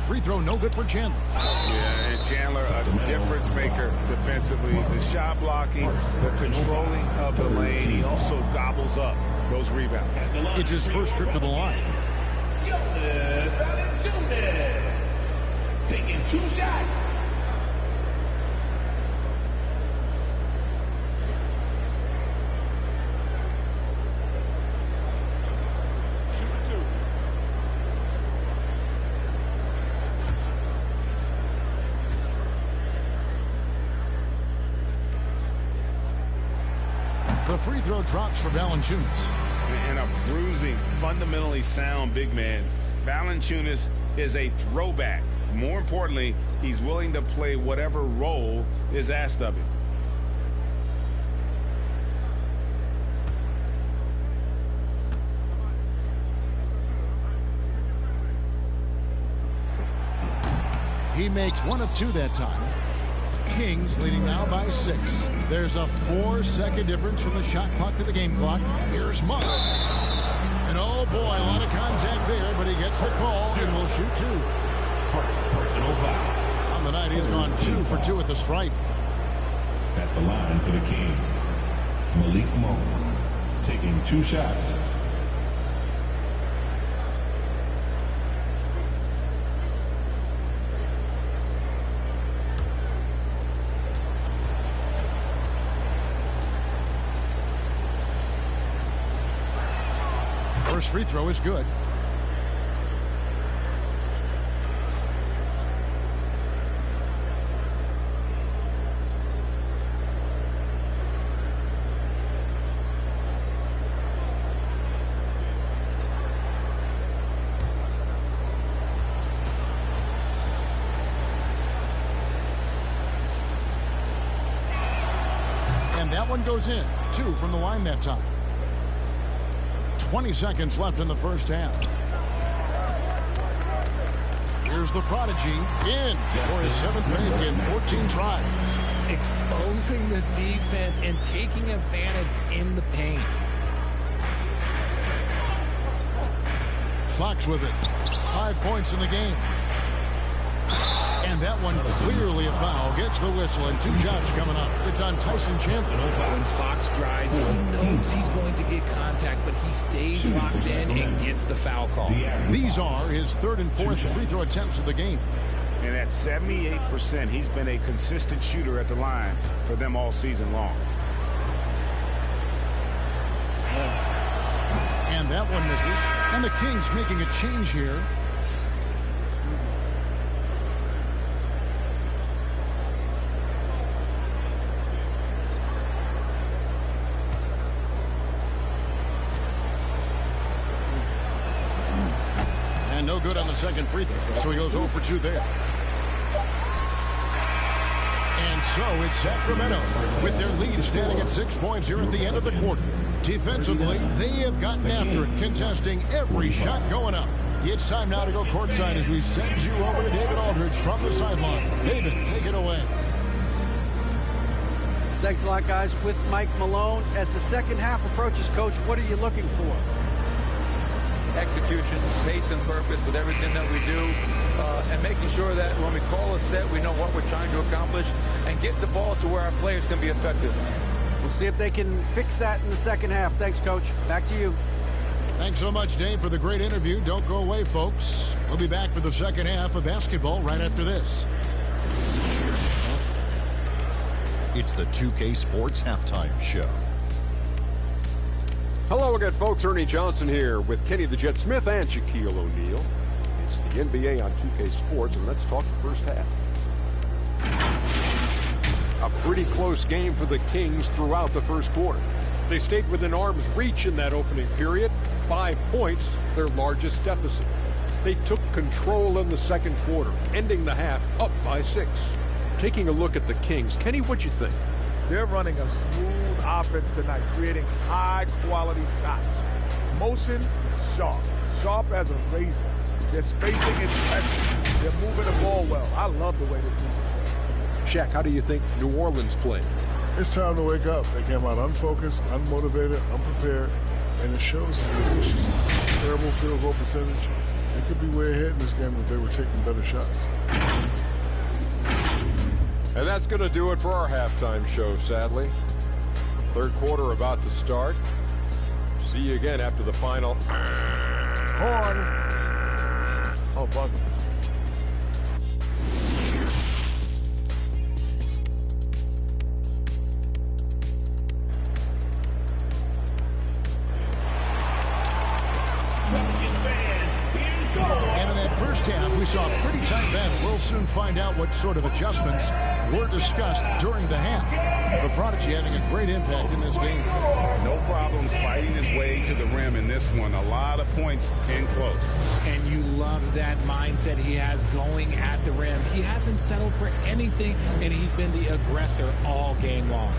Free throw, no good for Chandler. Yeah, and Chandler, a difference maker defensively. The shot blocking, the controlling of the lane. He also gobbles up those rebounds. It's his first trip to the line. Taking 2 shots. The free throw drops for Valanciunas. And a bruising, fundamentally sound big man. Valanciunas is a throwback. More importantly, he's willing to play whatever role is asked of him. He makes 1 of 2 that time. Kings leading now by 6. There's a 4-second difference from the shot clock to the game clock. Here's Monk. And oh boy, a lot of contact there, but he gets the call and will shoot 2. Personal foul. On the night, he's gone 2 for 2 at the stripe. At the line for the Kings, Malik Monk taking 2 shots. First free throw is good. And that one goes in. 2 from the line that time. 20 seconds left in the first half. Here's the prodigy in for his 7th make in 14 tries. Exposing the defense and taking advantage in the paint. Fox with it. 5 points in the game. And that one clearly a foul. Gets the whistle and 2 shots coming up. It's on Tyson Chandler. When Fox drives, he knows he's going to get contact, but he stays locked in and gets the foul call. These are his 3rd and 4th free throw attempts of the game. And at 78%, he's been a consistent shooter at the line for them all season long. And that one misses. And the Kings making a change here. No good on the second free throw, so he goes 0 for 2 there. And so it's Sacramento with their lead standing at 6 points here at the end of the quarter. Defensively, they have gotten after it, contesting every shot going up. It's time now to go courtside as we send you over to David Aldridge from the sideline. David, take it away. Thanks a lot, guys. With Mike Malone, as the second half approaches, Coach, what are you looking for? Execution, pace and purpose with everything that we do, and making sure that when we call a set, we know what we're trying to accomplish and get the ball to where our players can be effective. We'll see if they can fix that in the second half. Thanks, Coach. Back to you. Thanks so much, Dave, for the great interview. Don't go away, folks. We'll be back for the second half of basketball right after this. It's the 2K Sports Halftime Show. Hello again, folks. Ernie Johnson here with Kenny the Jet Smith and Shaquille O'Neal. It's the NBA on 2K Sports, and let's talk the first half. A pretty close game for the Kings throughout the first quarter. They stayed within arm's reach in that opening period. 5 points, their largest deficit. They took control in the second quarter, ending the half up by 6. Taking a look at the Kings, Kenny, what'd you think? They're running a smooth offense tonight, creating high-quality shots. Motions, sharp as a razor. Their spacing is excellent. They're moving the ball well. I love the way this team is playing. Shaq, how do you think New Orleans played? It's time to wake up. They came out unfocused, unmotivated, unprepared, and it shows in the terrible field goal percentage. They could be way ahead in this game if they were taking better shots. And that's going to do it for our halftime show, sadly. Third quarter about to start. See you again after the final. Horn. Oh, buzzer. And in that first first half, we saw a pretty tight battle. We'll soon find out what sort of adjustments were discussed during the half. The Prodigy having a great impact in this game. No problems fighting his way to the rim in this one. A lot of points in close. And you love that mindset he has going at the rim. He hasn't settled for anything, and he's been the aggressor all game long.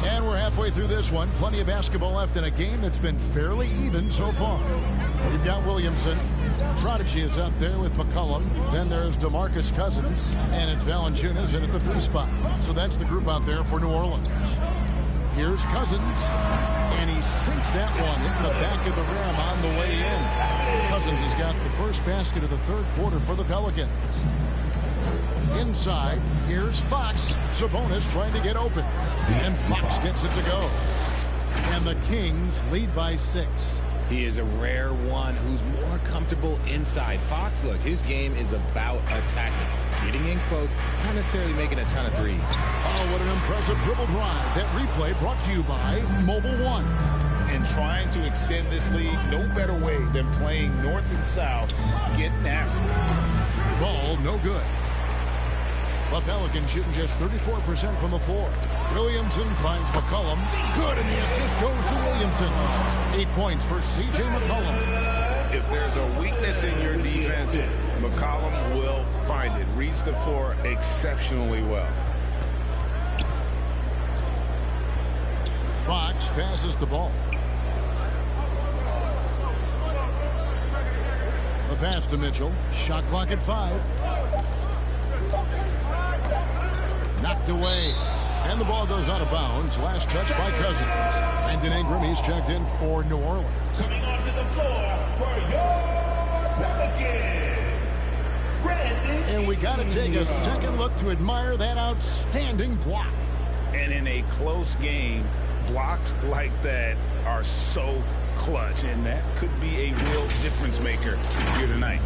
And we're halfway through this one. Plenty of basketball left in a game that's been fairly even so far. We've got Williamson. Prodigy is out there with McCollum. Then there's DeMarcus Cousins. And it's Valanciunas in at the 3 spot. So that's the group out there for New Orleans. Here's Cousins. And he sinks that one in the back of the rim on the way in. Cousins has got the first basket of the third quarter for the Pelicans. Inside, here's Fox. Sabonis trying to get open. And Fox gets it to go. And the Kings lead by 6. He is a rare one who's more comfortable inside. Fox, look, his game is about attacking, getting in close, not necessarily making a ton of threes. Oh, what an impressive dribble drive. That replay brought to you by Mobile One. And trying to extend this lead, no better way than playing north and south, getting after it. Ball, no good. The Pelicans shooting just 34% from the floor. Williamson finds McCollum. Good, and the assist goes to Williamson. 8 points for C.J. McCollum. If there's a weakness in your defense, McCollum will find it. Reads the floor exceptionally well. Fox passes the ball. The pass to Mitchell. Shot clock at 5. Knocked away. And the ball goes out of bounds. Last touch by Cousins. Brandon Ingram, he's checked in for New Orleans. Coming onto the floor for your Pelicans, Brandon. And we got to take a second look to admire that outstanding block. And in a close game, blocks like that are so clutch. And that could be a real difference maker here tonight.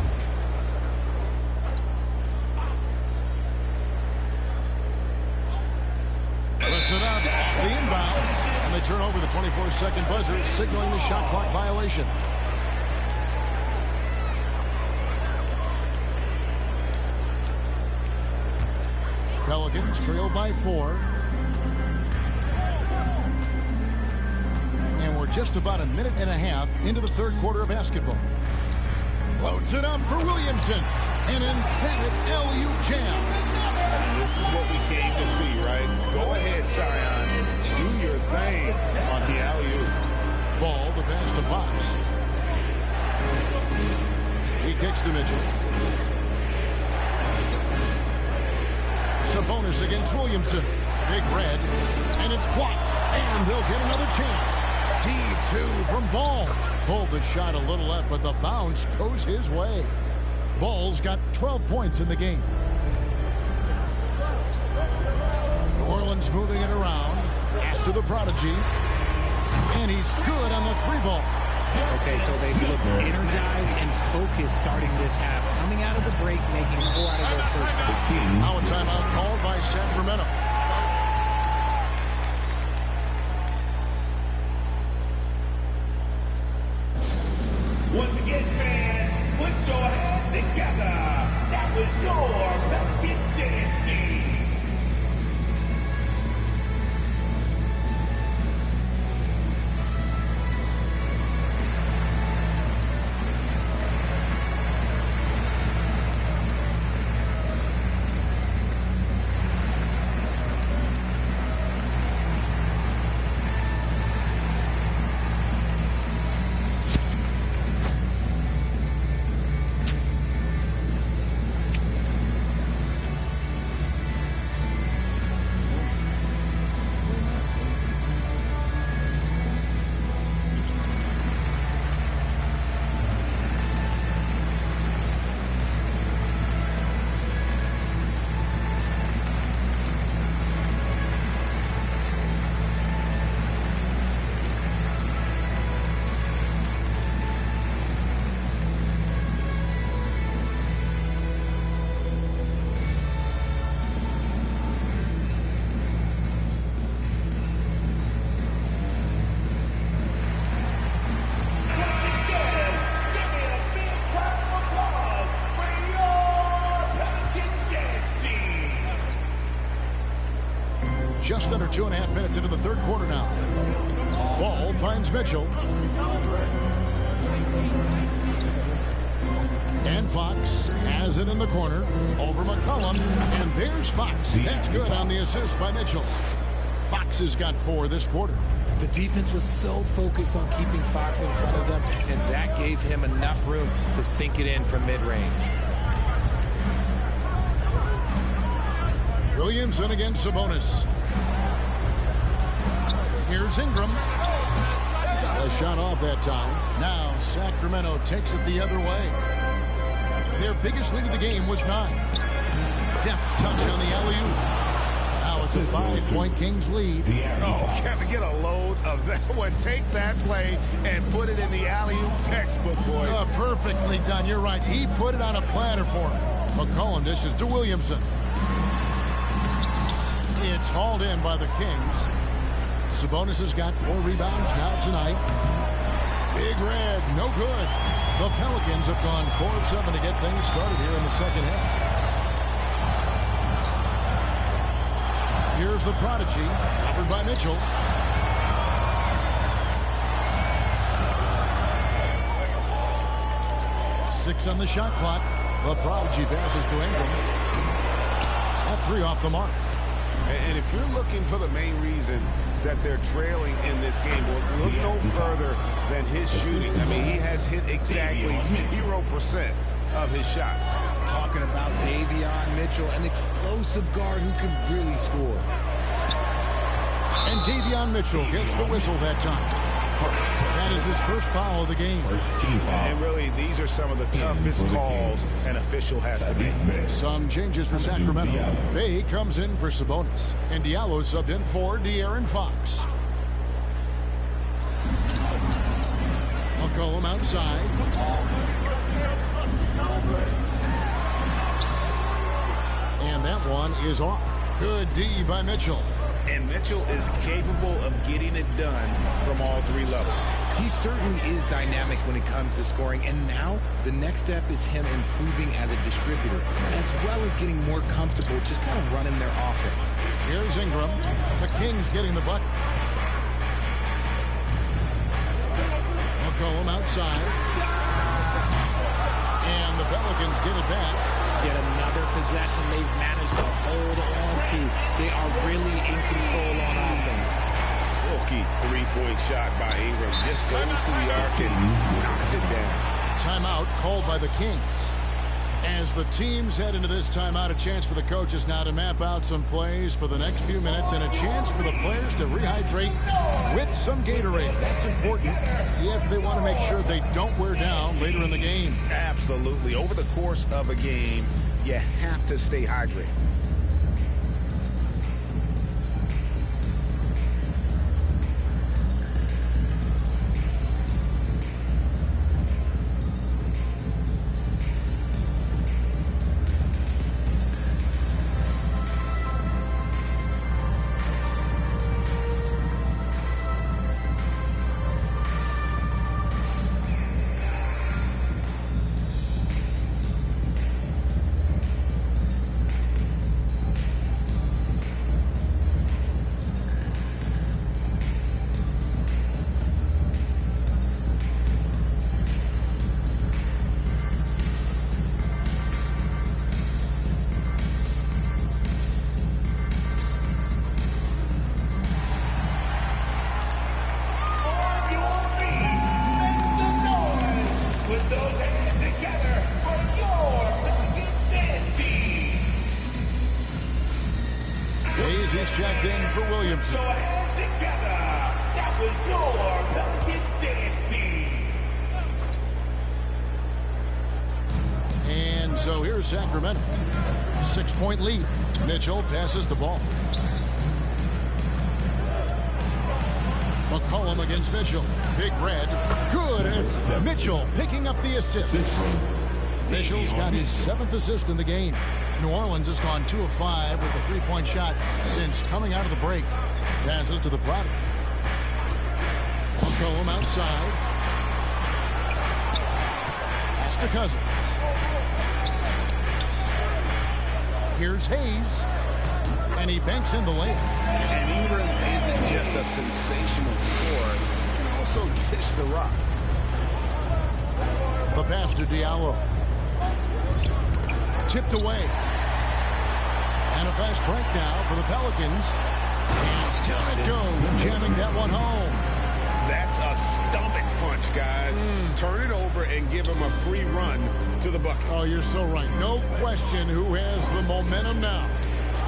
Lets it up, the inbound, and they turn over the 24-second buzzer, signaling the shot clock violation. Pelicans trail by 4. And we're just about a minute and a half into the third quarter of basketball. Loads it up for Williamson. An emphatic LU jam. And this is what we came to see, right? Go ahead, Zion. Do your thing on the alley-oop. Ball, the pass to Fox. He kicks to Mitchell. Sabonis against Williamson. Big red. And it's blocked. And they'll get another chance. Deep 2 from Ball. Pulled the shot a little left, but the bounce goes his way. Ball's got 12 points in the game. New Orleans moving it around. Pass to the Prodigy. And he's good on the 3-ball. Okay, so they look energized and focused starting this half. Coming out of the break, making 4 out of their first 5. Now a timeout called by Sacramento. Once again, fans, put your hands together. That was your Pelicans dance team. just under 2.5 minutes into the third quarter now. Ball finds Mitchell. And Fox has it in the corner over McCollum. And there's Fox. That's good on the assist by Mitchell. Fox has got 4 this quarter. The defense was so focused on keeping Fox in front of them, and that gave him enough room to sink it in from mid-range. Williamson against Sabonis. Here's Ingram. A shot off that time. Now Sacramento takes it the other way. Their biggest lead of the game was 9. Deft touch on the alley-oop. Now it's a 5-point Kings lead. Oh, Kevin, get a load of that one. Take that play and put it in the alley-oop textbook, boys. Perfectly done. You're right. He put it on a platter for him. McCollum dishes to Williamson. It's hauled in by the Kings. Sabonis has got 4 rebounds now tonight. Big Red, no good. The Pelicans have gone 4 of 7 to get things started here in the second half. Here's the Prodigy, covered by Mitchell. Six on the shot clock. The Prodigy passes to Ingram. That 3 off the mark. And if you're looking for the main reason that they're trailing in this game, well, look no further than his shooting. I mean, he has hit exactly 0% of his shots. Talking about Davion Mitchell, an explosive guard who can really score. And Davion Mitchell gets the whistle that time. That is his first foul of the game. And really, these are some of the toughest calls an official has to make. Some changes for Sacramento. Bay comes in for Sabonis. And Diallo subbed in for De'Aaron Fox. McCollum outside. And that one is off. Good D by Mitchell. And Mitchell is capable of getting it done from all 3 levels. He certainly is dynamic when it comes to scoring, and now the next step is him improving as a distributor, as well as getting more comfortable just kind of running their offense. Here's Ingram. The Kings getting the bucket. McCollum outside. And the Pelicans get it back. Yet another possession they've managed to hold on to. They are really in control on offense. Silky 3-point shot by Ingram. Just goes to the arc and knocks it down. Timeout called by the Kings. As the teams head into this timeout, a chance for the coaches now to map out some plays for the next few minutes and a chance for the players to rehydrate with some Gatorade. That's important if they want to make sure they don't wear down later in the game. Absolutely. Over the course of a game, you have to stay hydrated. He's checked in for Williamson. So hand together. That was your Pelicans dance team. And so here's Sacramento. 6-point lead. Mitchell passes the ball. McCollum against Mitchell. Big Red. Good. And it's Mitchell picking up the assist. Mitchell's got his 7th assist in the game. New Orleans has gone 2 of 5 with a 3-point shot since coming out of the break. Passes to the product. McCollum outside. Pass to Cousins. Here's Hayes. And he banks in the lane. And Ingram isn't just a sensational scorer. He can also dish the rock. The pass to Diallo. Tipped away. And a fast break now for the Pelicans. And down it goes, jamming that one home. That's a stomach punch, guys. Turn it over and give him a free run to the bucket. Oh, you're so right. No question who has the momentum now.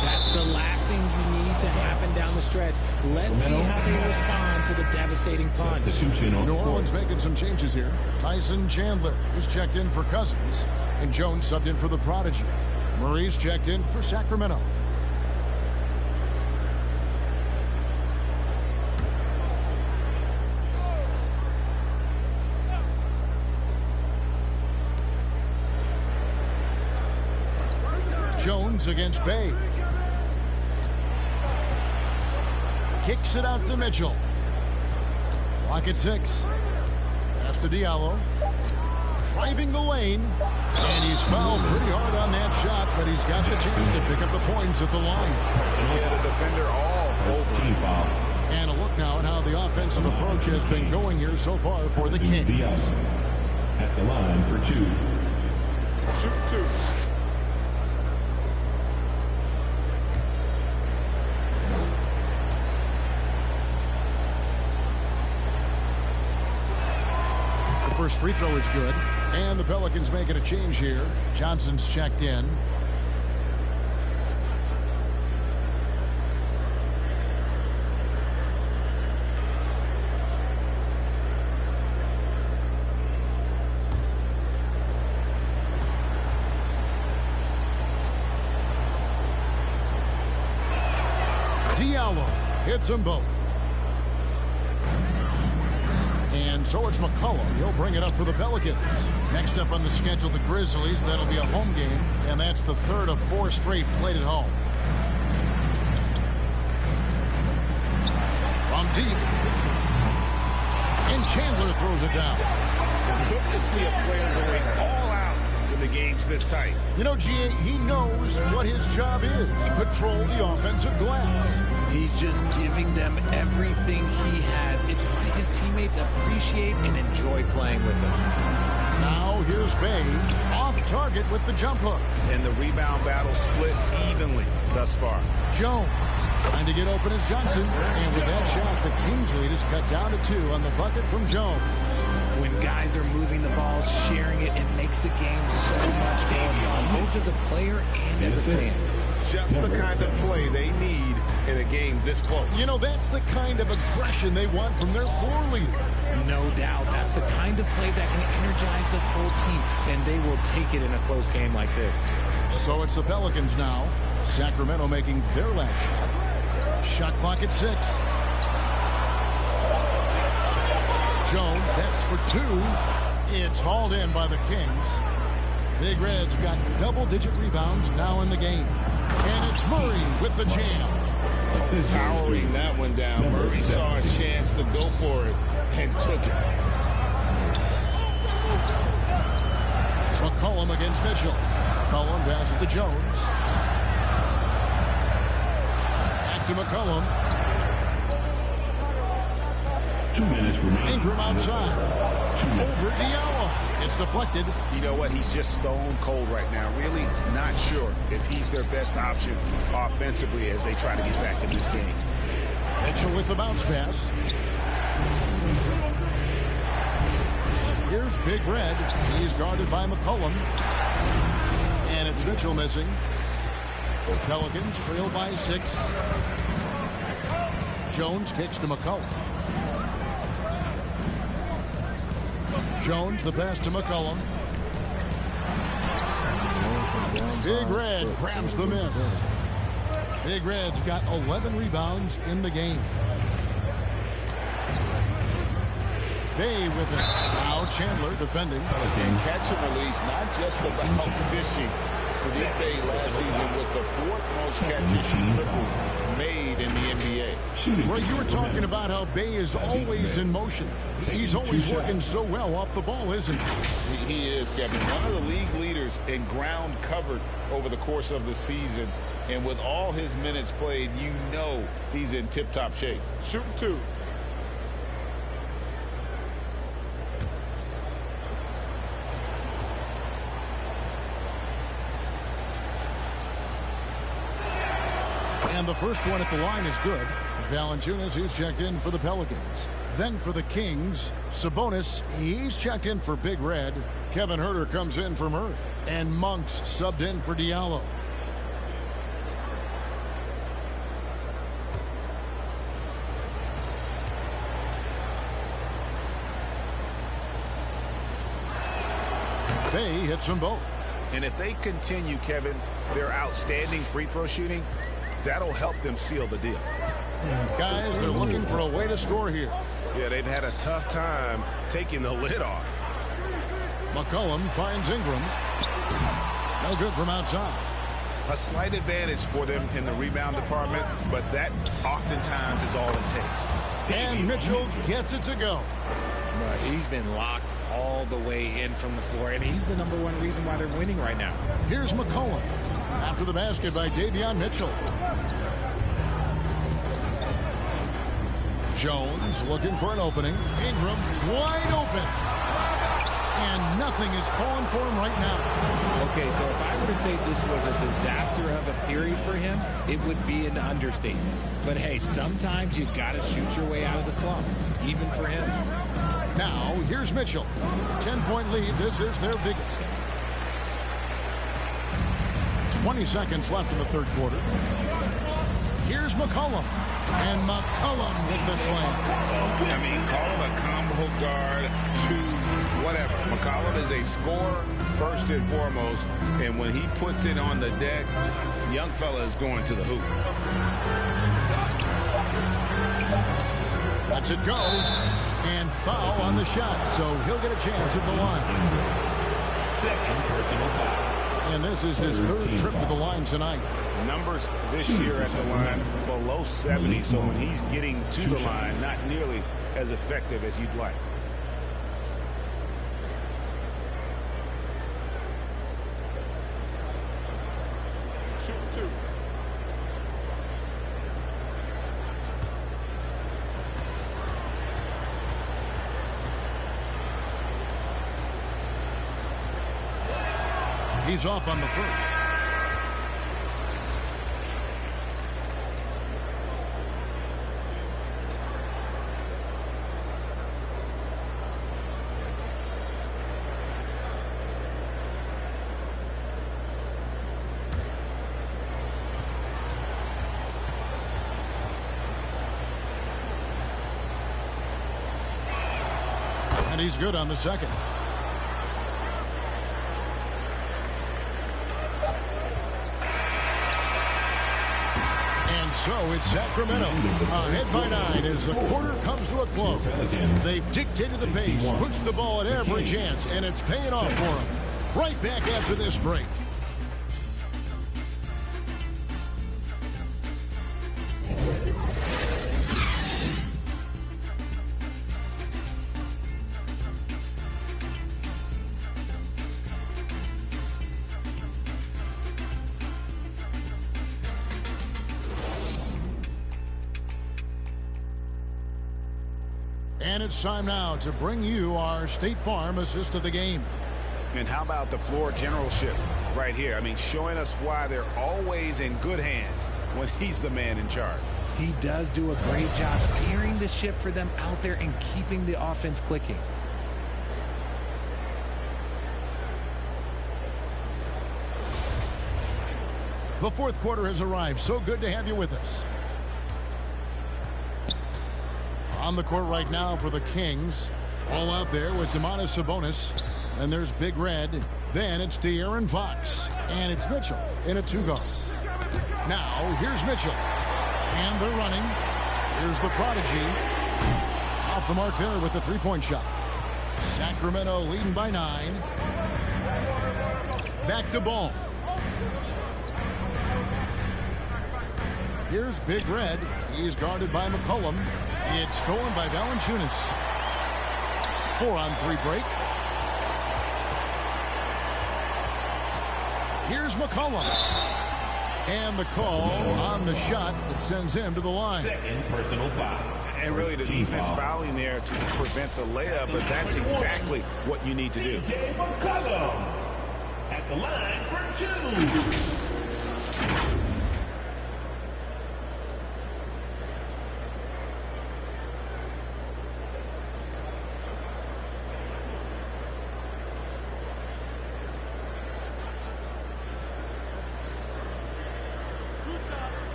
That's the last thing you need to happen down the stretch. Let's see how they respond to the devastating punch. New Orleans making some changes here. Tyson Chandler is checked in for Cousins, and Jones subbed in for the Prodigy. Murray's checked in for Sacramento. Jones against Bay. Kicks it out to Mitchell. Clock at 6. Pass to Diallo. Driving the lane. And he's fouled pretty hard on that shot, but he's got the chance to pick up the points at the line. He had a defender all over. Team foul. And a look now at how the offensive approach has been going here so far for the Kings. At the line for 2. Shoot 2. First free throw is good, and the Pelicans making a change here. Johnson's checked in. Diallo hits them both. And so it's McCollum. He'll bring it up for the Pelicans. Next up on the schedule, the Grizzlies. That'll be a home game, and that's the third of 4 straight played at home. From deep. And Chandler throws it down. Good to see a player going all out when the game's this tight. You know, G.A., he knows what his job is. Control the offensive glass. He's just giving them everything he has. It's why his teammates appreciate and enjoy playing with him. Now here's Bay off target with the jump hook. And the rebound battle split evenly thus far. Jones trying to get open as Johnson. And with that shot, the Kings lead is cut down to 2 on the bucket from Jones. When guys are moving the ball, sharing it, it makes the game so much more fun, both as a player and as a fan. Just the kind of play they need in a game this close. You know, that's the kind of aggression they want from their floor leader. No doubt. That's the kind of play that can energize the whole team, and they will take it in a close game like this. So it's the Pelicans now. Sacramento making their last shot. Shot clock at 6. Jones, that's for 2. It's hauled in by the Kings. Big Red's got double-digit rebounds now in the game. And it's Murray with the jam. Powering that one down. Murray saw a chance to go for it and took it. McCollum against Mitchell. McCollum passes to Jones. Back to McCollum. 2 minutes remaining. Ingram outside. Over Diallo. It's deflected. You know what? He's just stone cold right now. Really not sure if he's their best option offensively as they try to get back in this game. Mitchell with the bounce pass. Here's Big Red. He's guarded by McCollum. And it's Mitchell missing. The Pelicans trail by 6. Jones kicks to McCollum. Jones, the pass to McCollum. Big Red grabs the miss. Big Red's got 11 rebounds in the game. Bay with it. Now Chandler defending. And catch and release, not just about fishing. Sadiq last season with the fourth most catches and triples made in the NBA. Well, you were talking about how Bay is always in motion. He's always working so well off the ball, isn't he? He is, Kevin. One of the league leaders in ground covered over the course of the season. And with all his minutes played, you know he's in tip-top shape. Shooting two. And the first one at the line is good. Valanciunas, he's checked in for the Pelicans. Then for the Kings, Sabonis, he's checked in for Big Red. Kevin Huerter comes in for Murray. And Monk's subbed in for Diallo. Bay hits them both. And if they continue, Kevin, their outstanding free throw shooting, that'll help them seal the deal. Guys, they're looking for a way to score here. Yeah, they've had a tough time taking the lid off. McCollum finds Ingram. No good from outside. A slight advantage for them in the rebound department, but that oftentimes is all it takes. And Mitchell gets it to go. But he's been locked all the way in from the floor, and he's the #1 reason why they're winning right now. Here's McCollum after the basket by Davion Mitchell. Jones looking for an opening. Ingram wide open. And nothing is falling for him right now. Okay, so if I were to say this was a disaster of a period for him, it would be an understatement. But hey, sometimes you got to shoot your way out of the slump, even for him. Now, here's Mitchell. 10-point lead. This is their biggest. 20 seconds left in the third quarter. Here's McCollum. And McCollum with the slam. I mean, call him a combo guard to whatever. McCollum is a scorer first and foremost. And when he puts it on the deck, young fella is going to the hoop. Lets it go. And foul on the shot. So he'll get a chance at the line. Second personal foul. And this is his third trip to the line tonight. Numbers this year at the line below 70, so when he's getting to the line, not nearly as effective as you'd like. Shoot two. He's off on the first. And he's good on the second. So it's Sacramento ahead by 9 as the quarter comes to a close. They've dictated the pace, pushed the ball at every chance, and it's paying off for them. Right back after this break. And it's time now to bring you our State Farm assist of the game. And how about the floor generalship right here? I mean, showing us why they're always in good hands when he's the man in charge. He does do a great job steering the ship for them out there and keeping the offense clicking. The fourth quarter has arrived. So good to have you with us. On the court right now for the Kings. All out there with Domantas Sabonis. And there's Big Red. Then it's De'Aaron Fox. And it's Mitchell in a two-guard. Now, here's Mitchell. And they're running. Here's the prodigy. Off the mark there with the three-point shot. Sacramento leading by 9. Back to Ball. Here's Big Red. He's guarded by McCollum. It's stolen by Valanciunas. 4-on-3 break. Here's McCollum. And the call on the shot that sends him to the line. Second personal foul. And really the defense fouling there to prevent the layup, but that's exactly what you need to do. CJ McCollum at the line for 2.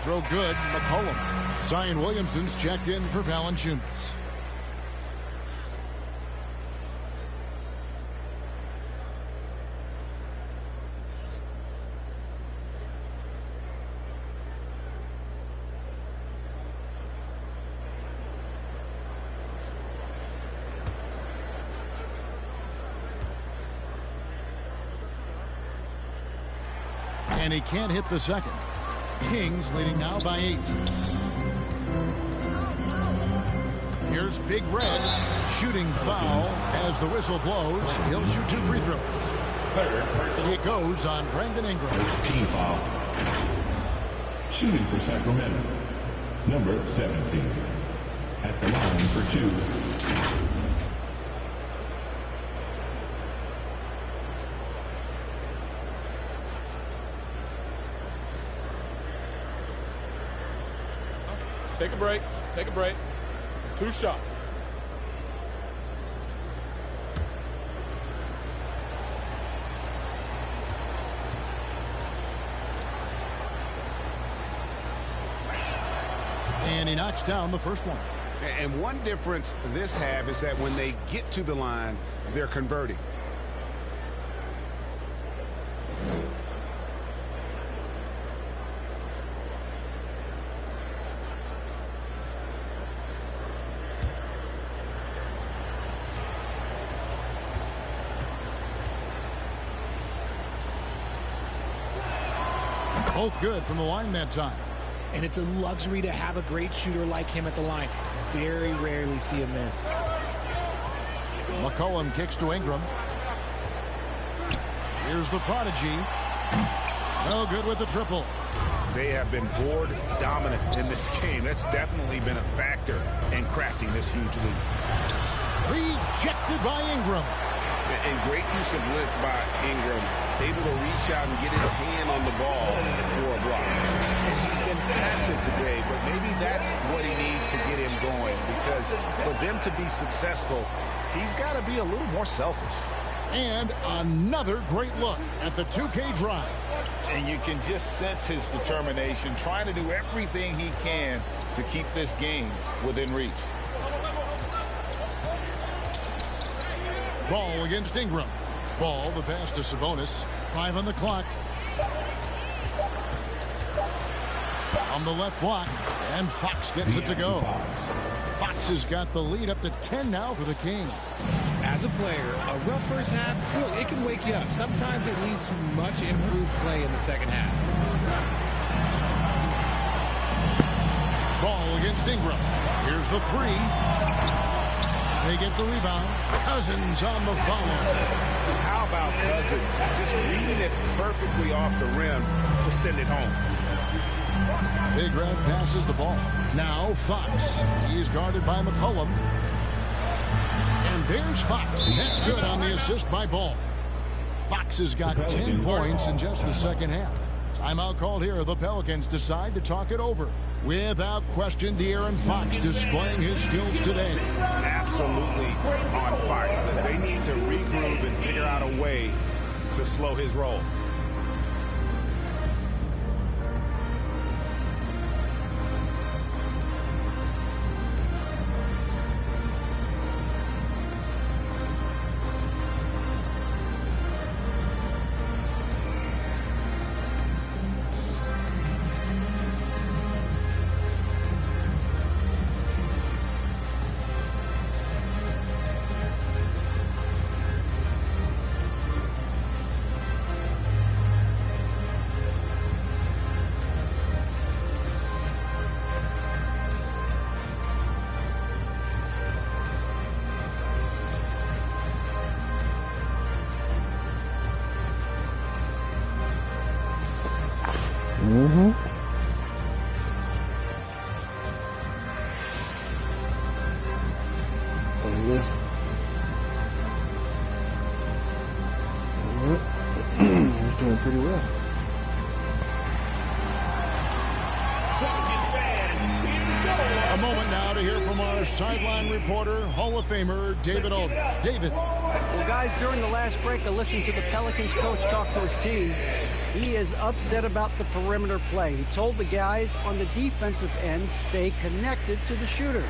Throw good, McCollum. Zion Williamson's checked in for Valanciunas. And he can't hit the second. Kings leading now by 8. Here's Big Red. Shooting foul as the whistle blows. He'll shoot 2 free throws. It goes on Brandon Ingram. Team foul. Shooting for Sacramento. Number 17. At the line for 2. Take a break. Take a break. 2 shots. And he knocks down the first one. And one difference this half is that when they get to the line, they're converting. Both good from the line that time. And it's a luxury to have a great shooter like him at the line. Very rarely see him miss. McCollum kicks to Ingram. Here's the prodigy. No good with the triple. They have been board dominant in this game. That's definitely been a factor in crafting this huge lead. Rejected by Ingram. And great use of length by Ingram. Able to reach out and get his hand on the ball for a block. He's been passive today, but maybe that's what he needs to get him going, because for them to be successful, he's got to be a little more selfish. And another great look at the 2K drive. And you can just sense his determination, trying to do everything he can to keep this game within reach. Ball against Ingram. Ball, the pass to Sabonis. 5 on the clock. On the left block, and Fox gets it to go. Fox has got the lead up to 10 now for the Kings. As a player, a rough first half, look, it can wake you up. Sometimes it leads to much improved play in the second half. Ball against Ingram. Here's the 3. They get the rebound. Cousins on the follow. How about Cousins? Just reading it perfectly off the rim to send it home. Big Red passes the ball. Now Fox. He's guarded by McCollum. And there's Fox. That's good on the assist by Ball. Fox has got 10 points in just the second half. Timeout called here. The Pelicans decide to talk it over. Without question, De'Aaron Fox displaying his skills today. Absolutely on fire. They need to regroup and figure out a way to slow his roll. Mm-hmm. He's doing pretty well. A moment now to hear from our sideline reporter, Hall of Famer David Aldridge. David. Well, guys, during the last break, I listened to the Pelicans coach talk to his team. He is upset about the perimeter play. He told the guys on the defensive end, stay connected to the shooters.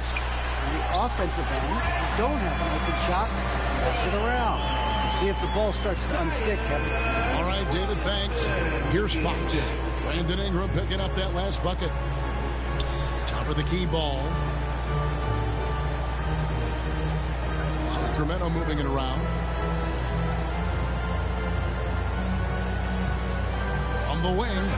On the offensive end, if you don't have an open shot, pass it around and see if the ball starts to unstick heavy. All right, David, thanks. Here's Fox. Brandon Ingram picking up that last bucket. Top of the key ball. Sacramento moving it around. From the wing.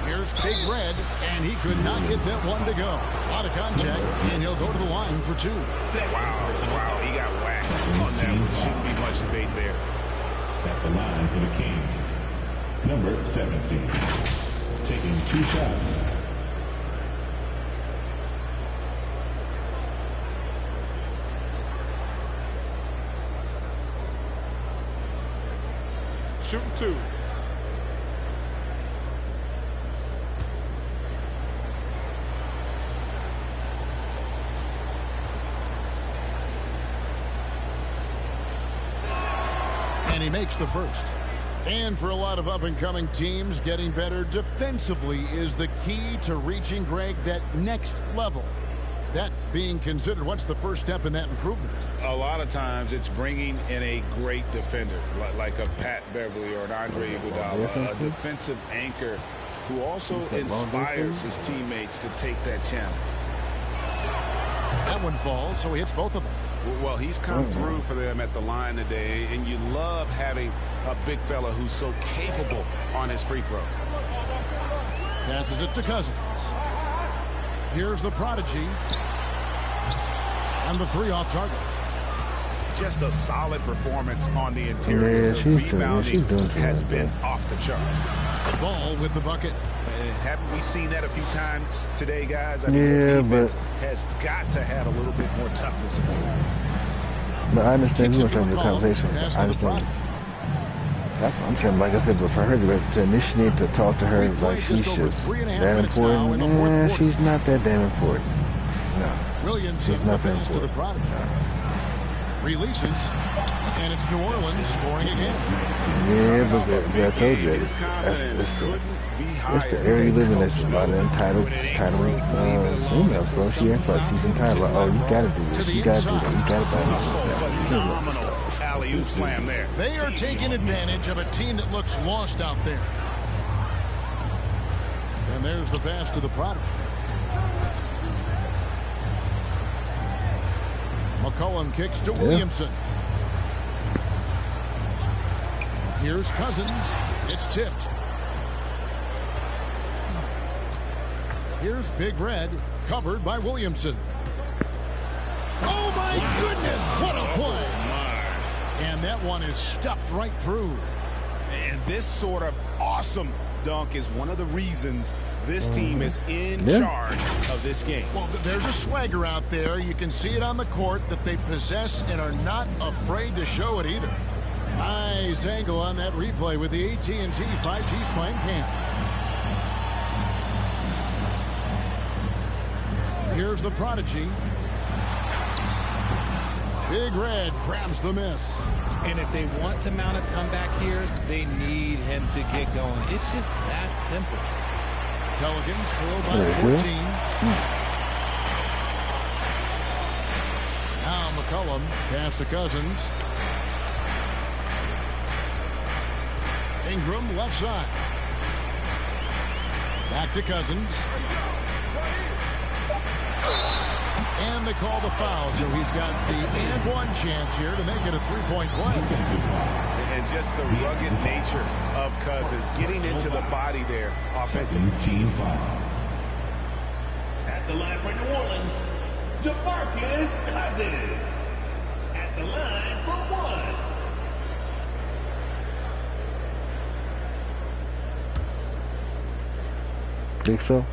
Here's Big Red, and he could not get that one to go. A lot of contact, and he'll go to the line for two. Wow, he got whacked on that one. Shouldn't be much debate there. At the line for the Kings, number 17, taking 2 shots. Shooting 2. And he makes the first. And for a lot of up-and-coming teams, getting better defensively is the key to reaching, Greg, that next level. That being considered, what's the first step in that improvement? A lot of times it's bringing in a great defender, like a Pat Beverly or an Andre Iguodala, a defensive anchor who also inspires his teammates to take that challenge. That one falls, so he hits both of them. Well, he's come through for them at the line today, and you love having a big fella who's so capable on his free throws. Passes it to Cousins. Here's the prodigy. And the 3 off target. Just a solid performance on the interior. Yeah, the rebounding has been off the charts. The ball with the bucket. Haven't we seen that a few times today, guys? I mean, the defense has got to have a little bit more toughness about it. But I understand you were trying to have a conversation. I understand. That's what I'm saying. Like I said, but for her to initiate to talk to her like she's just that important, nah, she's not that damn important. No. Williamson she's not that pass to the prodigy. Releases, and it's New Orleans scoring again. Yeah, but I told you that's the area you live in. That's a lot of entitled females, bro. She acts like she's entitled. Like, oh, you gotta do this. You gotta do that. You gotta do this. Alley-oop slam there. They are taking advantage of a team that looks lost out there. And there's the pass to the prodigy. McCollum kicks to Williamson. Here's Cousins. It's tipped. Here's Big Red, covered by Williamson. Oh, my goodness, what a play. And that one is stuffed right through. And this sort of awesome dunk is one of the reasons this team is in charge of this game. Well, there's a swagger out there. You can see it on the court that they possess and are not afraid to show it either. Nice angle on that replay with the AT&T 5G Slam Cam. Here's the prodigy. Big Red grabs the miss. And if they want to mount a comeback here, they need him to get going. It's just that simple. Pelicans trail by 14. Now McCollum pass to Cousins. Ingram left side. Back to Cousins. And they call the foul, so he's got the and one chance here to make it a three-point play. And just the rugged nature of Cousins getting into the body there offensively. Team foul. At the line for New Orleans, DeMarcus Cousins. At the line for 1. Think so?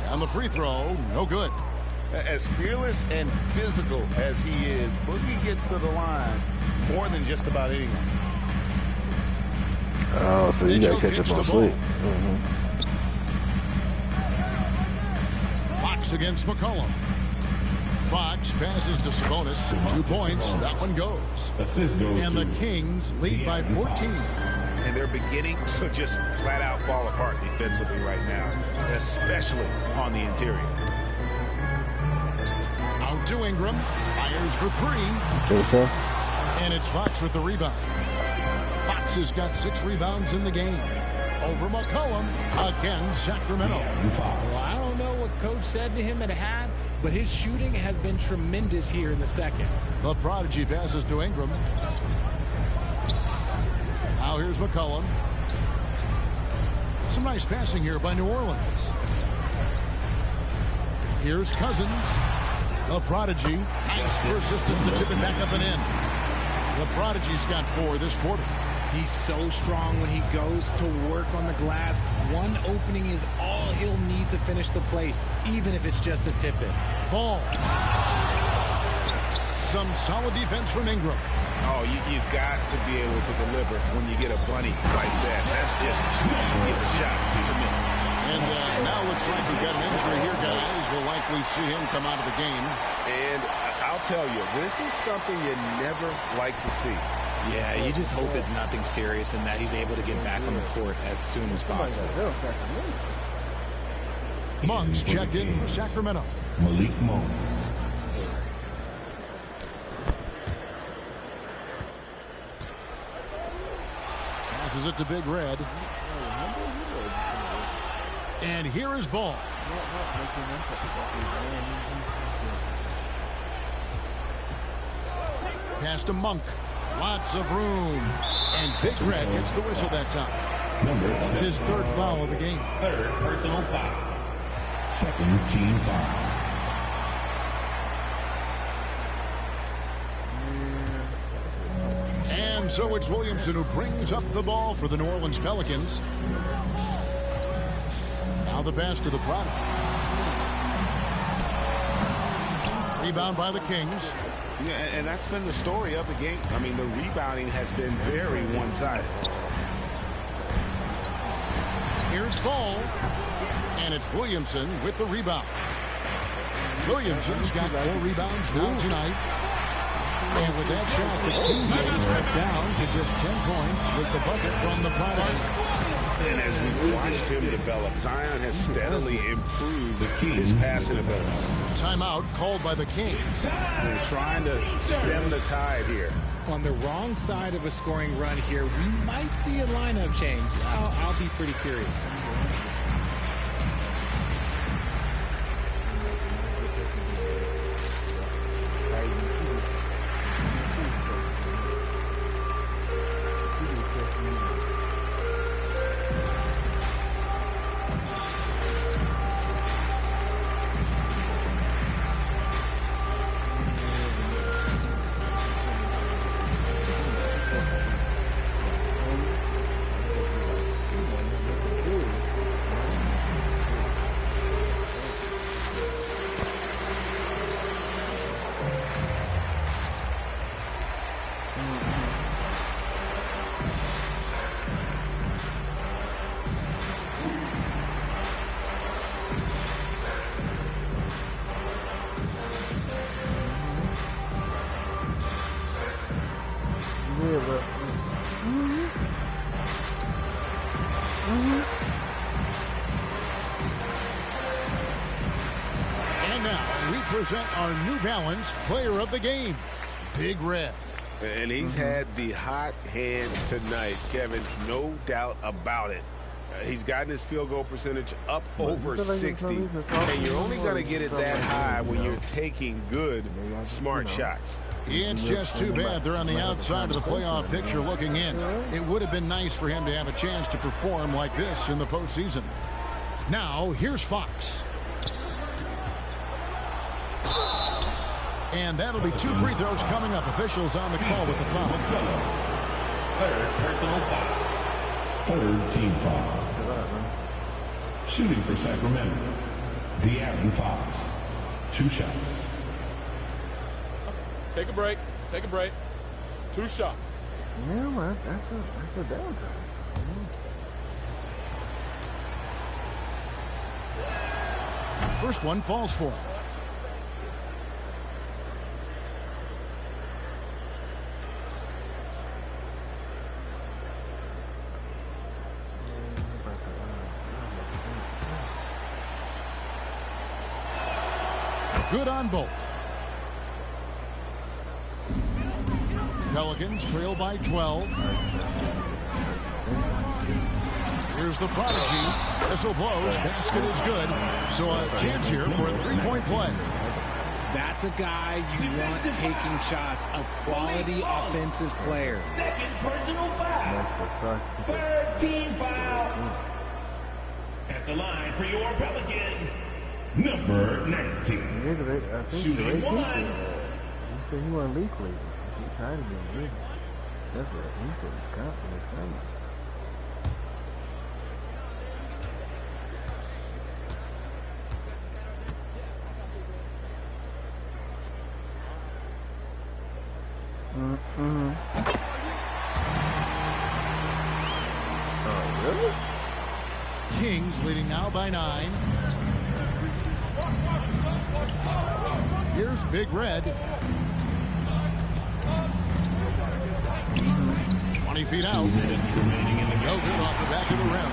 And the free throw, no good. As fearless and physical as he is, Boogie gets to the line more than just about anyone. Oh, so you gotta catch up on sleep. Fox against McCollum. Fox passes to Sabonis. 2 points. That one goes. And the Kings lead by 14. And they're beginning to just flat out fall apart defensively right now, especially on the interior. Out to Ingram. Fires for 3. And it's Fox with the rebound. Fox has got 6 rebounds in the game. Over McCollum against Sacramento. Well, I don't know what Coach said to him at half, but his shooting has been tremendous here in the second. The Prodigy passes to Ingram. Now here's McCollum. Some nice passing here by New Orleans. Here's Cousins. The Prodigy. Nice persistence to tip it back up and in. The Prodigy's got 4 this quarter. He's so strong when he goes to work on the glass. One opening is all he'll need to finish the play, even if it's just a tip-in. Ball. Some solid defense from Ingram. Oh, you've got to be able to deliver when you get a bunny like that. That's just too easy of a shot to miss. And now looks like we've got an injury here, guys. We'll likely see him come out of the game. And I'll tell you, this is something you never like to see. Yeah, you just hope it's nothing serious and that he's able to get back on the court as soon as possible. Monk's checked in for Sacramento. Malik Monk. Passes it to Big Red. And here is Ball. Pass to Monk. Lots of room. And Big Red gets the whistle that time. It's his 3rd foul of the game. 3rd personal foul. 2nd team foul. And so it's Williamson who brings up the ball for the New Orleans Pelicans. Now the pass to the Prodigy. Rebound by the Kings. Yeah, and that's been the story of the game. I mean, the rebounding has been very one-sided. Here's Ball. And it's Williamson with the rebound. Williamson's got 4 rebounds now tonight. And with that shot, the Kings cut down to just 10 points with the bucket from the Prodigy. And as we watched him develop, Zion has steadily improved his passing ability. Timeout called by the Kings. They're trying to stem the tide here. On the wrong side of a scoring run here, we might see a lineup change. I'll be pretty curious. And now we present our New Balance Player of the Game, Big Red. And he's had the hot hand tonight, Kevin, no doubt about it. He's gotten his field goal percentage up over 60, and you're only going to get it that high when you're taking good, smart shots. It's just too bad they're on the outside of the playoff picture looking in. It would have been nice for him to have a chance to perform like this in the postseason. Now, here's Fox. And that'll be 2 free throws coming up. Officials on the call with the foul. 3rd personal foul. Third team foul. Shooting for Sacramento, De'Aaron Fox. 2 shots. Take a break. Take a break. 2 shots. Yeah, man, that's a downtime. First one falls for him. Good on both. Pelicans trail by 12. Here's the prodigy. Whistle blows. Basket is good. So a chance here for a 3-point play. That's a guy you want taking shots. A quality offensive player. Second personal foul. Third team foul. At the line for your Pelicans, number 19. Shooting 1. He said he wasn't league leader. He tried to be league. That's what he said. He's confident. Oh, really? Kings leading now by 9. Here's Big Red. 20 feet out. No good off the back of the rim.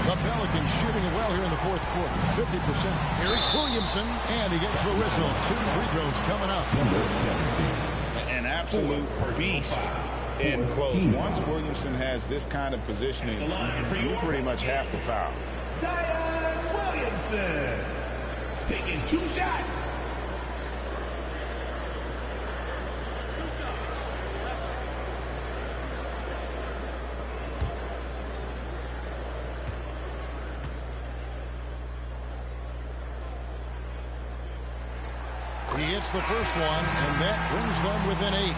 The Pelicans shooting it well here in the fourth quarter. 50%. Here's Williamson, and he gets the whistle. 2 free throws coming up. An absolute beast in close. Once Williamson has this kind of positioning, you pretty much have to foul. Zion Williamson taking 2 shots. He hits the first one, and that brings them within 8.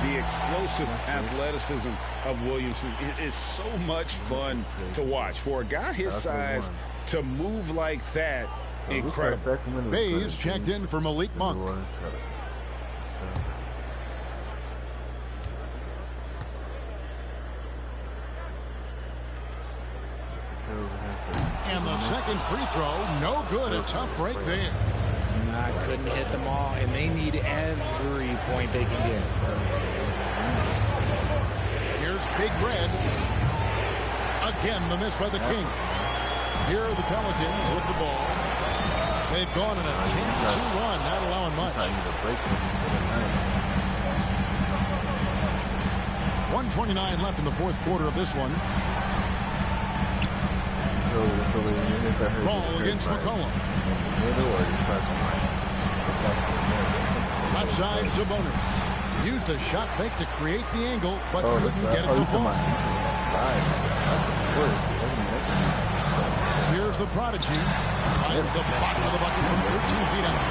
The explosive athleticism of Williamson is so much fun to watch. For a guy his size to move like that, incredible. Bays checked in for Malik Monk. And the second free throw, no good. A tough break there. I couldn't hit them all, and they need every point they can get. Here's Big Red. Again, the miss by the King. Here are the Pelicans with the ball. They've gone in a 10-2 run, not allowing much. 1:29 left in the fourth quarter of this one. Ball against McCollum. Left side, Sabonis. Used the shot fake to create the angle, but couldn't get it to fall. Here's the prodigy. Finds the bottom of the bucket from 13 feet out.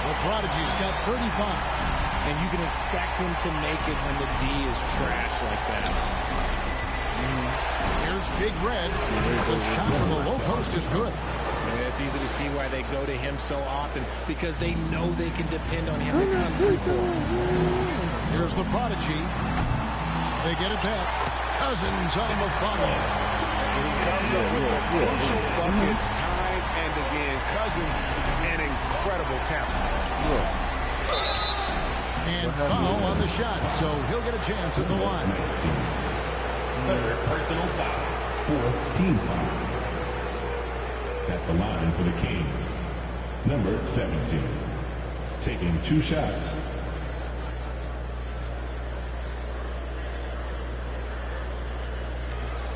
The prodigy's got 35. And you can expect him to make it when the D is trash like that. Here's Big Red. The shot from the low post is good. Yeah, it's easy to see why they go to him so often, because they know they can depend on him to come through for them. Here's the prodigy. They get it back. Cousins on the follow. He comes up with the crucial buckets time and again. Cousins, an incredible talent. And foul on the shot, so he'll get a chance at the line. Third personal foul. 4th team foul. At the line for the Kings, number 17. Taking 2 shots.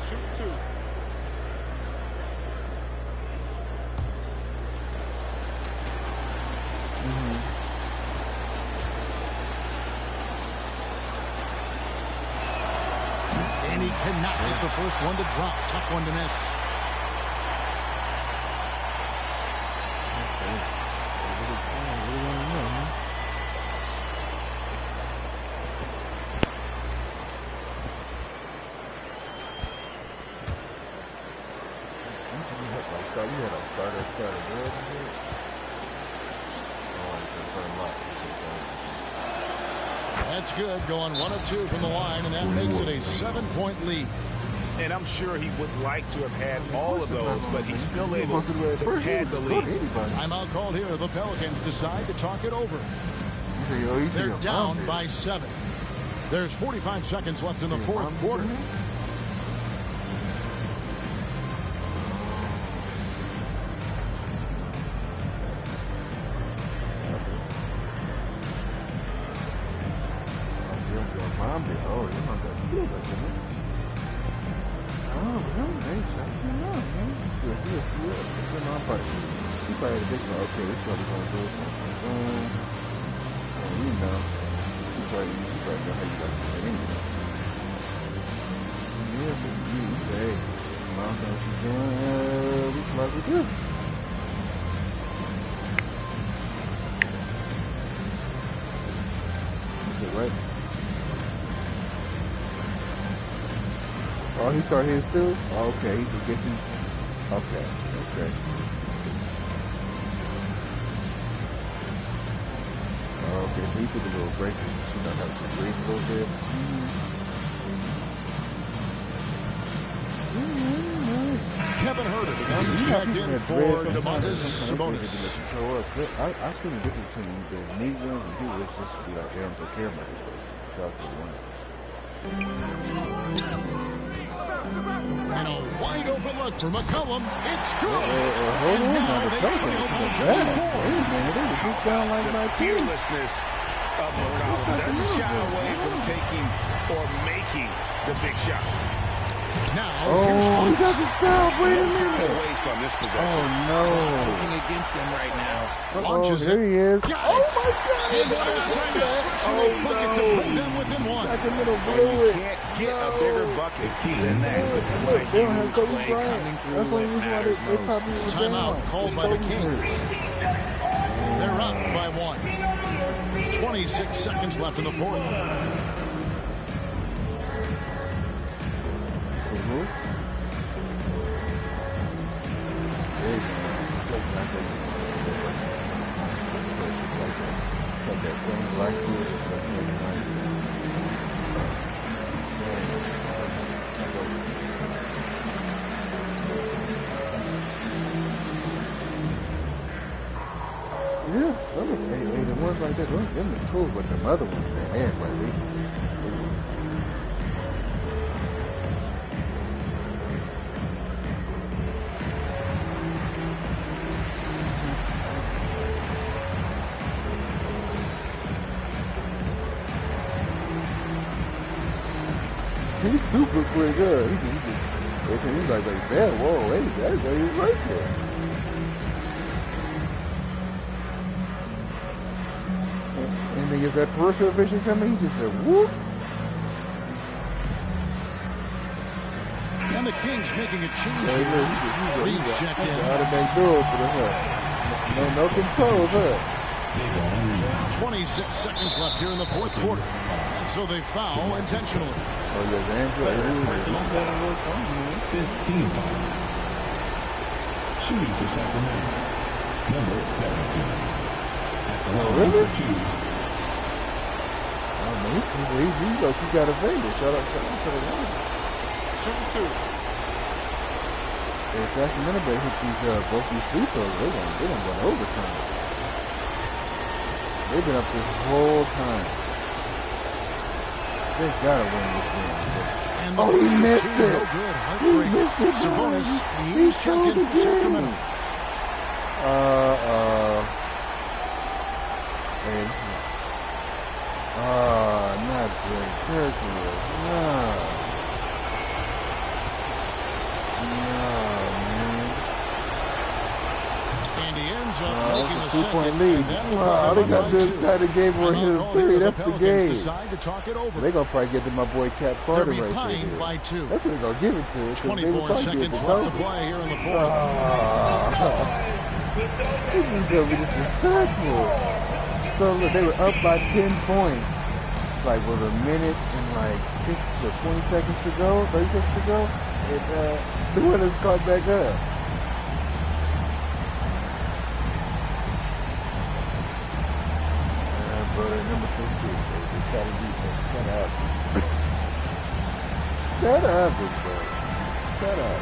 Shoot 2. And he cannot get the first one to drop. Tough one to miss. you had a starter good. That's good, going 1 of 2 from the line, and that makes it a 7-point lead. And I'm sure he would like to have had all of those, but he's still able to pad the lead. Timeout called here. The Pelicans decide to talk it over. They're down by 7. There's 45 seconds left in the fourth quarter. Oh, he started his too? Oh, okay, he gets him. Okay. Oh, okay, so he took a little break. You know how to breathe a little bit. Kevin Herter, he's checked in for Domantas Sabonis. I've seen the difference between the need ones and people that just be like, they don't take care of myself. Shout out to the one. And a wide open look for McCollum. It's good. Hold on, now the The fearlessness of McCollum doesn't shy away from taking or making the big shots. Now, he got the style. Wait a minute. On this possession. Oh, no. Looking against them right now. Launches there he is. Got oh, it. my God. And what a sensational bucket to put them within one. Like a little You can't get a bigger bucket than that. They don't have Kobe Bryant. That's one reason why they probably were Timeout called by the Kings. They're up by 1. 26 seconds left in the fourth. Yeah, those the ones like that, them is cool, but the other ones, man, they act like he's super quick, good. He's like that. Whoa, hey, that's he's right there. And then if that peripheral vision coming, he just said, whoop. And the Kings making a change here. Reed's checked in. How to make doors for the hook. No control, huh? 26 seconds left here in the fourth quarter. And so they foul intentionally. Oh, yeah, Andrew. 15 foul. Shooting for Sacramento. Number 17. At the line really? for 2. Oh, man, he got a Vegas. Shout out to the line. Shooting 2. If Sacramento better hit both these free throws, they're gonna go to overtime. They've been up this whole time. They gotta win this game. Oh, he missed it. He missed it. Sabonis, he's checked in for Sacramento. Not good. Careful. No. And he ends up making the 2-point lead. Wow, they got to tie the game for his three. That's the game. They're going to probably get to my boy Cat Carter right there. They're behind by 2. That's what they're going to give it to. 24 seconds left to play here in the fourth. This is going to be disrespectful. So look, they were up by 10 points. Like with a minute and 20 seconds to go, 30 seconds to go. And the winners caught back up. number 2 too. They try to defense. Shut up. Shut up, big boy. Shut up.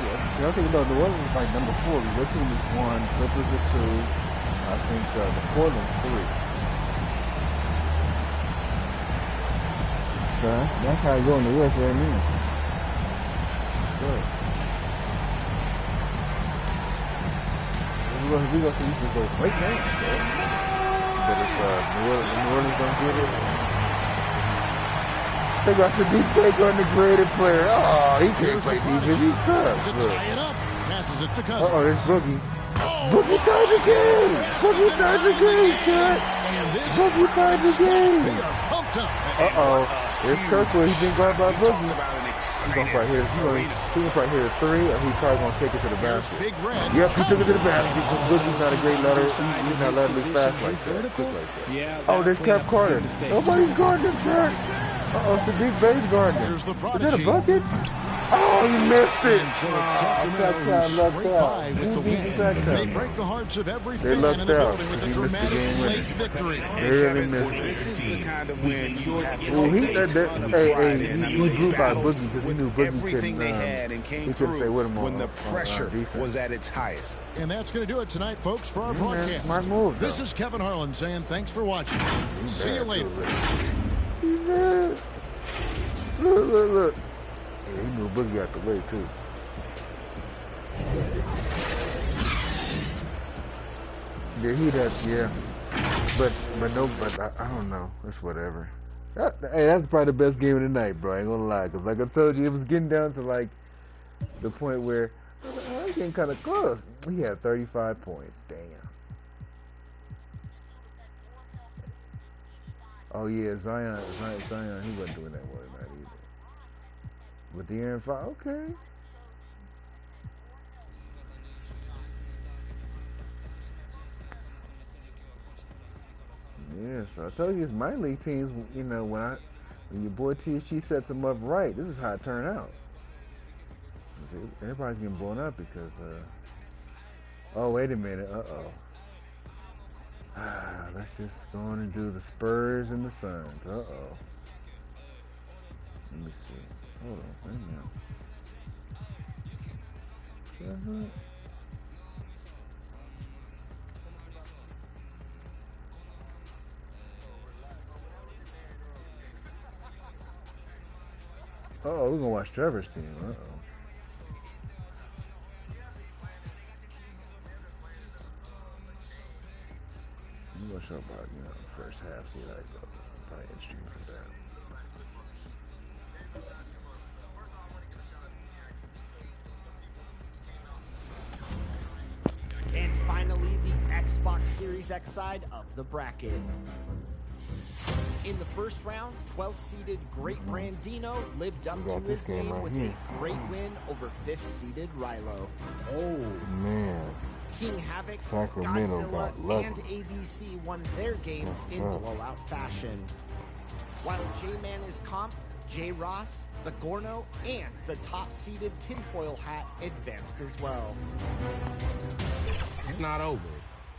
Yeah, I think about New Orleans is like number 4. Their team is 1, Clippers are 2. I think the Portland's 3. So that's how you go in the West right now. Good. We go see these go great games, so. But if New Orleans don't get it, they got the deep take on the graded player. Oh, he can't play defense. He sucks. To tie it up, passes it to Cousins. Uh-oh, there's Boogie. Boogie tied the game. Boogie tied the game, kid. Boogie tied the game. They are pumped up. Uh-oh. There's Kirkwood. He's been guarded by Boogie. He's gonna probably hit a 3, or he's probably gonna take it to the basket. Yep, he took it to the basket. Boogie's not a great letter. He's not letting fast like that. Yeah. Oh, there's Cap Carter. Nobody's guarding him, sir. Uh-oh, Sadiq Bay's guarding him. Is that a bucket? Oh, you missed it. They break the hearts of every fan in the building with a dramatic late victory. This is the kind of win you have to take he grew by Boogie because he knew Boogie everything they had and came through when the pressure was at its highest. And that's going to do it tonight, folks, for our broadcast. Smart move, this is Kevin Harlan saying thanks for watching. See you later. Look. Yeah, he knew Boogie out the way, too. Yeah, But I don't know. That's whatever. Hey, that's probably the best game of the night, bro. I ain't gonna lie. Because like I told you, it was getting down to like the point where I was getting kind of close. He had 35 points. Damn. Oh, yeah, Zion, he wasn't doing that well tonight either. With the Aaron 5, okay. Yeah, so I told you it's minor league teams, you know, when your boy THG sets them up right, this is how it turned out. See, everybody's getting blown up because, oh, wait a minute, let's just go on and do the Spurs and the Suns, Let me see. Hold on, wait a minute. Uh-oh, we're gonna watch Trevor's team. Uh-oh. I'm gonna show about, you know, the first half, see how it goes. Probably interesting for that. And finally, the Xbox Series X side of the bracket. In the first round, 12th-seeded Great Brandino lived up to his name with a great win over 5th-seeded Rilo. Oh, man. King Havoc, Sacramento Godzilla, and ABC won their games in blowout fashion. While J-Man is comp, J. Ross, the Gorno, and the top-seeded Tinfoil Hat advanced as well. It's not over.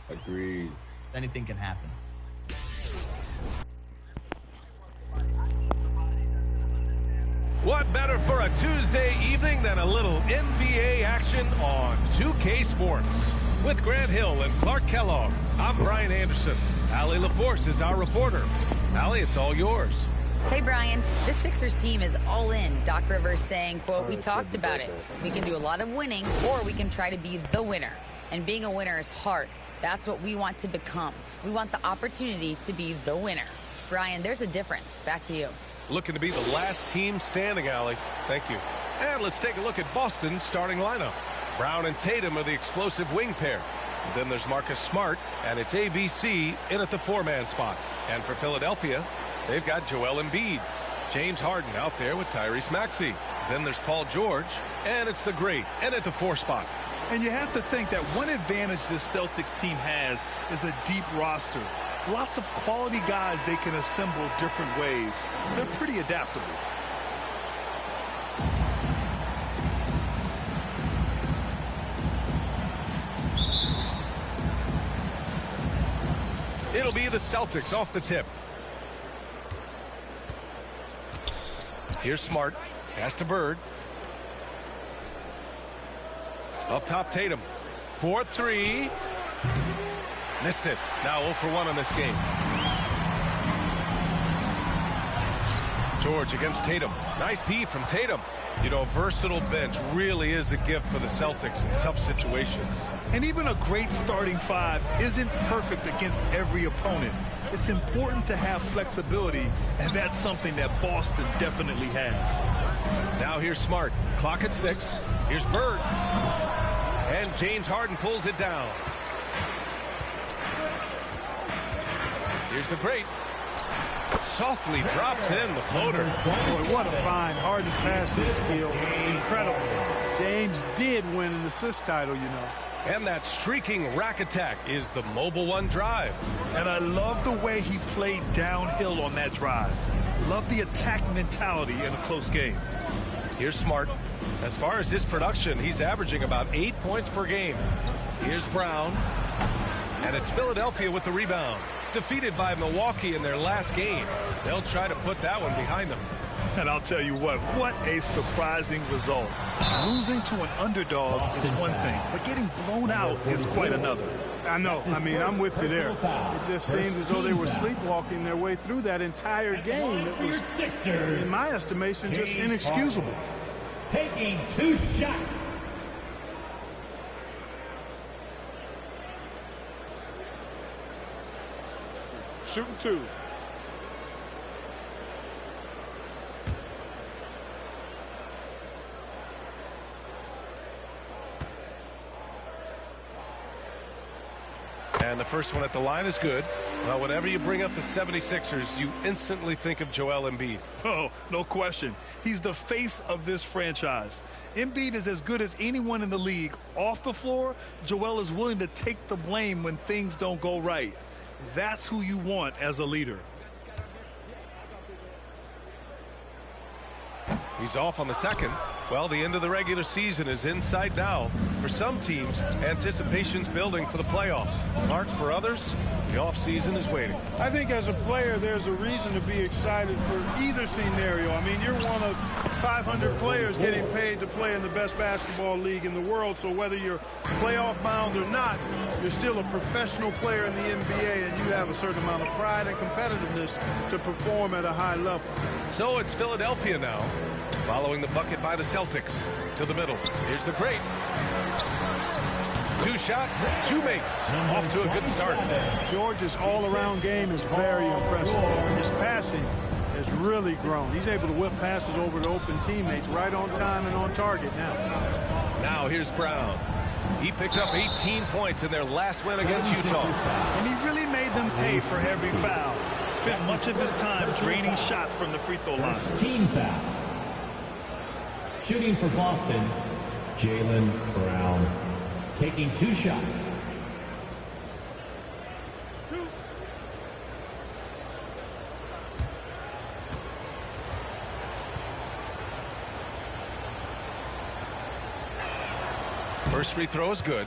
Agreed. Anything can happen. What better for a Tuesday evening than a little NBA action on 2K Sports? With Grant Hill and Clark Kellogg, I'm Brian Anderson. Allie LaForce is our reporter. Allie, it's all yours. Hey, Brian. This Sixers team is all in. Doc Rivers saying, quote, we talked about it. We can do a lot of winning, or we can try to be the winner. And being a winner is hard. That's what we want to become. We want the opportunity to be the winner. Brian, there's a difference. Back to you. Looking to be the last team standing, Allie. Thank you. And let's take a look at Boston's starting lineup. Brown and Tatum are the explosive wing pair. Then there's Marcus Smart, and it's ABC in at the 4-man spot. And for Philadelphia, they've got Joel Embiid. James Harden out there with Tyrese Maxey. Then there's Paul George, and it's the great in at the 4 spot. And you have to think that one advantage this Celtics team has is a deep roster. Lots of quality guys they can assemble different ways. They're pretty adaptable. It'll be the Celtics off the tip. Here's Smart. Pass to Bird. Up top, Tatum. 4-3. Missed it. Now 0 for 1 on this game. George against Tatum. Nice D from Tatum. You know, a versatile bench really is a gift for the Celtics in tough situations. And even a great starting five isn't perfect against every opponent. It's important to have flexibility, and that's something that Boston definitely has. Now here's Smart. Clock at 6. Here's Bird. And James Harden pulls it down. Here's the great. Softly drops in the floater. Boy, what a find. Harden's passing skill. Incredible. James did win an assist title, you know. And that streaking rack attack is the Mobile One drive. And I love the way he played downhill on that drive. Love the attack mentality in a close game. Here's Smart. As far as his production, he's averaging about 8 points per game. Here's Brown. And it's Philadelphia with the rebound. Defeated by Milwaukee in their last game. They'll try to put that one behind them. And I'll tell you what a surprising result. Losing to an underdog is one thing, but getting blown out is quite another. I know. I mean, I'm with you there. It just seemed as though they were sleepwalking their way through that entire game. It was, in my estimation, just inexcusable. Taking 2 shots. Shooting 2. And the first one at the line is good. Well, whenever you bring up the 76ers, you instantly think of Joel Embiid. Oh, no question. He's the face of this franchise. Embiid is as good as anyone in the league. Off the floor, Joel is willing to take the blame when things don't go right. That's who you want as a leader. He's off on the second. Well, the end of the regular season is in sight now. For some teams, anticipation's building for the playoffs. Mark, for others, the offseason is waiting. I think as a player, there's a reason to be excited for either scenario. I mean, you're one of 500 players getting paid to play in the best basketball league in the world, so whether you're playoff bound or not, you're still a professional player in the NBA, and you have a certain amount of pride and competitiveness to perform at a high level. So it's Philadelphia now, following the bucket by the Celtics to the middle. Here's the great. 2 shots, 2 makes. Off to a good start. George's all-around game is very impressive. His passing has really grown. He's able to whip passes over to open teammates right on time and on target now. Now here's Brown. He picked up 18 points in their last win against Utah. And he really made them pay for every foul. Spent much of his time draining shots from the free throw line. Team foul. Shooting for Boston, Jaylen Brown. Taking 2 shots. First free throw is good.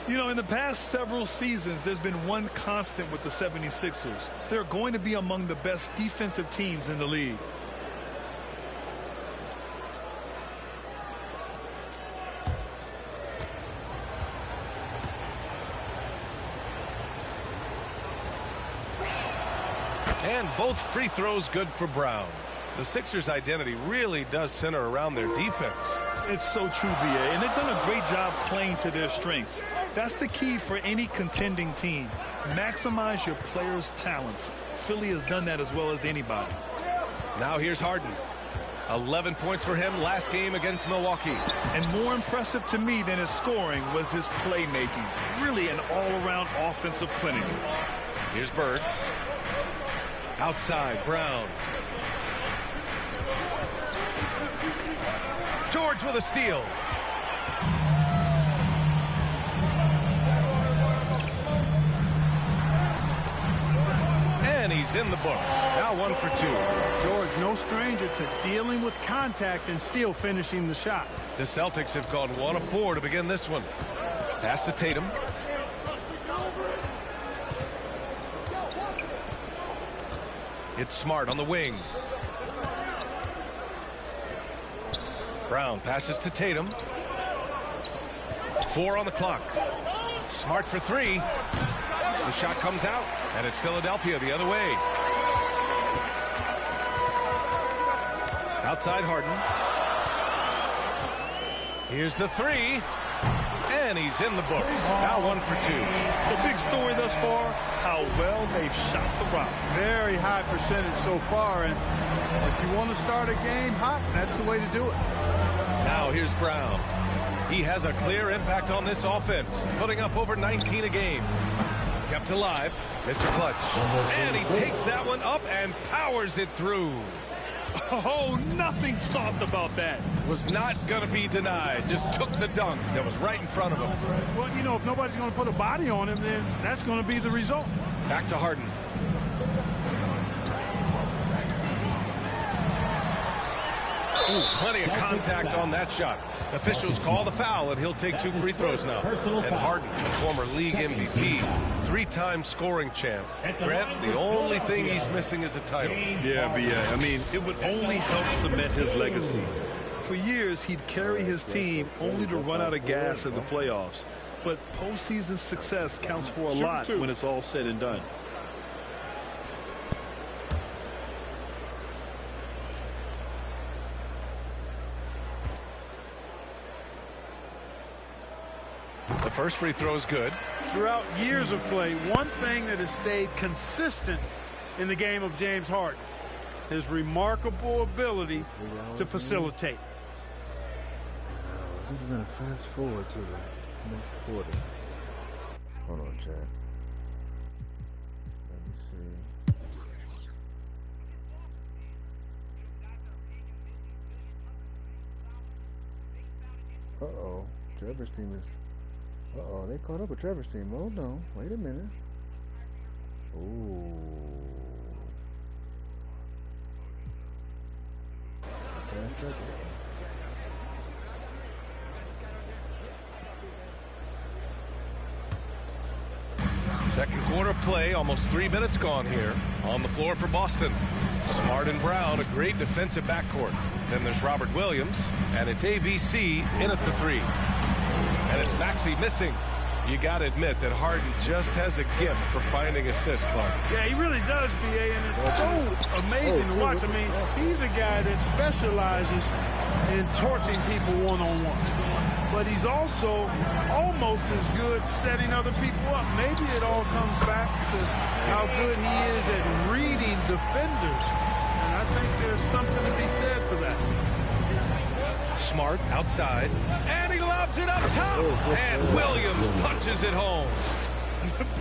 You know, in the past several seasons, there's been one constant with the 76ers. They're going to be among the best defensive teams in the league. And both free throws good for Brown. The Sixers' identity really does center around their defense. It's so true, B.A., and they've done a great job playing to their strengths. That's the key for any contending team. Maximize your players' talents. Philly has done that as well as anybody. Now here's Harden. 11 points for him last game against Milwaukee. And more impressive to me than his scoring was his playmaking. Really an all-around offensive clinic. Here's Bird. Outside, Brown. George with a steal. And he's in the books. Now 1 for 2. George, no stranger to dealing with contact and still finishing the shot. The Celtics have gone 1 of 4 to begin this one. Pass to Tatum. It's Smart on the wing. Brown passes to Tatum. 4 on the clock. Smart for 3. The shot comes out, and it's Philadelphia the other way. Outside Harden. Here's the 3. And he's in the books. Now 1 for 2. The big story thus far, how well they've shot the rock. Very high percentage so far, and if you want to start a game hot, that's the way to do it. Now here's Brown. He has a clear impact on this offense, putting up over 19 a game. Kept alive, Mr. Clutch. And he takes that one up and powers it through. Oh, nothing soft about that. Was not going to be denied. Just took the dunk that was right in front of him. Well, you know, if nobody's going to put a body on him, then that's going to be the result. Back to Harden. Ooh, plenty of contact on that shot. Officials call the foul, and he'll take 2 free throws now. And Harden, the former league MVP, 3-time scoring champ. Grant, the only thing he's missing is a title. Yeah, B.A. I mean, it would only help cement his legacy. For years, he'd carry his team only to run out of gas in the playoffs. But postseason success counts for a lot when it's all said and done. The first free throw is good. Throughout years of play, one thing that has stayed consistent in the game of James Harden, his remarkable ability to facilitate. We're going to fast forward to the next quarter. Hold on, Chad. Let me see. Uh-oh. Trevor's team is... Uh-oh, they caught up with Trevor's team. Hold on. Wait a minute. Ooh. Okay, Second quarter play, almost 3 minutes gone here. On the floor for Boston. Smart and Brown, a great defensive backcourt. Then there's Robert Williams, and it's ABC in at the 3. And it's Maxey missing. You got to admit that Harden just has a gift for finding assists, Clark. Yeah, he really does, B.A., and it's so amazing to watch. I mean, he's a guy that specializes in torching people one-on-one. But he's also almost as good setting other people up. Maybe it all comes back to how good he is at reading defenders. And I think there's something to be said for that. Smart outside, and he lobs it up top, and Williams punches it home.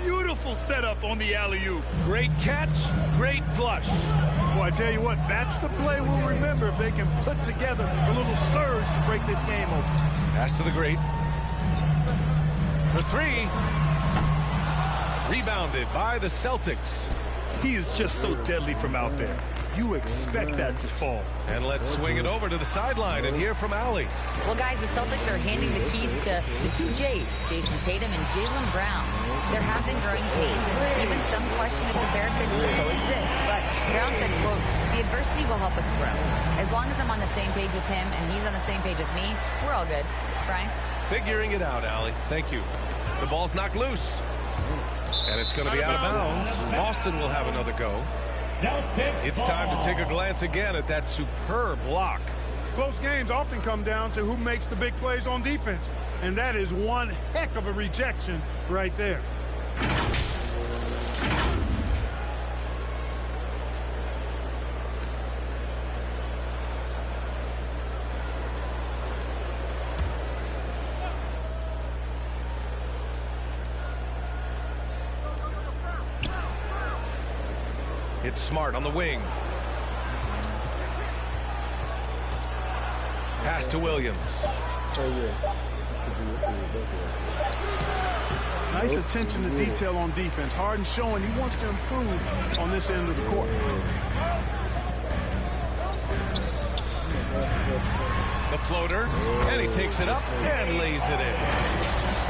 Beautiful setup on the alley-oop. Great catch, great flush. Boy, I tell you what, that's the play we'll remember if they can put together a little surge to break this game open. Pass to the great. For 3. Rebounded by the Celtics. He is just so deadly from out there. You expect that to fall. And let's swing it over to the sideline and hear from Allie. Well, guys, the Celtics are handing the keys to the 2 J's, Jason Tatum and Jaylen Brown. There have been growing pains, and even some question if the pair could coexist. But Brown said, quote, "The adversity will help us grow. As long as I'm on the same page with him and he's on the same page with me, we're all good." Brian? Figuring it out, Allie. Thank you. The ball's knocked loose. And it's going to be out of bounds. Boston will have another go. It's time to take a glance again at that superb block. Close games often come down to who makes the big plays on defense. And that is one heck of a rejection right there. It's Smart on the wing. Pass to Williams. Nice attention to detail on defense. Harden showing he wants to improve on this end of the court. The floater, and he takes it up and lays it in.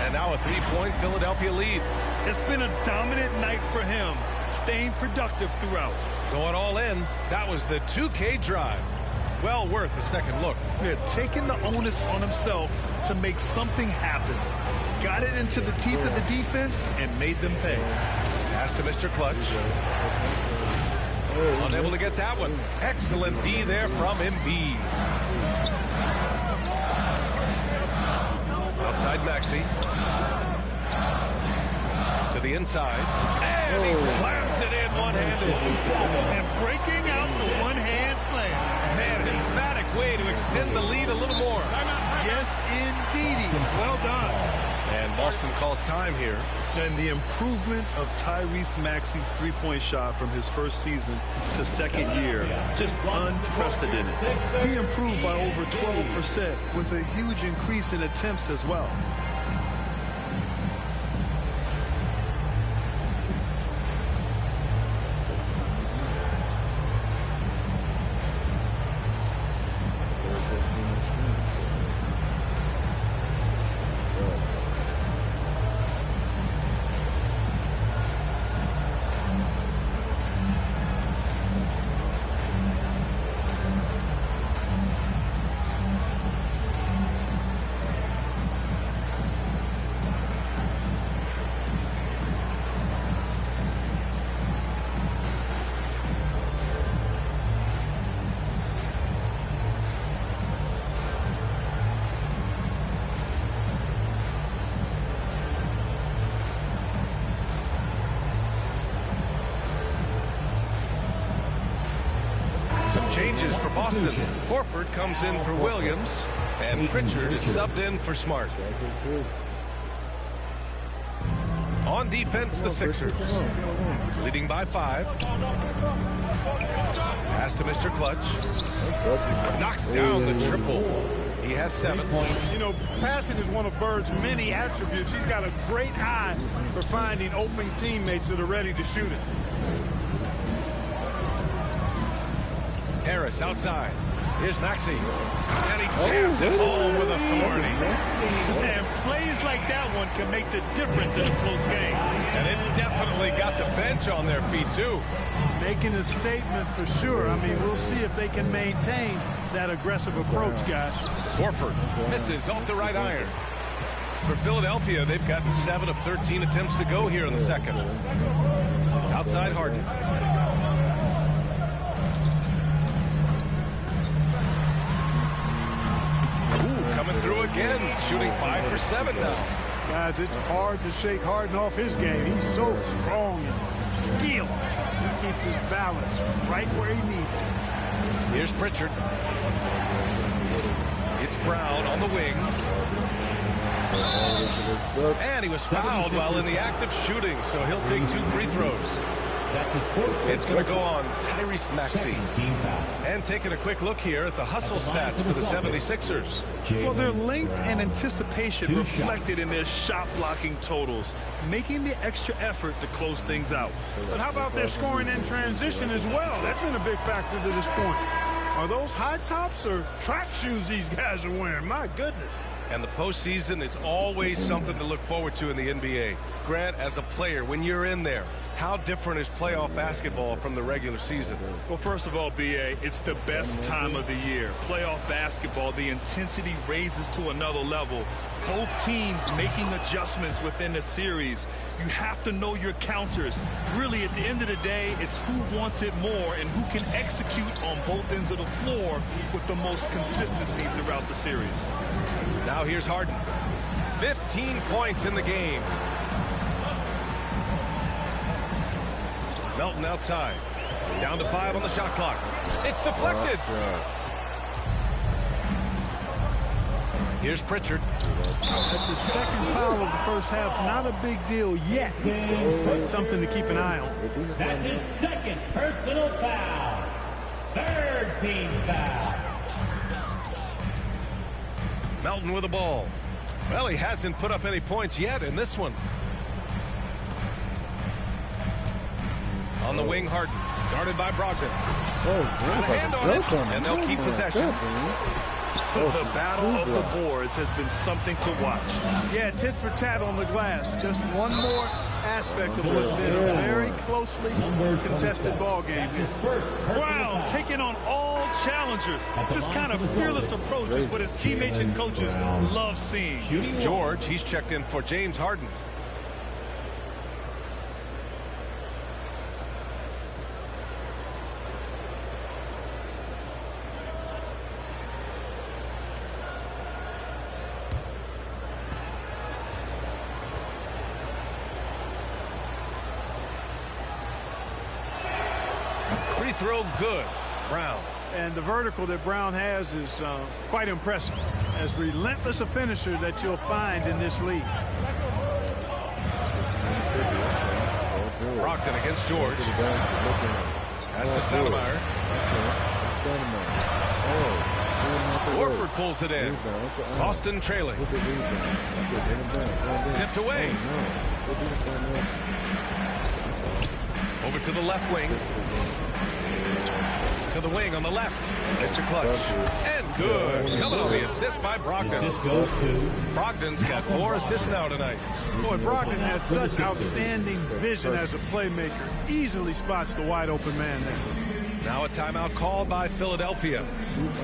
And now a 3-point Philadelphia lead. It's been a dominant night for him, staying productive throughout. Going all in. That was the 2K drive. Well worth a second look. Yeah, taking the onus on himself to make something happen. Got it into the teeth of the defense and made them pay. Pass to Mr. Clutch. Unable to get that one. Excellent D there from Embiid. Outside Maxey. To the inside. And he slams it in one-handed. And breaking out the one-hand slam. Man, an emphatic way to extend the lead a little more. Yes, indeedy. Well done. And Boston calls time here. And the improvement of Tyrese Maxey's three-point shot from his first season to second year, just unprecedented. He improved by over 12% with a huge increase in attempts as well. Some changes for Boston. Horford comes in for Williams, and Pritchard is subbed in for Smart. On defense, the Sixers, leading by 5. Pass to Mr. Clutch. Knocks down the triple. He has 7. You know, passing is one of Bird's many attributes. He's got a great eye for finding open teammates that are ready to shoot it. Harris outside. Here's Maxey. And he jams it home with authority. And plays like that one can make the difference in a close game. And it definitely got the bench on their feet, too. Making a statement for sure. I mean, we'll see if they can maintain that aggressive approach, guys. Horford misses off the right iron. For Philadelphia, they've got 7 of 13 attempts to go here in the second. Outside Harden. Coming through again, shooting 5 for 7 now. Guys, it's hard to shake Harden off his game. He's so strong and skilled. He keeps his balance right where he needs it. Here's Pritchard. It's Brown on the wing. And he was fouled while in the act of shooting, so he'll take 2 free throws. It's going to go on Tyrese Maxey. And taking a quick look here at the hustle stats for the 76ers. Well, their length and anticipation reflected in their shot blocking totals, making the extra effort to close things out. But how about their scoring in transition as well? That's been a big factor to this point. Are those high tops or track shoes these guys are wearing? My goodness. And the postseason is always something to look forward to in the NBA. Grant, as a player, when you're in there, how different is playoff basketball from the regular season? Well, first of all, B.A., it's the best time of the year. Playoff basketball, the intensity raises to another level. Both teams making adjustments within the series. You have to know your counters. Really, at the end of the day, it's who wants it more and who can execute on both ends of the floor with the most consistency throughout the series. Now here's Harden. 15 points in the game. Melton outside. Down to 5 on the shot clock. It's deflected. Here's Pritchard. That's his second foul of the first half. Not a big deal yet, but something to keep an eye on. That's his second personal foul. Third team foul. Melton with the ball. Well, he hasn't put up any points yet in this one. On the wing, Harden. Guarded by Brogdon. Got a hand on it, and they'll keep possession. The battle of the boards has been something to watch. Yeah, tit for tat on the glass. Just one more aspect of what's been a very closely contested ball game. Brown taking on all challengers. This kind of fearless approach is what his teammates and coaches love seeing. George, he's checked in for James Harden. Free throw good. Brown. And the vertical that Brown has is quite impressive. As relentless a finisher that you'll find in this league. Brogdon against George. That's to Stoudemire. Horford pulls it in. Boston trailing. Tipped away. Over to the left wing. To the wing on the left. Mr. Clutch. And good. Coming on the assist by Brogdon. Brogdon's got 4 assists now tonight. Boy, Brogdon has such outstanding vision as a playmaker. Easily spots the wide open man there. Now a timeout called by Philadelphia.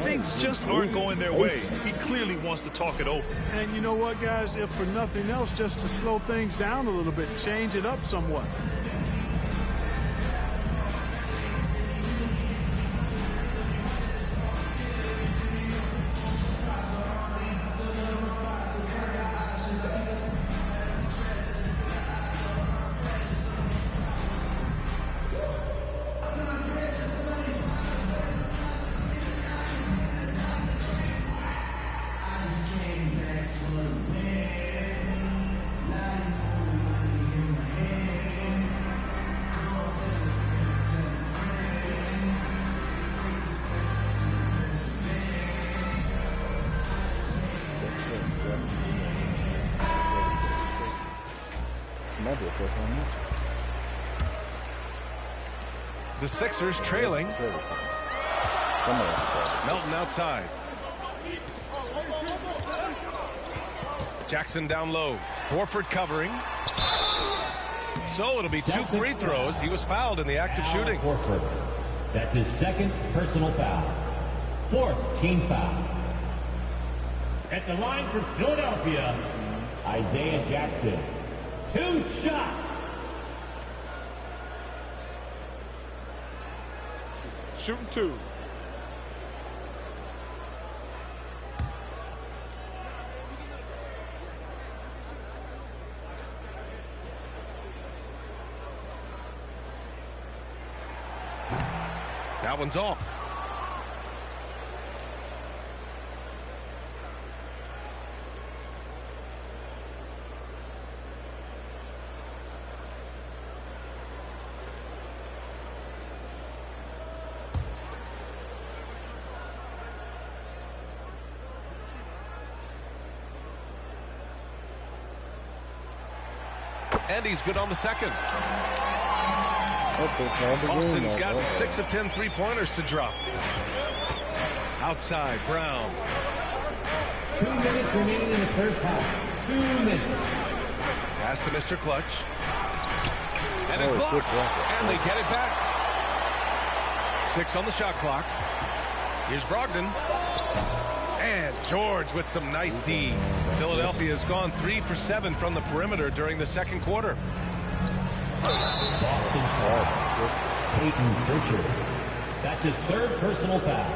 Things just aren't going their way. He clearly wants to talk it over. And you know what, guys? If for nothing else, just to slow things down a little bit, change it up somewhat. The Sixers trailing. Melton outside. Jackson down low. Horford covering. So it'll be 2 free throws. He was fouled in the act of shooting. Horford. That's his 2nd personal foul. 4th team foul. At the line for Philadelphia, Isaiah Jackson. 2 shots. Shooting 2. That one's off. And he's good on the second. Boston's gotten 6 of 10 3-pointers to drop. Outside, Brown. 2 minutes remaining in the first half. 2 minutes. Pass to Mr. Clutch. And it's blocked. And they get it back. 6 on the shot clock. Here's Brogdon. And George with some nice D. Philadelphia has gone 3 for 7 from the perimeter during the second quarter. Boston foul. Peyton Pritchard. That's his 3rd personal foul.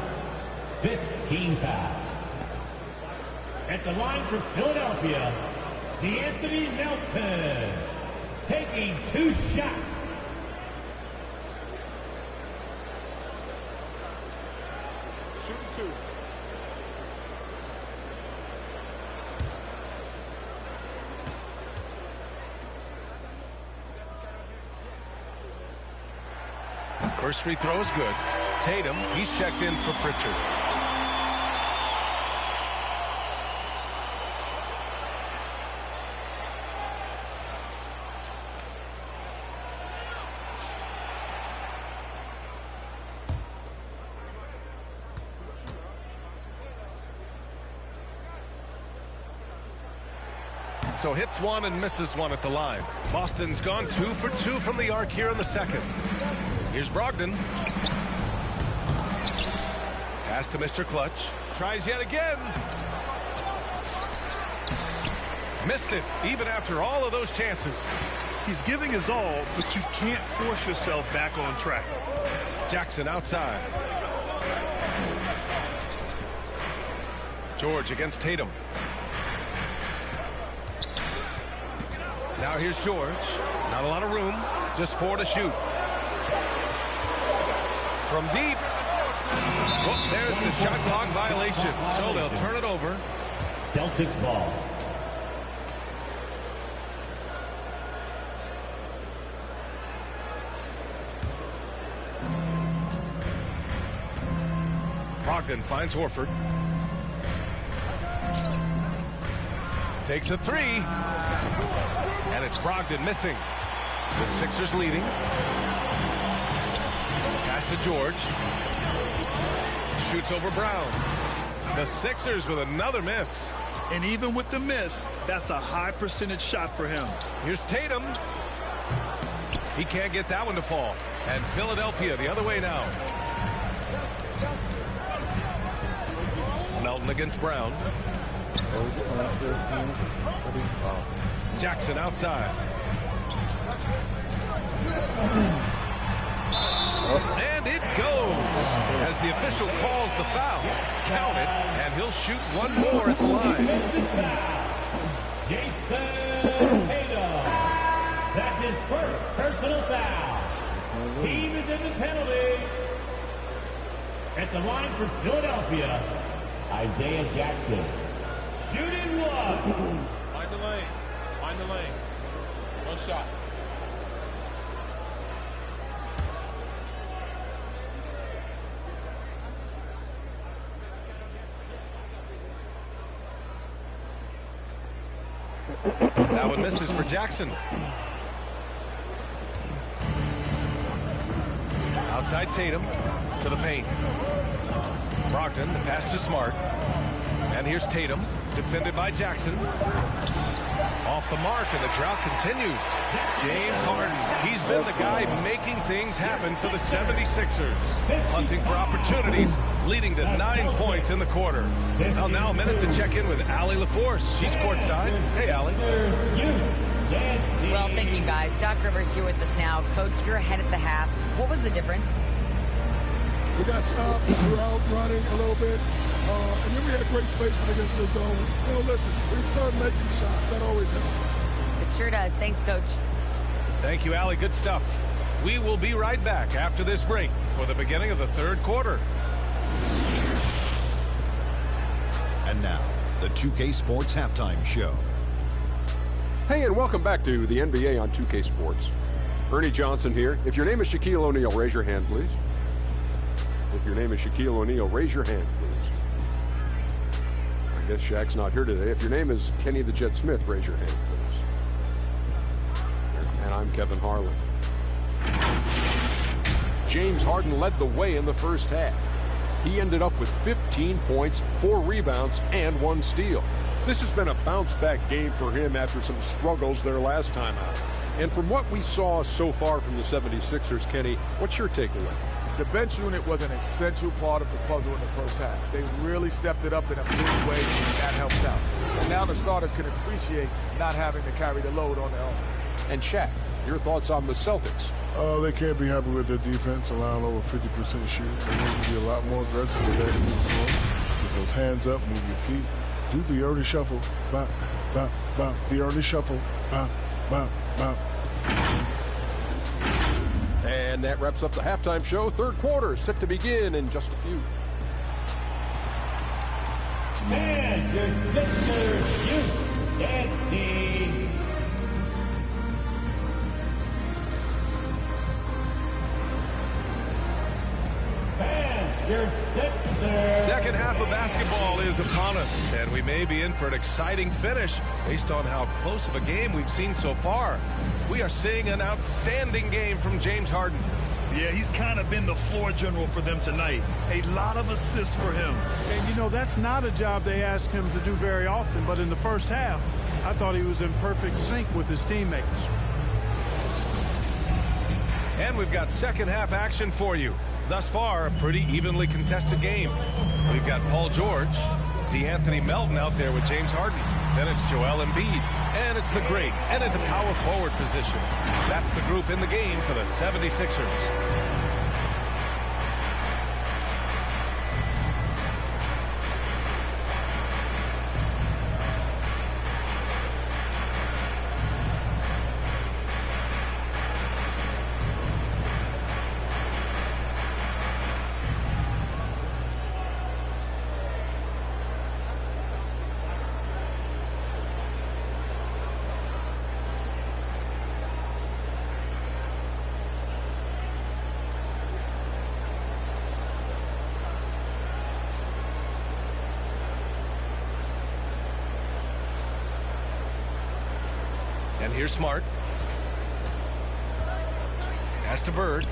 5th team foul. At the line for Philadelphia, DeAnthony Melton. Taking 2 shots. Shooting 2. First free throw is good. Tatum, he's checked in for Pritchard. So hits one and misses one at the line. Boston's gone 2 for 2 from the arc here in the second. Here's Brogdon. Pass to Mr. Clutch. Tries yet again. Missed it, even after all of those chances. He's giving his all, but you can't force yourself back on track. Jackson outside. George against Tatum. Now here's George. Not a lot of room. Just 4 to shoot. From deep. Oh, there's the shot clock violation. So they'll turn it over. Celtics ball. Brogdon finds Horford. Takes a 3. And it's Brogdon missing. The Sixers leading. Pass to George. Shoots over Brown. The Sixers with another miss. And even with the miss, that's a high percentage shot for him. Here's Tatum. He can't get that one to fall. And Philadelphia the other way now. Melton against Brown. Jackson outside. And it goes as the official calls the foul. Count it, and he'll shoot one more at the line. Jason Tatum. That's his first personal foul. Team is in the penalty. At the line for Philadelphia, Isaiah Jackson. Shooting one. Find the lanes. Find the lanes. One shot. That one misses for Jackson. Outside Tatum to the paint. Brogdon, the pass to Smart. And here's Tatum, defended by Jackson. Off the mark, and the drought continues. James Harden, he's been the guy making things happen for the 76ers. Hunting for opportunities, leading to 9 points in the quarter. Well, now a minute to check in with Allie LaForce. She's courtside. Hey, Allie. Well, thank you, guys. Doc Rivers here with us now. Coach, you're ahead at the half. What was the difference? We got stops, we were out running a little bit, and then we had great spacing against the zone. You know, listen, we started making shots. That always helps. It sure does. Thanks, Coach. Thank you, Allie. Good stuff. We will be right back after this break for the beginning of the third quarter. And now, the 2K Sports Halftime Show. Hey, and welcome back to the NBA on 2K Sports. Ernie Johnson here. If your name is Shaquille O'Neal, raise your hand, please. If your name is Shaquille O'Neal, raise your hand, please. I guess Shaq's not here today. If your name is Kenny the Jet Smith, raise your hand, please. And I'm Kevin Harlan. James Harden led the way in the first half. He ended up with 15 points, 4 rebounds, and 1 steal. This has been a bounce-back game for him after some struggles their last time out. And from what we saw so far from the 76ers, Kenny, what's your takeaway? The bench unit was an essential part of the puzzle in the first half. They really stepped it up in a big way, and that helped out. And now the starters can appreciate not having to carry the load on their own. And Shaq, your thoughts on the Celtics? They can't be happy with their defense, allowing over 50% shooting. They need to be a lot more aggressive with that. Get those hands up, move your feet. Do the early shuffle. Bop, bop, bop. The early shuffle. Bop, bop, bop. And that wraps up the halftime show. Third quarter set to begin in just a few. And your Sixers youth dance team. And your Sixers. Second half of basketball is upon us, and we may be in for an exciting finish based on how close of a game we've seen so far. We are seeing an outstanding game from James Harden. Yeah, he's kind of been the floor general for them tonight. A lot of assists for him. And, you know, that's not a job they ask him to do very often, but in the first half, I thought he was in perfect sync with his teammates. And we've got second half action for you. Thus far, a pretty evenly contested game. We've got Paul George, DeAnthony Melton out there with James Harden. Then it's Joel Embiid, and it's the great, and at the power forward position. That's the group in the game for the 76ers. And here's Smart. Pass to Bird.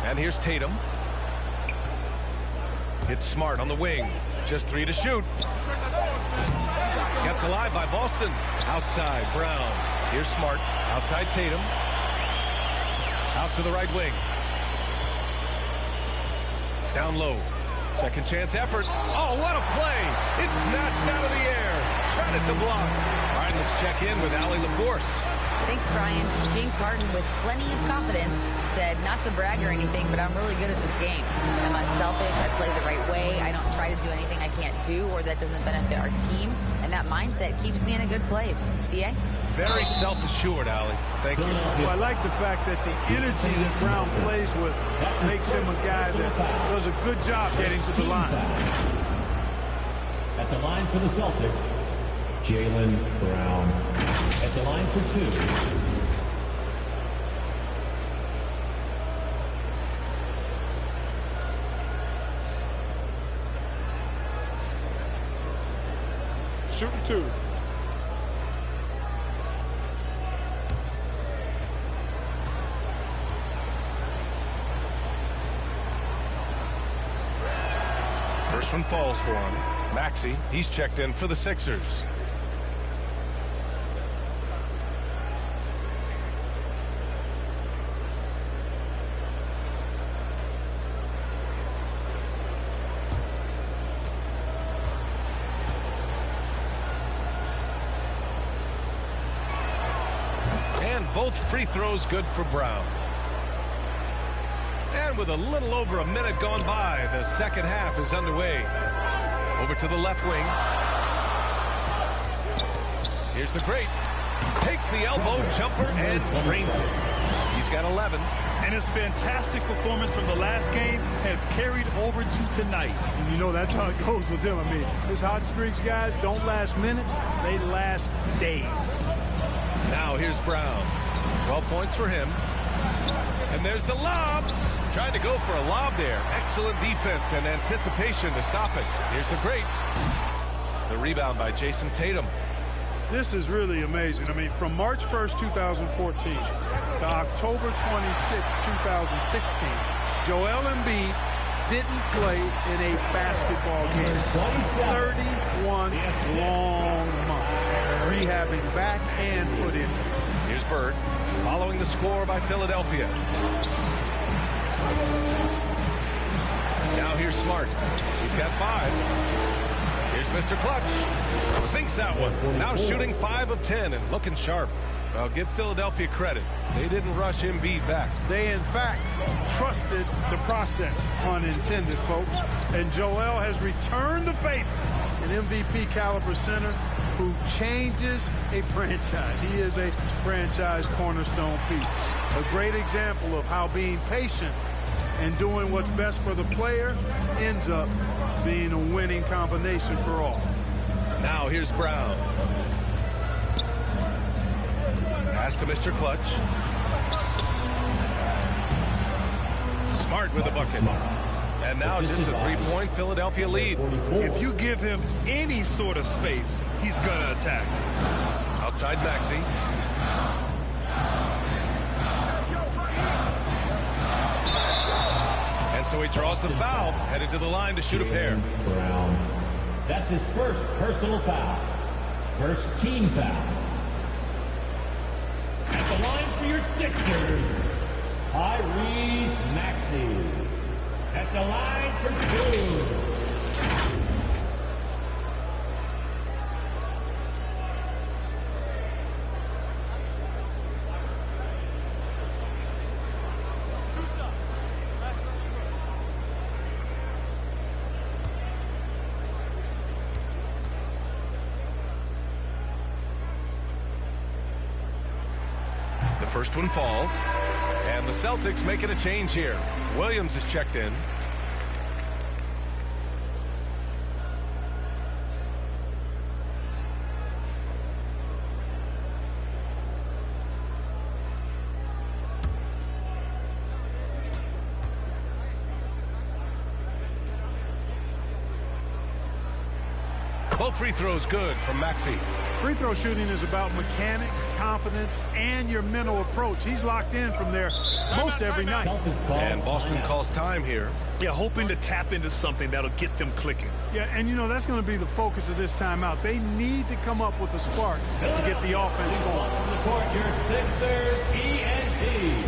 And here's Tatum. Hits Smart on the wing. Just 3 to shoot. Kept alive by Boston. Outside, Brown. Here's Smart. Outside Tatum. Out to the right wing. Down low. Second chance effort. Oh, what a play. It's snatched out of the air. Credit the block. All right, let's check in with Allie LaForce. Thanks, Brian. James Harden, with plenty of confidence, said not to brag or anything, but I'm really good at this game. I'm unselfish. I play the right way. I don't try to do anything I can't do or that doesn't benefit our team. And that mindset keeps me in a good place. B.A.? Very self-assured, Allie. Thank you. Well, I like the fact that the energy that Brown plays with makes him a guy that does a good job getting to the line. At the line for the Celtics, Jaylen Brown. At the line for 2. Shooting 2. First one falls for him. Maxey, he's checked in for the Sixers. And both free throws good for Brown. And with a little over a minute gone by, the second half is underway. Over to the left wing. Here's the great. Takes the elbow jumper and drains it. He's got 11. And his fantastic performance from the last game has carried over to tonight. And you know that's how it goes with him. I mean, his hot streaks, guys, don't last minutes. They last days. Now here's Brown. 12 points for him. And there's the lob. Trying to go for a lob there. Excellent defense and anticipation to stop it. Here's the great. The rebound by Jason Tatum. This is really amazing. I mean, from March 1st, 2014 to October 26, 2016, Joel Embiid didn't play in a basketball game. 31 long months. Rehabbing back and foot injury. Here's Bird. Following the score by Philadelphia. Now here's Smart. He's got 5. Here's Mr. Clutch. Sinks that one. Now shooting 5 of 10 and looking sharp. I'll give Philadelphia credit. They didn't rush Embiid back. They, in fact, trusted the process, unintended, folks. And Joel has returned the favor. An MVP caliber center who changes a franchise. He is a franchise cornerstone piece. A great example of how being patient and doing what's best for the player ends up being a winning combination for all. Now here's Brown. Pass to Mr. Clutch. Smart with the bucket. And now just a 3-point Philadelphia lead. If you give him any sort of space, he's going to attack. Outside Maxey. so he draws the foul, headed to the line to shoot a pair. Brown. That's his first personal foul. First team foul. At the line for your Sixers, Tyrese Maxey. At the line for two. The first one falls, and the Celtics making a change here. Williams is checked in. Both free throws good from Maxey. Free throw shooting is about mechanics, confidence, and your mental approach. He's locked in from there most every night. And Boston calls time here. Yeah, hoping to tap into something that'll get them clicking. Yeah, and you know, that's going to be the focus of this timeout. They need to come up with a spark to get the offense going. From the court, your Sixers, ENT.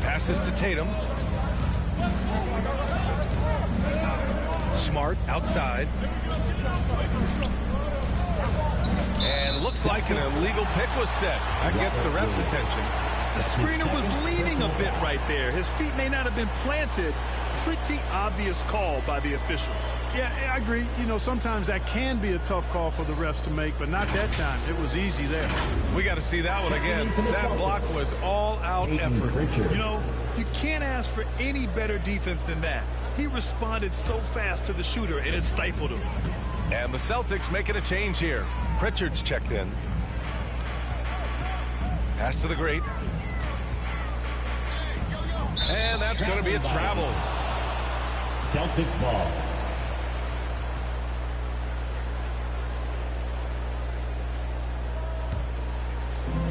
Passes to Tatum. Smart outside. And looks like an illegal pick was set. That gets the ref's attention. The screener was leaning a bit right there. His feet may not have been planted. Pretty obvious call by the officials. Yeah, I agree. You know, sometimes that can be a tough call for the refs to make, but not that time. It was easy there. We got to see that one again. That block was all-out effort. You know, you can't ask for any better defense than that. He responded so fast to the shooter, and it stifled him. And the Celtics making a change here. Pritchard's checked in. Pass to the great. And that's going to be a travel. Celtics ball.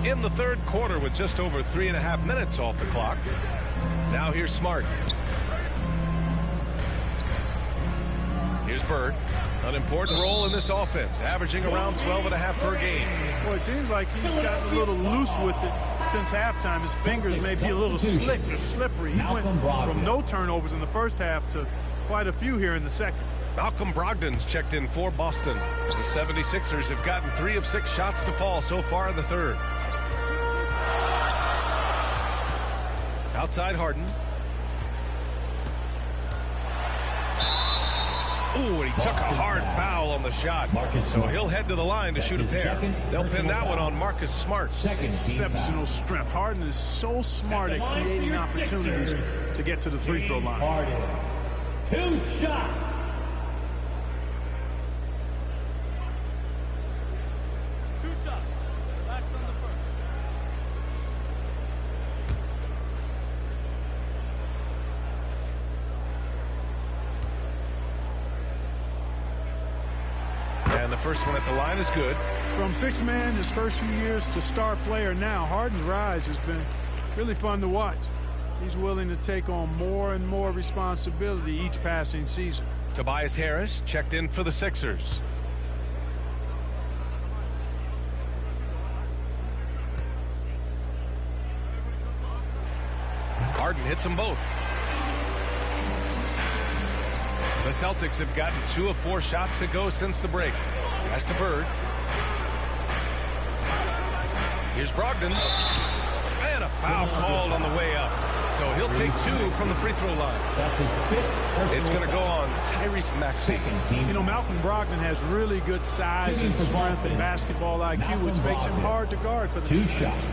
In the third quarter with just over 3.5 minutes off the clock. Now here's Smart. Here's Bird. An important role in this offense, averaging around 12.5 per game. Well, it seems like he's gotten a little loose with it since halftime. His fingers may be a little slick or slippery. He went from no turnovers in the first half to quite a few here in the second. Malcolm Brogdon's checked in for Boston. The 76ers have gotten 3 of 6 shots to fall so far in the third. Outside Harden. Ooh, and he took a hard foul on the shot. So he'll head to the line to shoot a pair. They'll pin that one on Marcus Smart. Exceptional strength. Harden is so smart at creating opportunities to get to the free throw line. Harden. 2 shots. And the first one at the line is good. From six man his first few years to star player now, Harden's rise has been really fun to watch. He's willing to take on more and more responsibility each passing season. Tobias Harris checked in for the Sixers. Harden hits them both. The Celtics have gotten 2 of 4 shots to go since the break. Pass to Bird. Here's Brogdon. And a foul called on the way up. So he'll take 2 from the free throw line. That's his 5th. It's going to go on Tyrese Maxey. You know, Malcolm Brogdon has really good size and strength and basketball IQ, which makes him hard to guard for the 2 defense. shots.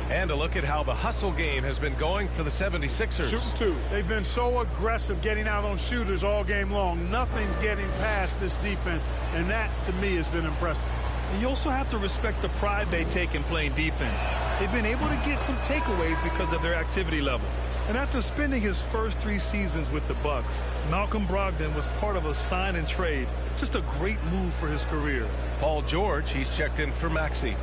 And a look at how the hustle game has been going for the 76ers. Shooting 2. They've been so aggressive getting out on shooters all game long. Nothing's getting past this defense, and that, to me, has been impressive. And you also have to respect the pride they take in playing defense. They've been able to get some takeaways because of their activity level. And after spending his first 3 seasons with the Bucks, Malcolm Brogdon was part of a sign and trade. Just a great move for his career. Paul George, he's checked in for Maxey.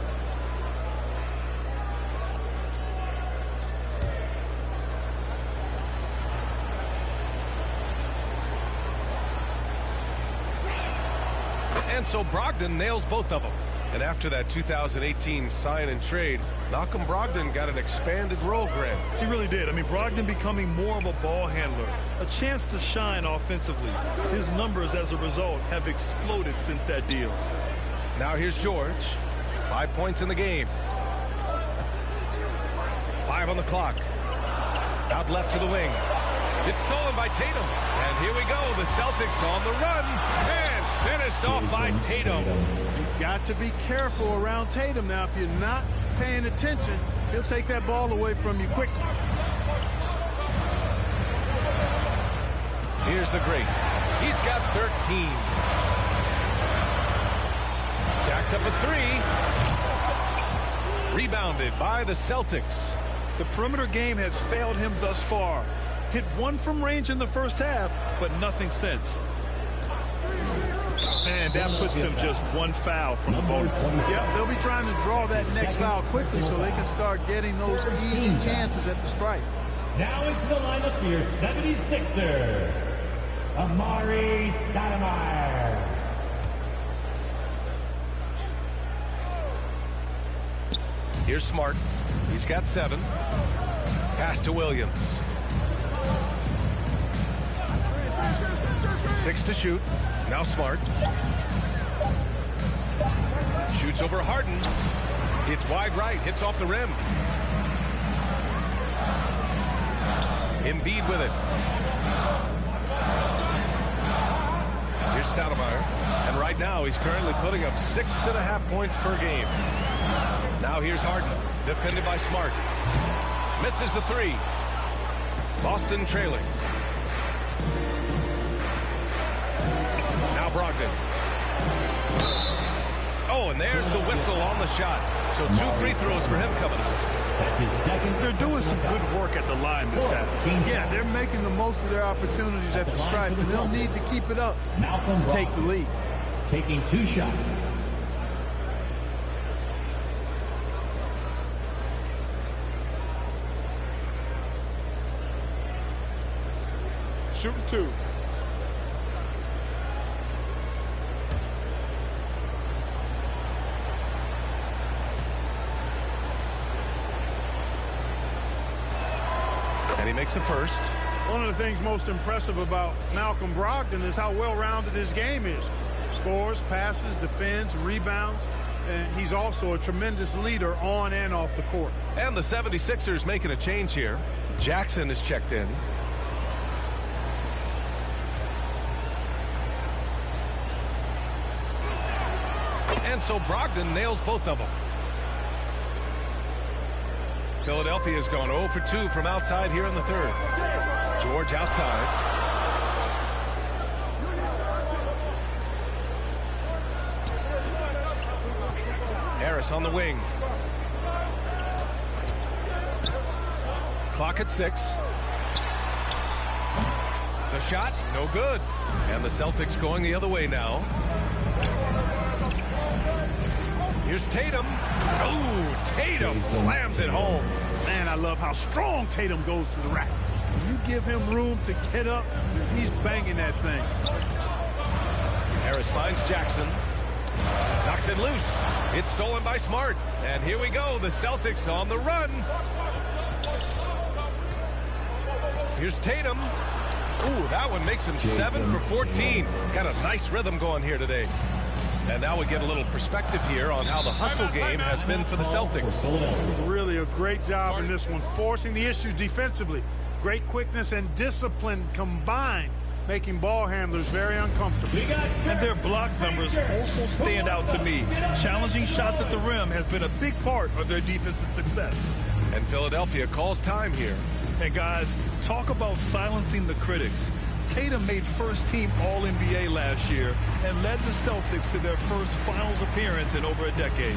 And so Brogdon nails both of them. And after that 2018 sign and trade, Malcolm Brogdon got an expanded role, Grant. He really did. I mean, Brogdon becoming more of a ball handler, a chance to shine offensively. His numbers as a result have exploded since that deal. Now here's George. 5 points in the game. 5 on the clock. Out left to the wing. It's stolen by Tatum. And here we go. The Celtics on the run. And finished off by Tatum. You've got to be careful around Tatum now. If you're not paying attention, he'll take that ball away from you quickly. Here's the great. He's got 13. Jacks up a 3. Rebounded by the Celtics. The perimeter game has failed him thus far. Hit 1 from range in the first half, but nothing since. And that puts them just 1 foul from the bonus. Yeah, they'll be trying to draw that next foul quickly so they can start getting those easy chances at the strike. Now into the lineup for your 76ers, Amari Stoudemire. Here's Smart. He's got 7. Pass to Williams. 6 to shoot. Now Smart. Shoots over Harden. It's wide right. Hits off the rim. Embiid with it. Here's Stoudemire. And right now he's currently putting up 6.5 points per game. Now here's Harden. Defended by Smart. Misses the 3. Boston trailing. Now Brogdon. Oh, and there's the whistle on the shot. So 2 free throws for him coming up. That's his second. They're doing some good work at the line this half. Yeah, they're making the most of their opportunities at the stripe, and they'll need to keep it up to take the lead. Taking 2 shots. Shooting 2. And he makes the first. One of the things most impressive about Malcolm Brogdon is how well-rounded his game is. Scores, passes, defends, rebounds, and he's also a tremendous leader on and off the court. And the 76ers making a change here. Jackson is checked in. And so Brogdon nails both of them. Philadelphia's gone 0 for 2 from outside here in the 3rd. George outside. Harris on the wing. Clock at 6. The shot, no good. And the Celtics going the other way now. Here's Tatum. Oh, Tatum slams it home. Man, I love how strong Tatum goes to the rack. When you give him room to get up, he's banging that thing. Harris finds Jackson. Knocks it loose. It's stolen by Smart. And here we go. The Celtics on the run. Here's Tatum. Ooh, that one makes him 7 for 14. Got a nice rhythm going here today. And now we get a little perspective here on how the hustle game has been for the Celtics. Really a great job in this one, forcing the issue defensively. Great quickness and discipline combined, making ball handlers very uncomfortable. And their block numbers also stand out to me. Challenging shots at the rim has been a big part of their defensive success. And Philadelphia calls time here. And guys, talk about silencing the critics. Tatum made first-team All-NBA last year and led the Celtics to their first finals appearance in over a decade.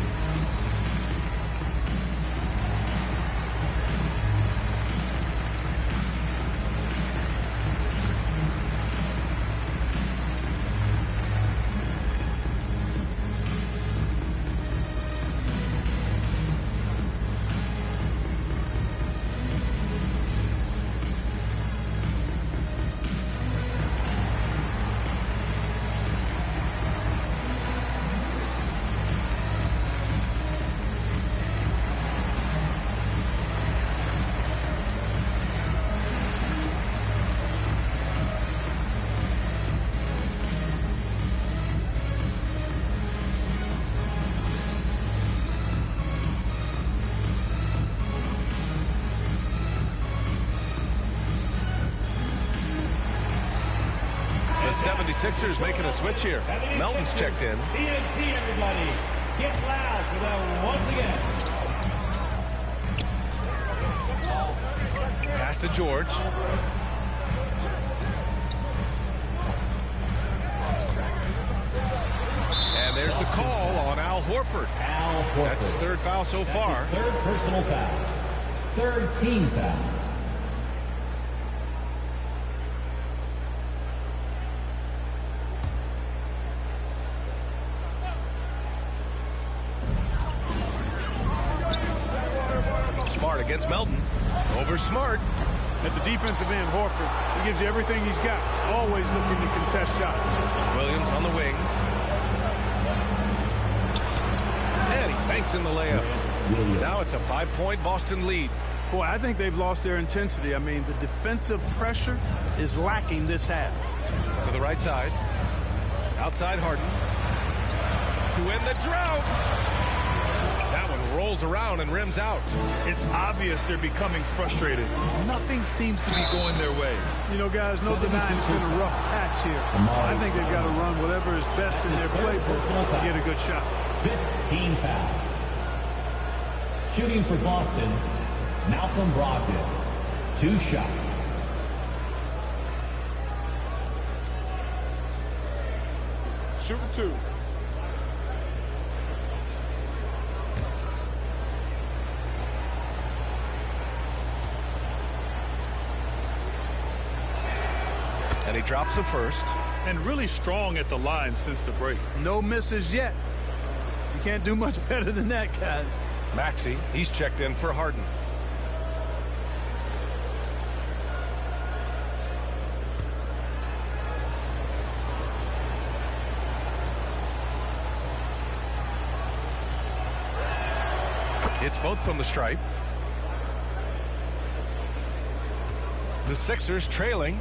The 76ers making a switch here. Melton's checked in. TNT, everybody. Get loud for them once again. Pass to George. And there's the call on Al Horford. Al Horford. That's his third foul so far. Third personal foul. Third team foul. Smart against Melton. Over Smart. At the defensive end, Horford, he gives you everything he's got. Always looking to contest shots. Williams on the wing. And he banks in the layup. Now it's a 5-point Boston lead. Boy, I think they've lost their intensity. I mean, the defensive pressure is lacking this half. To the right side. Outside Harden. To end the drought. That one rolls around and rims out. It's obvious they're becoming frustrated. Nothing seems to be going their way. You know, guys, no denying it's been a rough patch here. I think they've got to run whatever is best in their playbook to get a good shot. 15 foul. Shooting for Boston, Malcolm Brogdon. 2 shots. Shooting 2. And he drops the first. And really strong at the line since the break. No misses yet. You can't do much better than that, guys. Maxey, he's checked in for Harden. It's both from the stripe. The Sixers trailing.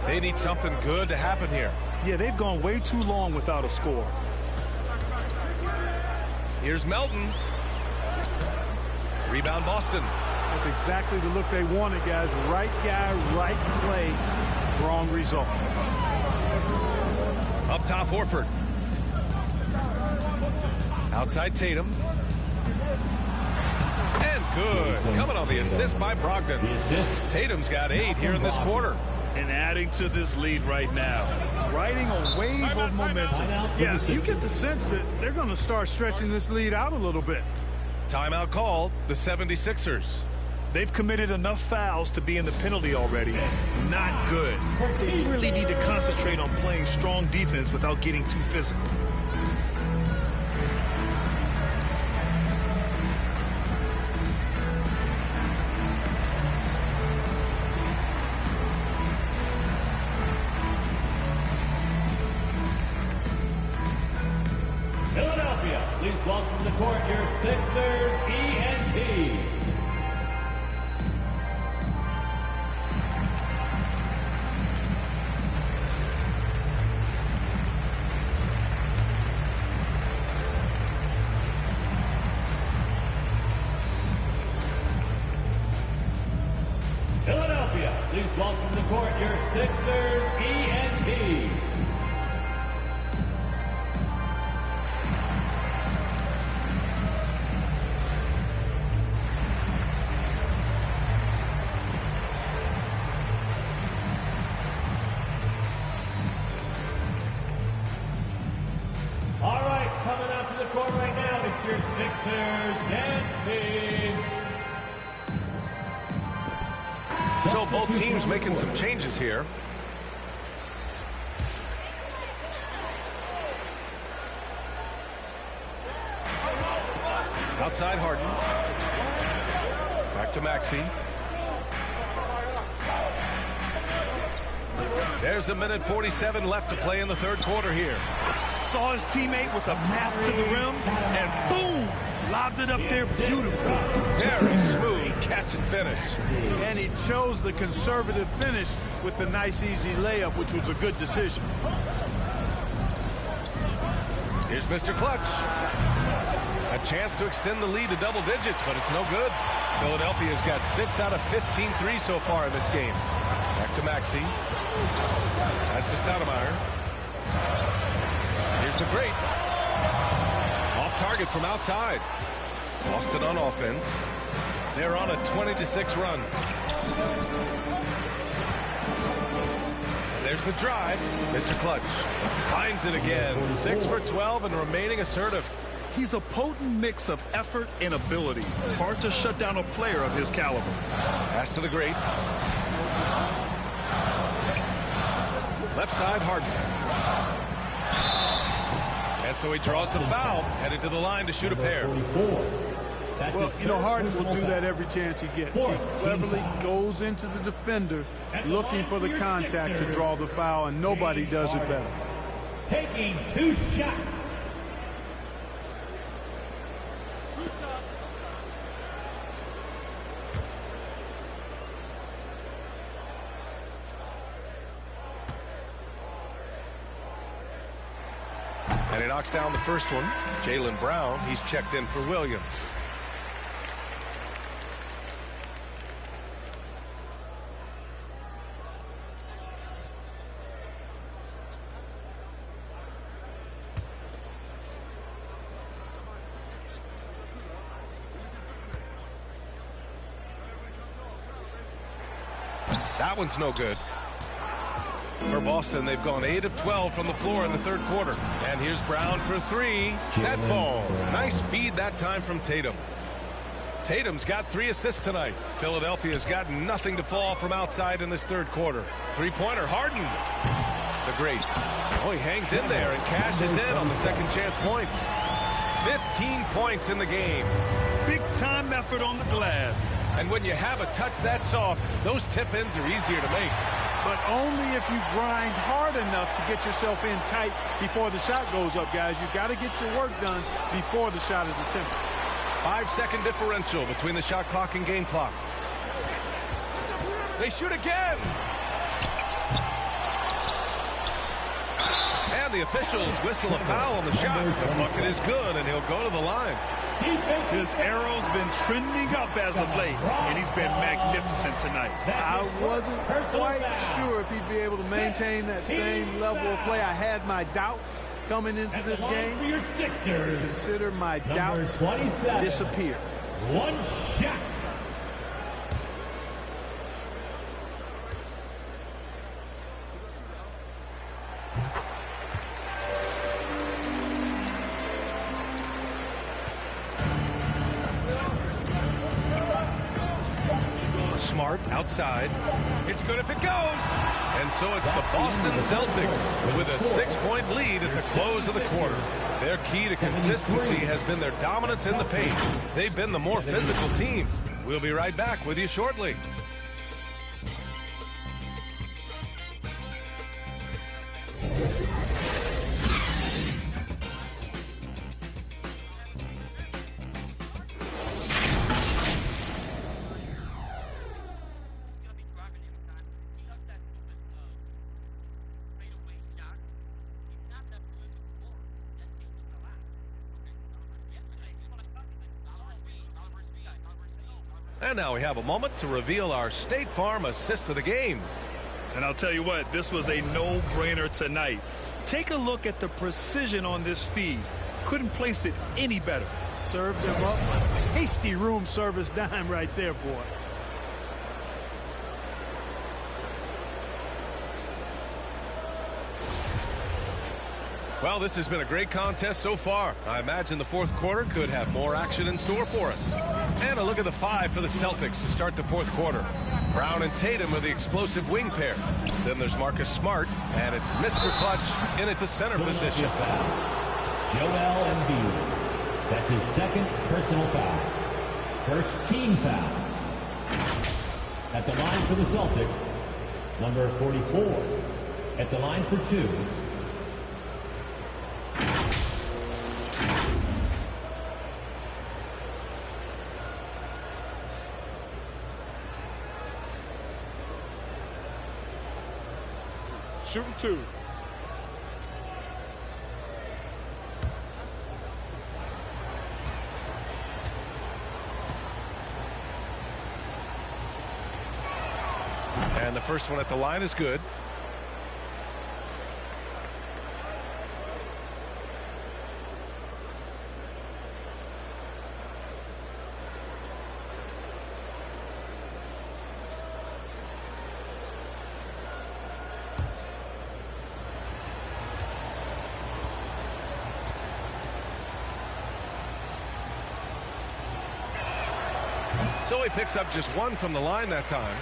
They need something good to happen here. Yeah, they've gone way too long without a score. Here's Melton. Rebound Boston. That's exactly the look they wanted, guys. Right guy, right play, wrong result. Up top, Horford. Outside Tatum. And good. Coming on the assist by Brogdon. Tatum's got 8 here in this quarter. And adding to this lead right now. Riding a wave of momentum. Yeah, you get the sense that they're going to start stretching this lead out a little bit. Timeout called, the 76ers. They've committed enough fouls to be in the penalty already. Not good. They really need to concentrate on playing strong defense without getting too physical. Sixers ENT. Philadelphia, please welcome to the court your Sixers ENT. All right, coming out to the court right now, it's your Sixers ENT. So both teams making some changes here. Outside Harden. Back to Maxey. There's a minute 47 left to play in the third quarter here. Saw his teammate with a path to the rim, and boom! Lobbed it up there beautifully. Very smooth catch and finish. And he chose the conservative finish with the nice, easy layup, which was a good decision. Here's Mr. Clutch. A chance to extend the lead to double digits, but it's no good. Philadelphia's got 6 out of 15 threes so far in this game. Back to Maxey. Pass to Stoudemire. Here's the great. Off target from outside. Boston on offense. They're on a 20-6 run. And there's the drive. Mr. Clutch finds it again. 6 for 12 and remaining assertive. He's a potent mix of effort and ability. Hard to shut down a player of his caliber. Pass to the great. Left side, Harden. And so he draws the foul, headed to the line to shoot a pair. Well, you know, Harden will do that every chance he gets. He cleverly goes into the defender looking for the contact to draw the foul, and nobody does it better. Taking 2 shots. And he knocks down the first one. Jaylen Brown, he's checked in for Williams. That one's no good. For Boston, they've gone 8 of 12 from the floor in the third quarter. And here's Brown for 3. That falls. Nice feed that time from Tatum. Tatum's got 3 assists tonight. Philadelphia's got nothing to fall from outside in this third quarter. Three-pointer, Harden. The great. Oh, he hangs in there and cashes in on the second chance points. 15 points in the game. Big-time effort on the glass. And when you have a touch that soft, those tip-ins are easier to make. But only if you grind hard enough to get yourself in tight before the shot goes up, guys. You've got to get your work done before the shot is attempted. 5-second differential between the shot clock and game clock. They shoot again. And the officials whistle a foul on the shot. The bucket is good, and he'll go to the line. His arrow's been trending up as of late, and he's been magnificent tonight. I wasn't quite sure if he'd be able to maintain that same level of play. I had my doubts coming into this game. Consider my doubts disappear. 1 shot. Smart outside. It's good if it goes. And so it's the Boston Celtics with a 6-point lead at the close of the quarter. Their key to consistency has been their dominance in the paint. They've been the more physical team. We'll be right back with you shortly. And now we have a moment to reveal our State Farm assist of the game. And I'll tell you what, this was a no-brainer tonight. Take a look at the precision on this feed. Couldn't place it any better. Served him up a tasty room service dime right there, boy. Well, this has been a great contest so far. I imagine the fourth quarter could have more action in store for us. And a look at the five for the Celtics to start the fourth quarter. Brown and Tatum are the explosive wing pair. Then there's Marcus Smart, and it's Mr. Clutch in at the center position. Joel Embiid. That's his second personal foul. First team foul. At the line for the Celtics, number 44. At the line for two, shooting two. And the first one at the line is good. So he picks up just one from the line that time.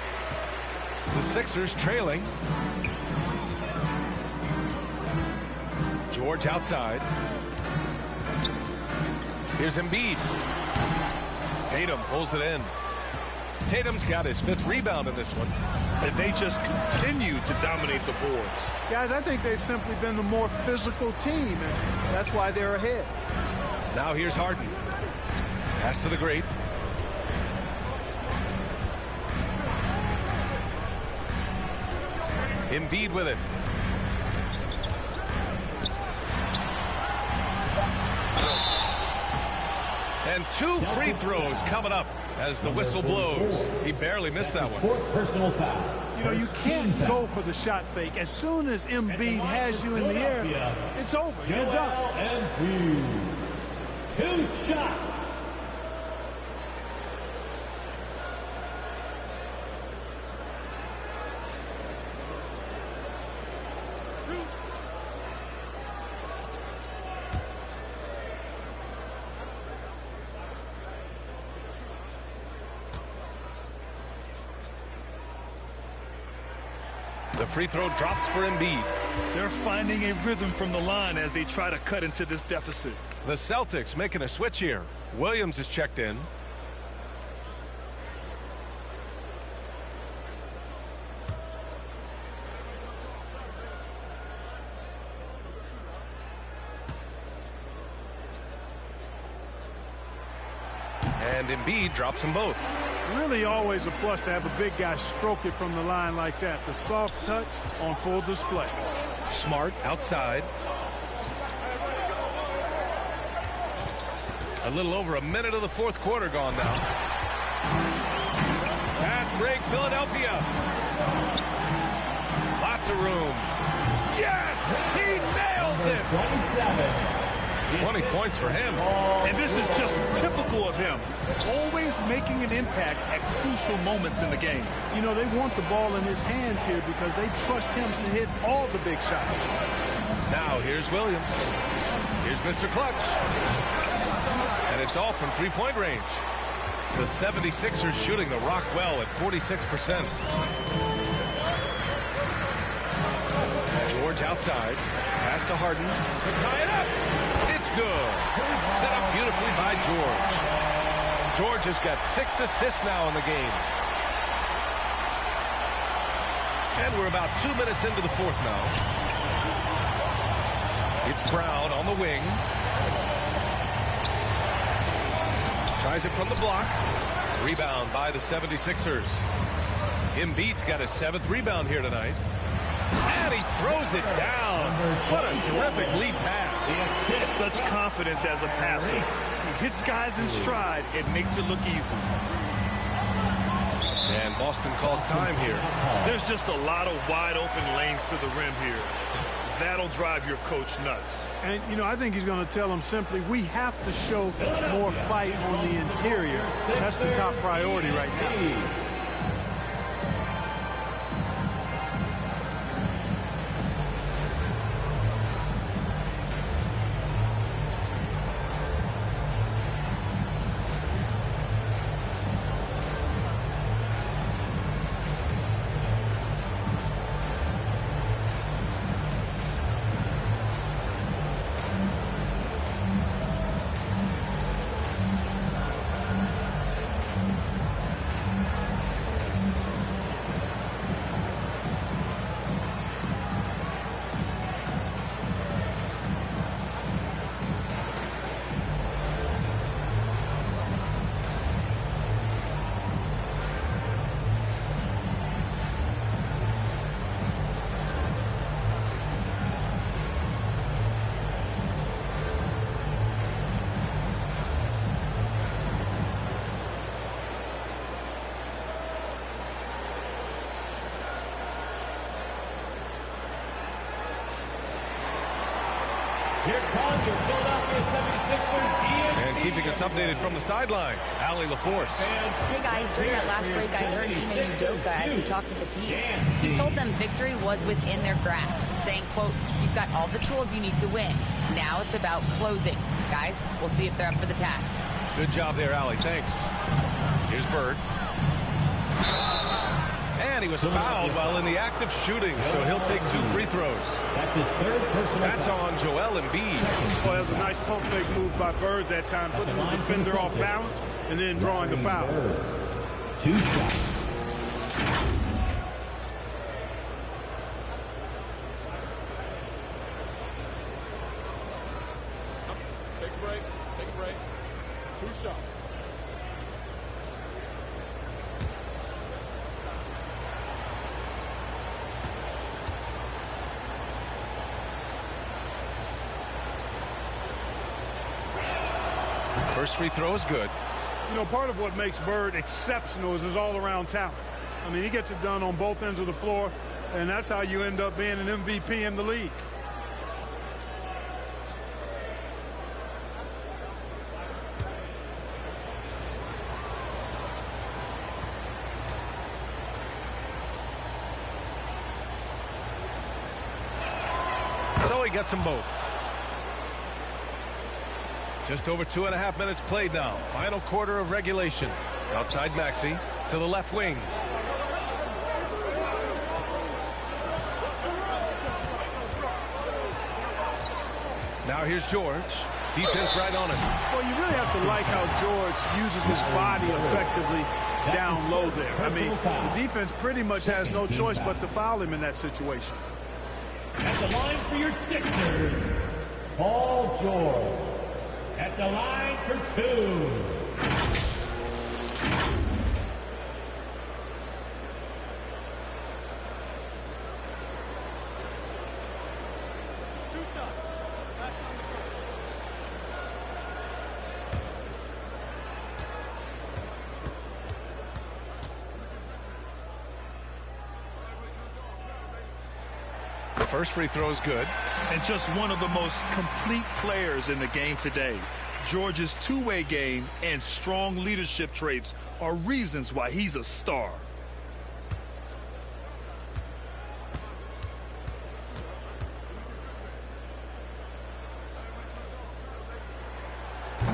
The Sixers trailing. George outside. Here's Embiid. Tatum pulls it in. Tatum's got his fifth rebound in this one. And they just continue to dominate the boards. Guys, I think they've simply been the more physical team, and that's why they're ahead. Now here's Harden. Pass to the great. Embiid with it. And two free throws coming up as the whistle blows. He barely missed that one. fourth personal foul. You know, you can't go for the shot fake. As soon as Embiid has you in the air, it's over. You're done. Embiid. Two shots. The free throw drops for Embiid. They're finding a rhythm from the line as they try to cut into this deficit. The Celtics making a switch here. Williams is checked in. And Embiid drops them both. Really always a plus to have a big guy stroke it from the line like that. The soft touch on full display. Smart outside. A little over a minute of the fourth quarter gone now. Fast break, Philadelphia. Lots of room. Yes! He nails it! 20 points for him. And this is just typical of him. Always making an impact at crucial moments in the game. You know, they want the ball in his hands here because they trust him to hit all the big shots. Now here's Williams. Here's Mr. Clutch. And it's all from three-point range. The 76ers shooting the rock well at 46%. George outside. Pass to Harden to tie it up. It's good. Set up beautifully by George. George has got 6 assists now in the game. And we're about 2 minutes into the fourth now. It's Brown on the wing. Tries it from the block. Rebound by the 76ers. Embiid's got his 7th rebound here tonight. And he throws it down. What a terrific lead pass. Such confidence as a passer. He hits guys in stride. It makes it look easy. Boston calls time here. There's just a lot of wide open lanes to the rim here. That'll drive your coach nuts. And, you know, I think he's going to tell them simply, we have to show more fight on the interior. That's the top priority right now. And keeping us updated from the sideline, Allie LaForce. Hey guys, during that last break, I heard Ime Udoka as he talked with the team. He told them victory was within their grasp, saying, quote, "You've got all the tools you need to win. Now it's about closing. Guys, we'll see if they're up for the task." Good job there, Allie. Thanks. Here's Bird. And he was fouled while in the act of shooting, so he'll take 2 free throws. That's his third personal That's foul. on Joel Embiid. Well, that was a nice pump fake move by Bird that time, putting the defender off balance and then drawing the foul. 2 shots. Take a break. Take a break. 2 shots. First free throw is good. You know, part of what makes Bird exceptional is his all-around talent. I mean, he gets it done on both ends of the floor, and that's how you end up being an MVP in the league. So he gets them both. Just over 2.5 minutes played now. Final quarter of regulation. Outside Maxey to the left wing. Now here's George. Defense right on him. Well, you really have to like how George uses his body effectively down low there. I mean, the defense pretty much has no choice but to foul him in that situation. At the line for your Sixers, Paul George. At the line for 2. The first free throw is good. And just one of the most complete players in the game today. George's two-way game and strong leadership traits are reasons why he's a star.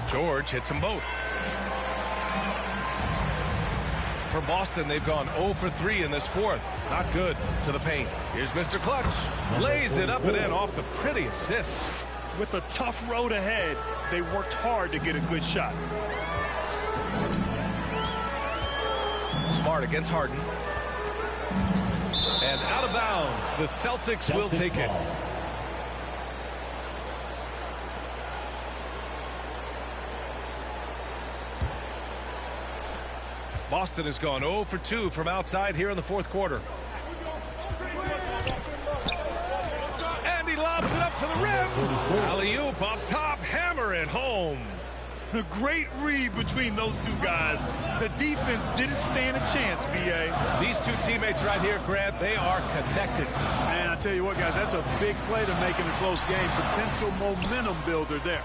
George hits them both. For Boston, they've gone 0 for 3 in this fourth. Not good to the paint. Here's Mr. Clutch. Lays it up and in off the pretty assist. With a tough road ahead, they worked hard to get a good shot. Smart against Harden. And out of bounds. The Celtics will take it. Boston has gone 0 for 2 from outside here in the fourth quarter. And he lobs it up to the rim. Alley-oop up top, hammer it home. A great read between those two guys. The defense didn't stand a chance, B.A. These two teammates right here, Grant, they are connected. Man, I tell you what, guys, that's a big play to make in a close game. Potential momentum builder there.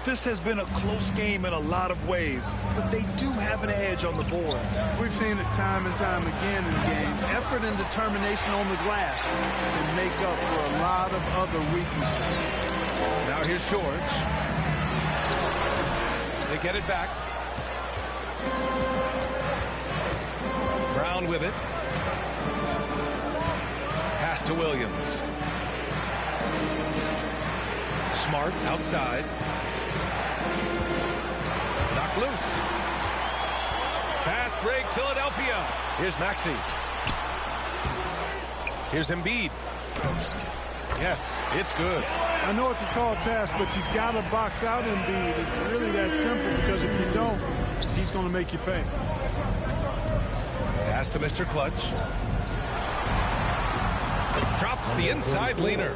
This has been a close game in a lot of ways, but they do have an edge on the boards. We've seen it time and time again in the game. Effort and determination on the glass can make up for a lot of other weaknesses. Now here's George. They get it back. Brown with it. Pass to Williams. Smart outside. Knocked loose. Fast break, Philadelphia. Here's Maxey. Here's Embiid. Yes, it's good. I know it's a tall task, but you got to box out Embiid. It's really that simple, because if you don't, he's going to make you pay. Pass to Mr. Clutch. Drops the inside leaner.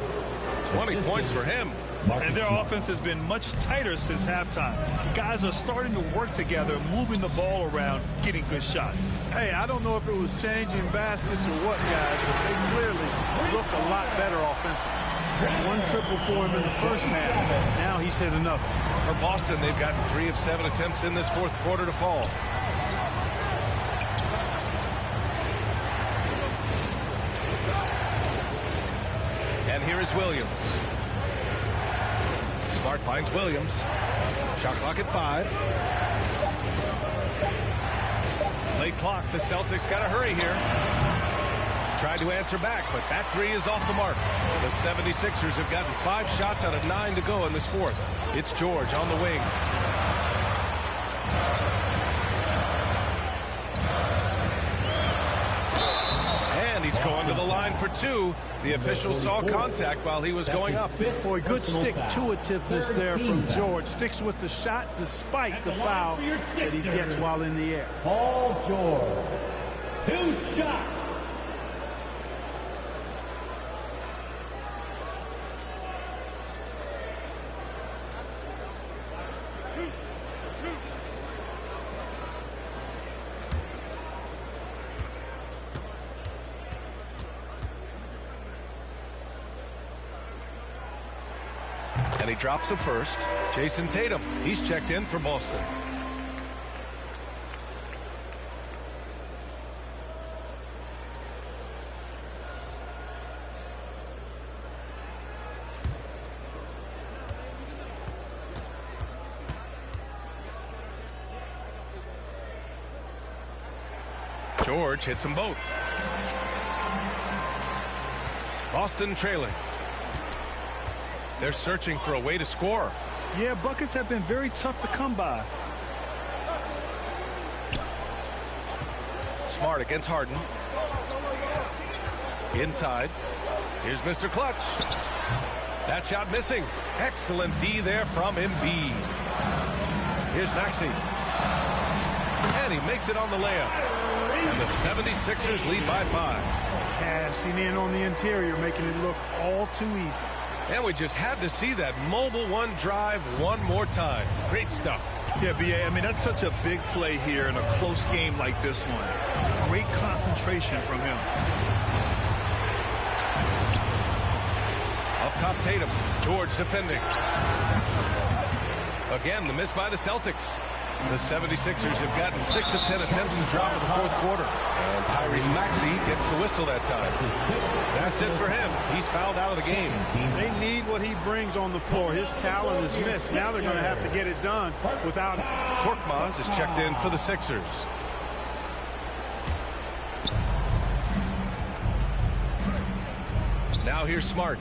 20 points for him. And their offense has been much tighter since halftime. Guys are starting to work together, moving the ball around, getting good shots. Hey, I don't know if it was changing baskets or what, guys, but they clearly look a lot better offensively. One triple for him in the first half. Now he's hit another. For Boston, they've gotten 3 of 7 attempts in this fourth quarter to fall. And here is Williams. Smart finds Williams. Shot clock at 5. Late clock. The Celtics got to hurry here. Tried to answer back, but that 3 is off the mark. The 76ers have gotten 5 shots out of 9 to go in this fourth. It's George on the wing. And he's going to the line for 2. The official saw contact while he was going up. Boy, good stick-to-itiveness there from George. Sticks with the shot despite the foul that he gets while in the air. Paul George. 2 shots. And he drops a first. Jason Tatum, he's checked in for Boston. George hits them both. Boston trailing. They're searching for a way to score. Yeah, buckets have been very tough to come by. Smart against Harden. Inside. Here's Mr. Clutch. That shot missing. Excellent D there from Embiid. Here's Maxey. And he makes it on the layup. And the 76ers lead by 5. Cashing in on the interior, making it look all too easy. And we just had to see that mobile one drive one more time. Great stuff. Yeah, B.A., I mean, that's such a big play here in a close game like this one. Great concentration from him. Up top, Tatum. George defending. Again, the miss by the Celtics. The 76ers have gotten 6 of 10 attempts to drop in the fourth quarter. And Tyrese Maxey gets the whistle that time. That's it for him. He's fouled out of the game. They need what he brings on the floor. His talent is missed. Now they're going to have to get it done without him. Korkmaz is checked in for the Sixers. Now here's Smart.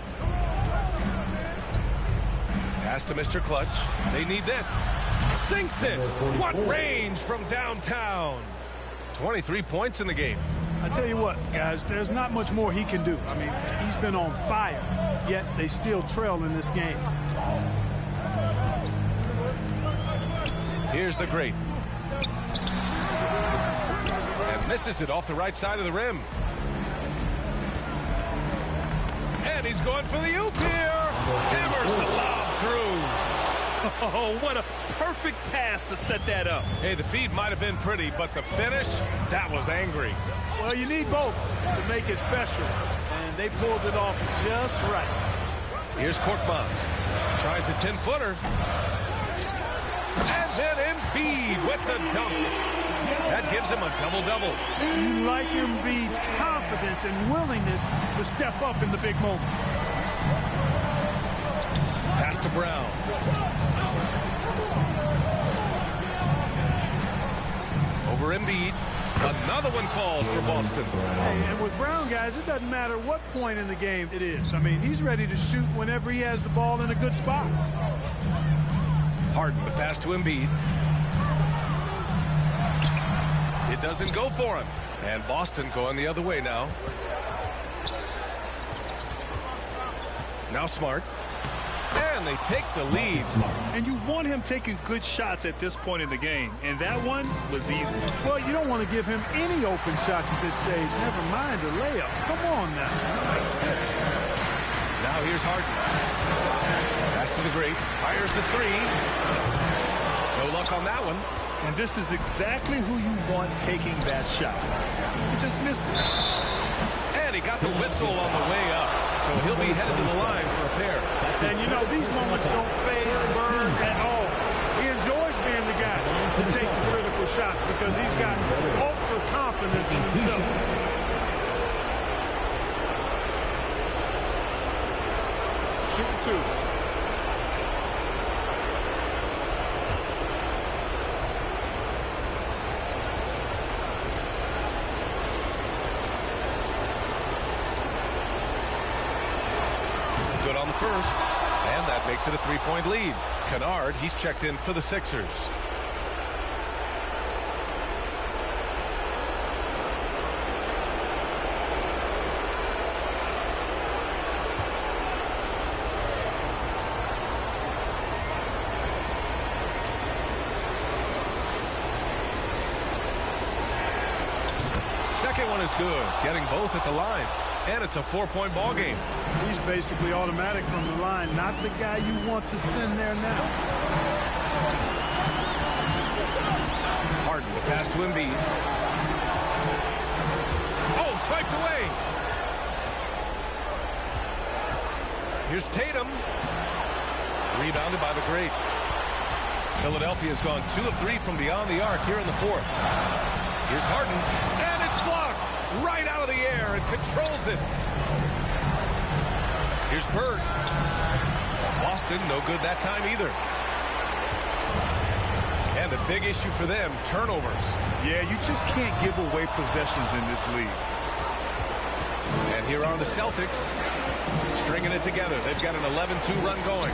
Pass to Mr. Clutch. They need this. Sinks it. What range from downtown. 23 points in the game. I tell you what, guys, there's not much more he can do. I mean, he's been on fire, yet they still trail in this game. Here's the great. And misses it off the right side of the rim. And he's going for the oop here. Hammers the lob through. Oh, what a perfect pass to set that up. Hey, the feed might have been pretty, but the finish, that was angry. Well, you need both to make it special, and they pulled it off just right. Here's Korkmaz. Tries a 10-footer. And then Embiid with the dunk. That gives him a double-double. You like Embiid's confidence and willingness to step up in the big moment. Pass to Brown. Over Embiid. Another one falls for Boston. Hey, and with Brown, guys, it doesn't matter what point in the game it is. I mean, he's ready to shoot whenever he has the ball in a good spot. Harden, the pass to Embiid. It doesn't go for him. And Boston going the other way now. Now Smart. And they take the lead. And you want him taking good shots at this point in the game. And that one was easy. Well, you don't want to give him any open shots at this stage. Never mind a layup. Come on now. Now here's Harden. Pass to the great. Fires the three. No luck on that one. And this is exactly who you want taking that shot. He just missed it. And he got the whistle on the way up. So he'll be headed to the line for a pair. And you know, these moments don't faze Bird at all. He enjoys being the guy to take the critical shots because he's got ultra confidence in himself. Shooting two. Good on the first, and that makes it a three-point lead. Kennard, he's checked in for the Sixers. Second one is good, getting both at the line. And it's a 4-point ball game. He's basically automatic from the line, not the guy you want to send there now. Harden, the pass to Embiid. Oh, swiped away. Here's Tatum. Rebounded by the great. Philadelphia's gone 2 of 3 from beyond the arc here in the fourth. Here's Harden, and it's blocked right out of the air and controls it. Here's Bird. Boston, no good that time either. And the big issue for them, turnovers. Yeah, you just can't give away possessions in this league. And here are the Celtics stringing it together. They've got an 11-2 run going.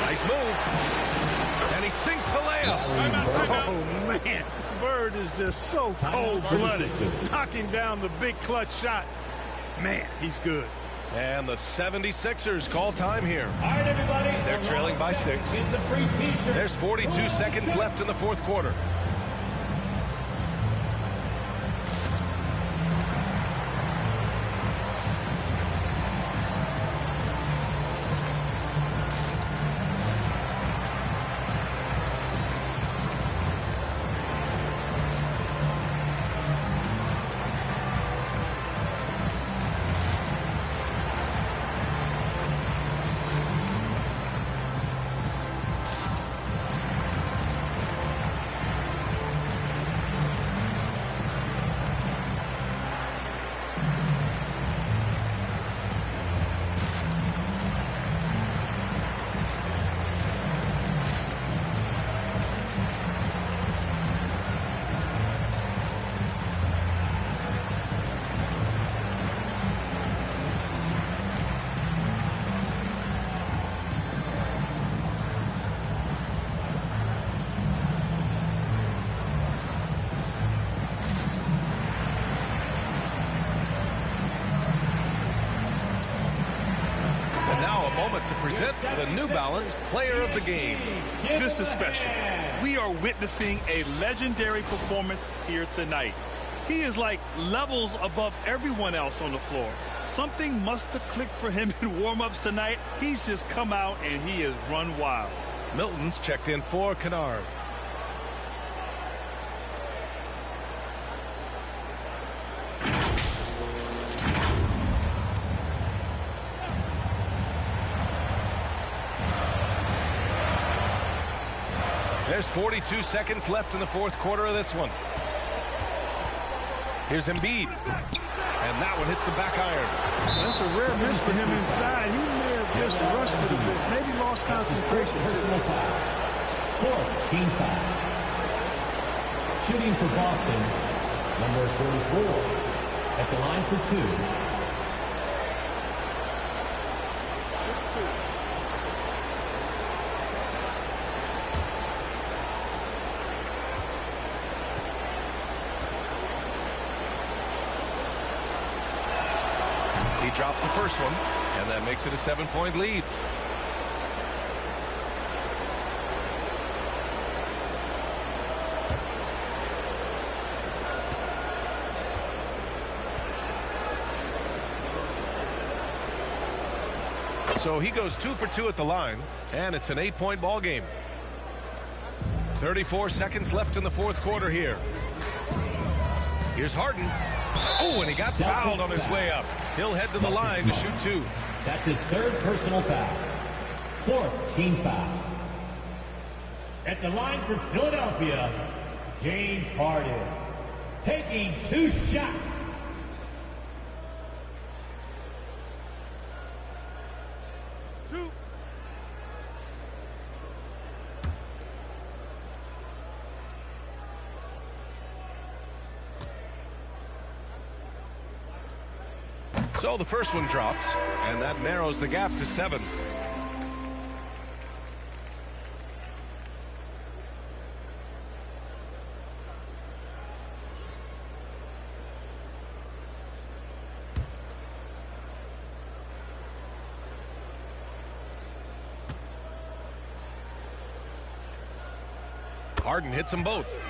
Nice move. And he sinks the layup. Oh, man. Bird is just so cold-blooded. Knocking down the big clutch shot. Man, he's good. And the 76ers call time here. All right, everybody. They're trailing by 6. It's a free t-shirt. There's 42 seconds left in the fourth quarter. To present the New Balance Player of the Game. This is special. We are witnessing a legendary performance here tonight. He is like levels above everyone else on the floor. Something must have clicked for him in warm-ups tonight. He's just come out and he has run wild. Milton's checked in for Kennard. There's 42 seconds left in the fourth quarter of this one. Here's Embiid. And that one hits the back iron. That's a rare miss for him inside. He may have just rushed it a bit. Maybe lost concentration, too. Fourth team foul. Shooting for Boston, number 44. At the line for two. He drops the first one, and that makes it a 7-point lead. So he goes 2 for 2 at the line, and it's an 8-point ball game. 34 seconds left in the fourth quarter here. Here's Harden. Oh, and he got fouled on his way up. He'll head to the line to shoot two. That's his third personal foul. Fourth team foul. At the line for Philadelphia, James Harden. Taking two shots. So the first one drops, and that narrows the gap to 7. Harden hits them both.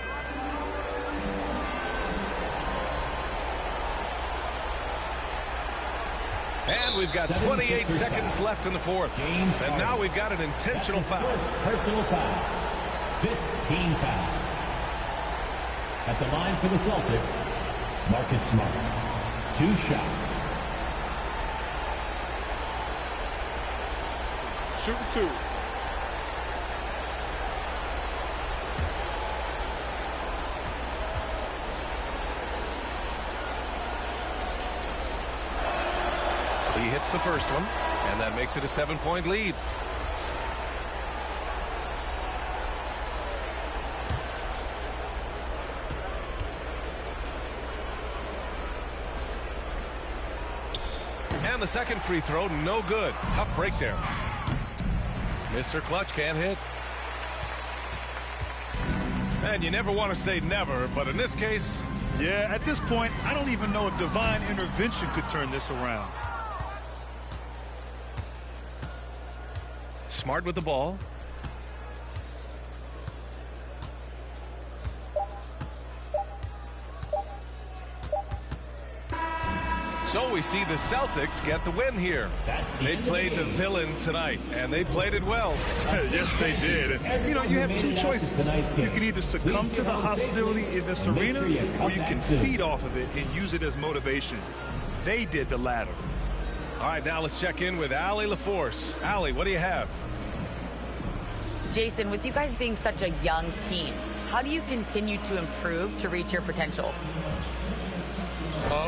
And we've got 28 seconds left in the fourth. And now we've got an intentional foul. Personal foul. 15 foul. At the line for the Celtics, Marcus Smart. 2 shots. Shooting 2. He hits the first one, and that makes it a 7-point lead. And the second free throw, no good. Tough break there. Mr. Clutch can't hit. And you never want to say never, but in this case... Yeah, at this point, I don't even know if divine intervention could turn this around. Smart with the ball. So we see the Celtics get the win here. They played the villain tonight, and they played it well. Yes, they did. You know, you have two choices. You can either succumb to the hostility in this arena, or you can feed off of it and use it as motivation. They did the latter. All right, now let's check in with Allie LaForce. Allie, what do you have? Jason, with you guys being such a young team, how do you continue to improve to reach your potential?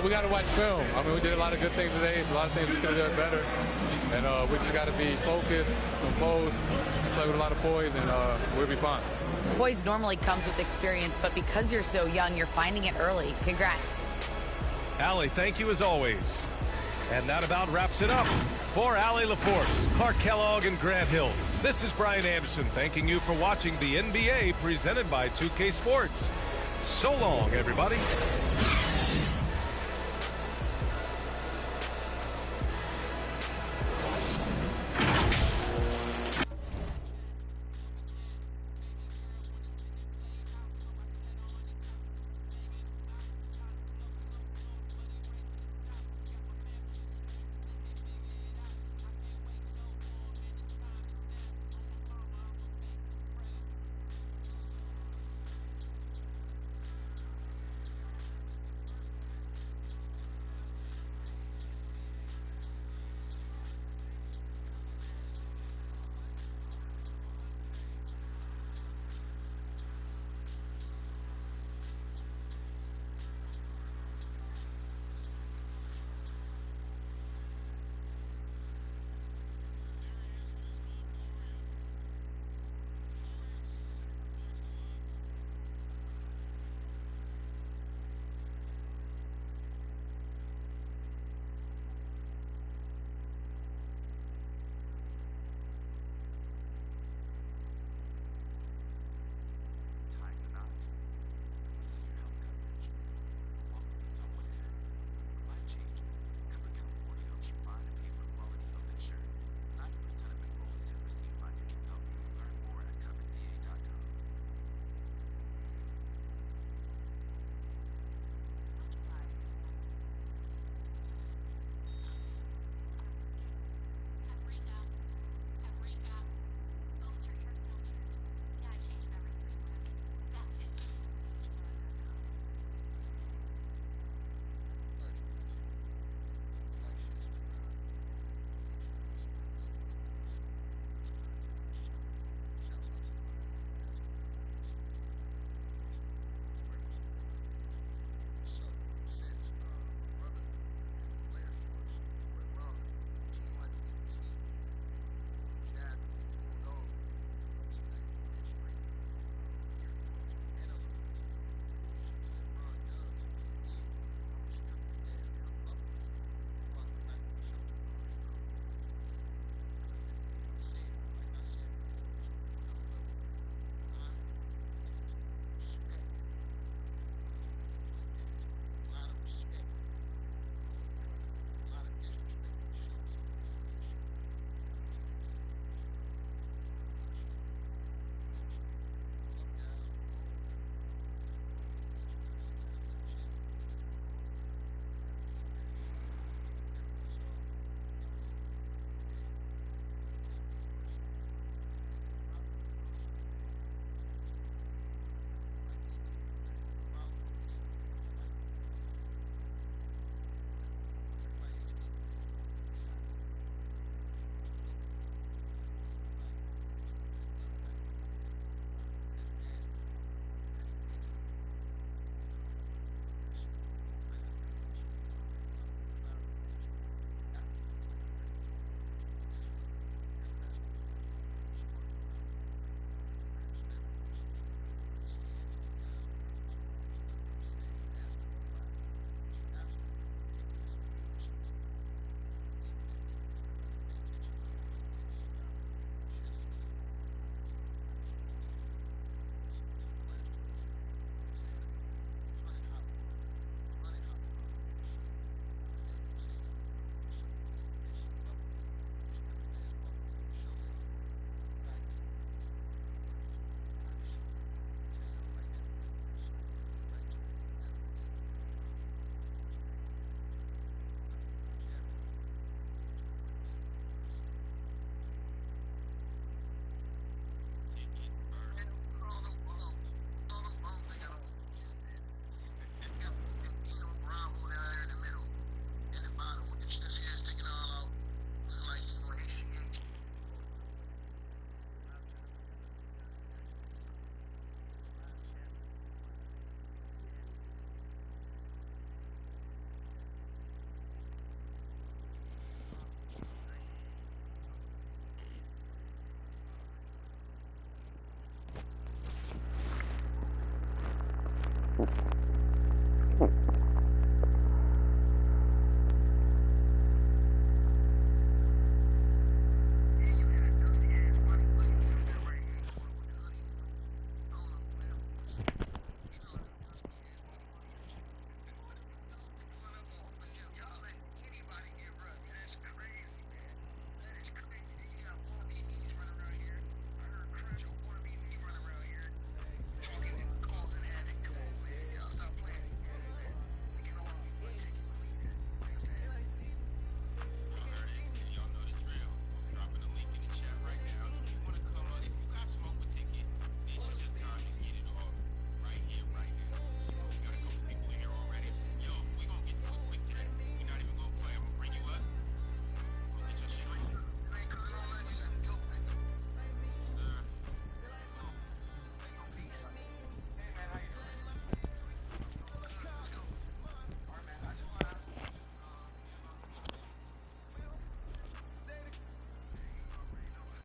We got to watch film. I mean, we did a lot of good things today. A lot of things we could have done better. And we just got to be focused, composed, play with a lot of poise, and we'll be fine. Poise normally comes with experience, but because you're so young, you're finding it early. Congrats. Allie, thank you as always. And that about wraps it up. For Allie LaForce, Clark Kellogg, and Grant Hill, this is Brian Anderson thanking you for watching the NBA presented by 2K Sports. So long, everybody.